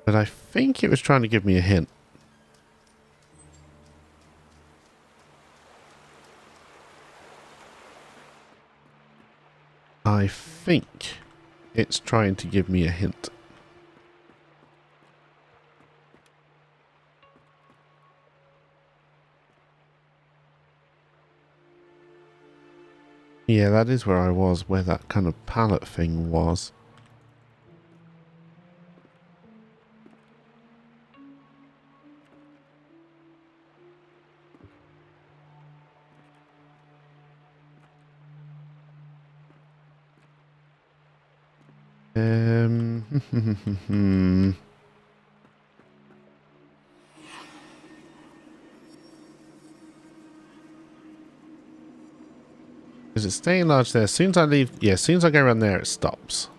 But I think it was trying to give me a hint. I think it's trying to give me a hint. Yeah, that is where I was, where that kind of pallet thing was. Is it staying large there? As soon as I leave, yeah, as soon as I go around there, it stops.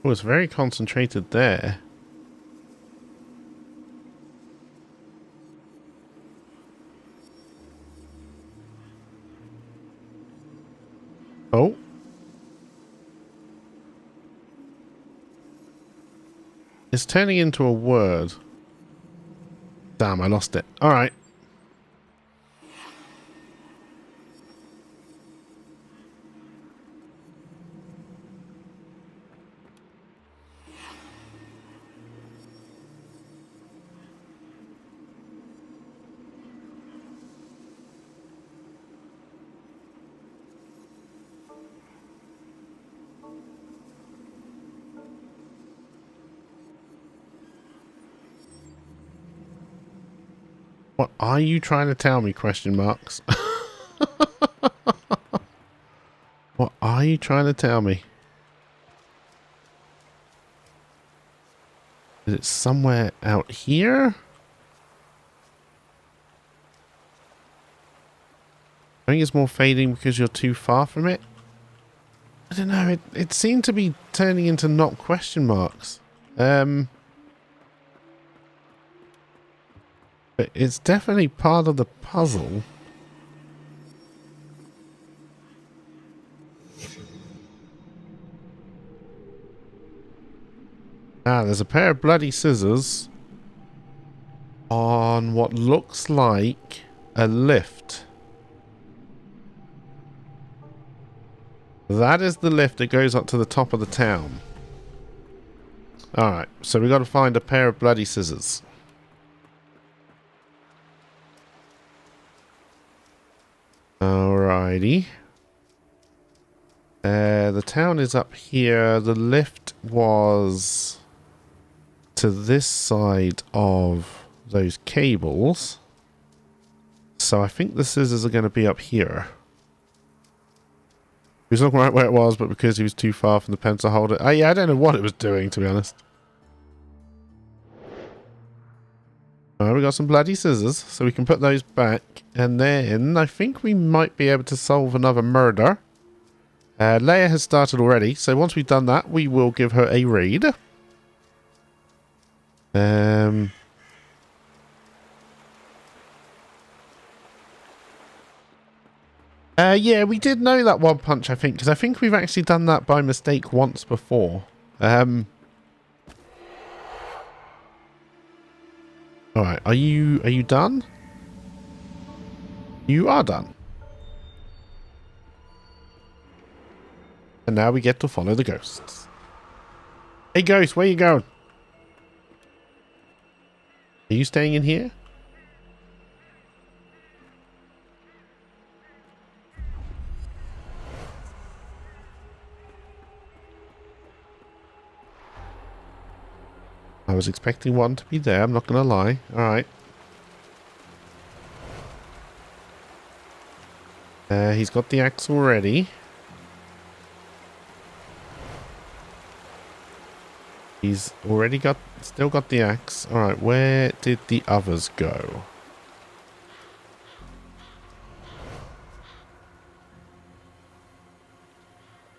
Oh, it's very concentrated there. Oh. It's turning into a word. Damn, I lost it. Alright. What are you trying to tell me? Question marks. What are you trying to tell me? Is it somewhere out here? I think it's more fading because you're too far from it. I don't know. It seemed to be turning into not question marks. But it's definitely part of the puzzle. Ah, there's a pair of bloody scissors on what looks like a lift. That is the lift that goes up to the top of the town. Alright, so we got to find a pair of bloody scissors. Alrighty. The town is up here. The lift was to this side of those cables. So I think the scissors are going to be up here. He was looking right where it was, but because he was too far from the pencil holder... Oh, yeah, I don't know what it was doing, to be honest. Alright, we got some bloody scissors, so we can put those back. And then I think we might be able to solve another murder. Leia has started already, so once we've done that, we will give her a read. Yeah, we did know that one punch, I think, because I think we've actually done that by mistake once before. Alright, are you done? You are done. And now we get to follow the ghosts. Hey ghost, where you going? Are you staying in here? I was expecting one to be there, I'm not going to lie. Alright. He's got the axe already. He's already still got the axe. Alright, where did the others go?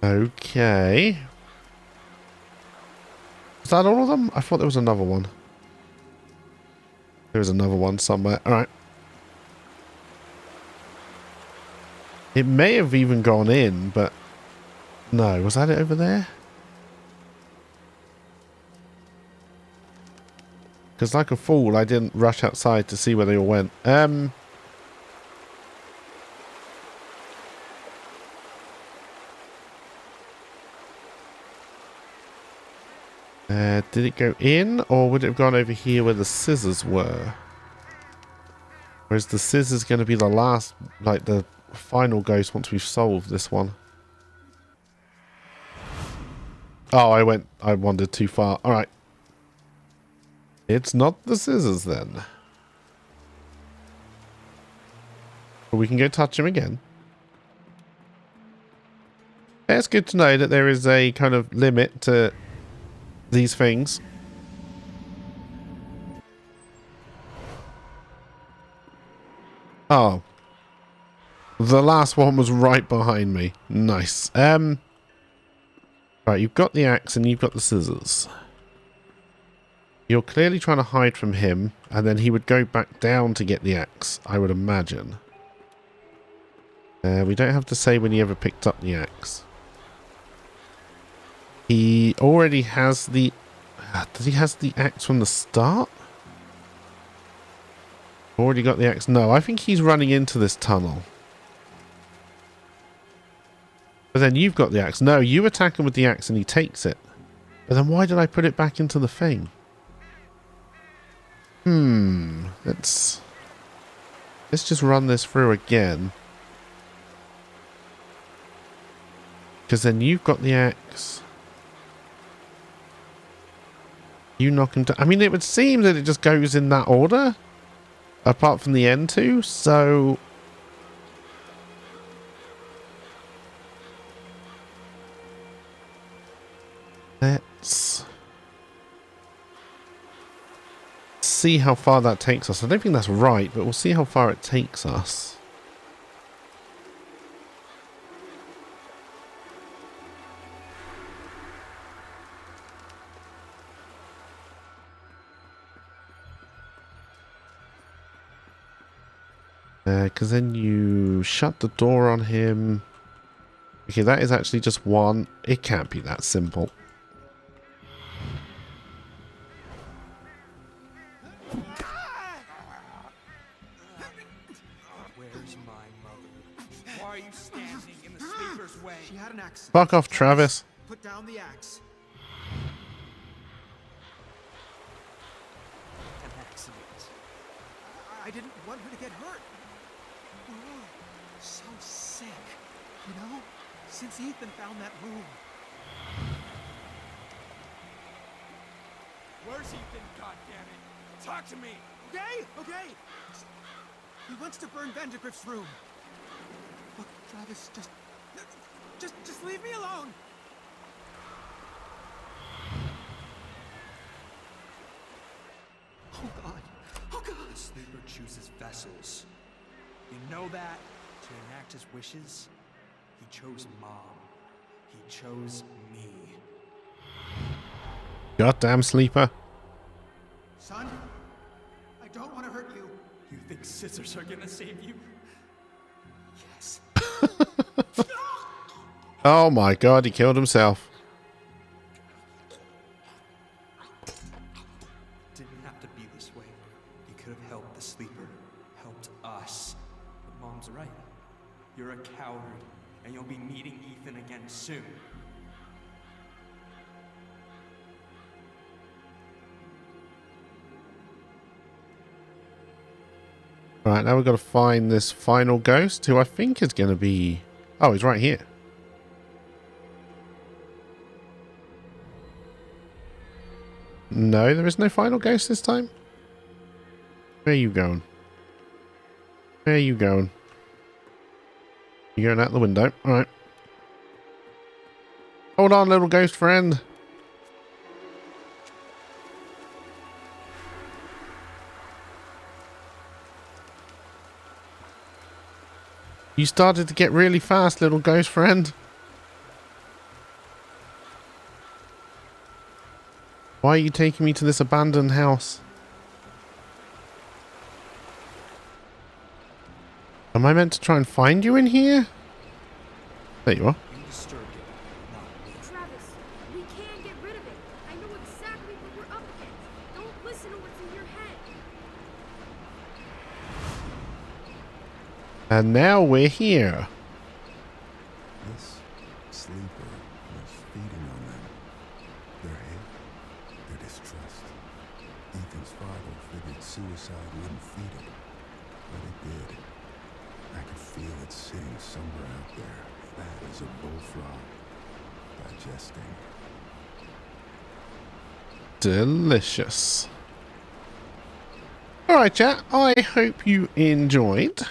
Okay. Is that all of them? I thought there was another one. There was another one somewhere. Alright. It may have even gone in, but... No, was that it over there? Because like a fool, I didn't rush outside to see where they all went. Did it go in, or would it have gone over here where the scissors were? Or is the scissors going to be the last, like the final ghost once we've solved this one? Oh, I wandered too far. Alright. It's not the scissors then. But we can go touch him again. It's good to know that there is a kind of limit to these things. Oh. The last one was right behind me. Nice. Right, you've got the axe and you've got the scissors. You're clearly trying to hide from him, and then he would go back down to get the axe, I would imagine. We don't have to say when he ever picked up the axe. He already has the... Does he have the axe from the start? Already got the axe? No, I think he's running into this tunnel. But then you've got the axe. No, you attack him with the axe and he takes it. But then why did I put it back into the thing? Let's just run this through again. Because then you've got the axe. You knock him down. I mean, it would seem that it just goes in that order. Apart from the end two, so... Let's see how far that takes us. I don't think that's right, but we'll see how far it takes us. Because then you shut the door on him. Okay, that is actually just one. It can't be that simple. Where's my mother? Why are you standing in the sleeper's way? She had an accident. Fuck off, Travis. Put down the axe. An accident. I didn't want her to get hurt. We're all so sick, you know? Since Ethan found that room. Where's Ethan, goddammit? Talk to me! Okay, okay. He wants to burn Vandergrift's room. Look, Travis, just leave me alone. Oh God, oh God. The sleeper chooses vessels. You know that? To enact his wishes, he chose Mom. He chose me. Goddamn sleeper. Son, I don't want to hurt you. You think scissors are gonna save you? Yes. Oh my god, he killed himself. Didn't have to be this way. You could have helped the sleeper, helped us. But Mom's right. You're a coward, and you'll be meeting Ethan again soon. Right, now we've got to find this final ghost, who I think is going to be... Oh, he's right here. No, there is no final ghost this time. Where are you going? Where are you going? You're going out the window. Alright. Hold on, little ghost friend. You started to get really fast, little ghost friend. Why are you taking me to this abandoned house? Am I meant to try and find you in here? There you are. You disturbed it, not me. Travis, we can get rid of it. I know exactly what we're up against. Don't listen to what's in your head. And now we're here. This sleeper was feeding on them. Their hate, their distrust. Ethan's father figured suicide wouldn't feed it, but it did. I could feel it sitting somewhere out there, fat as a bullfrog, digesting. Delicious. Alright, chat. I hope you enjoyed.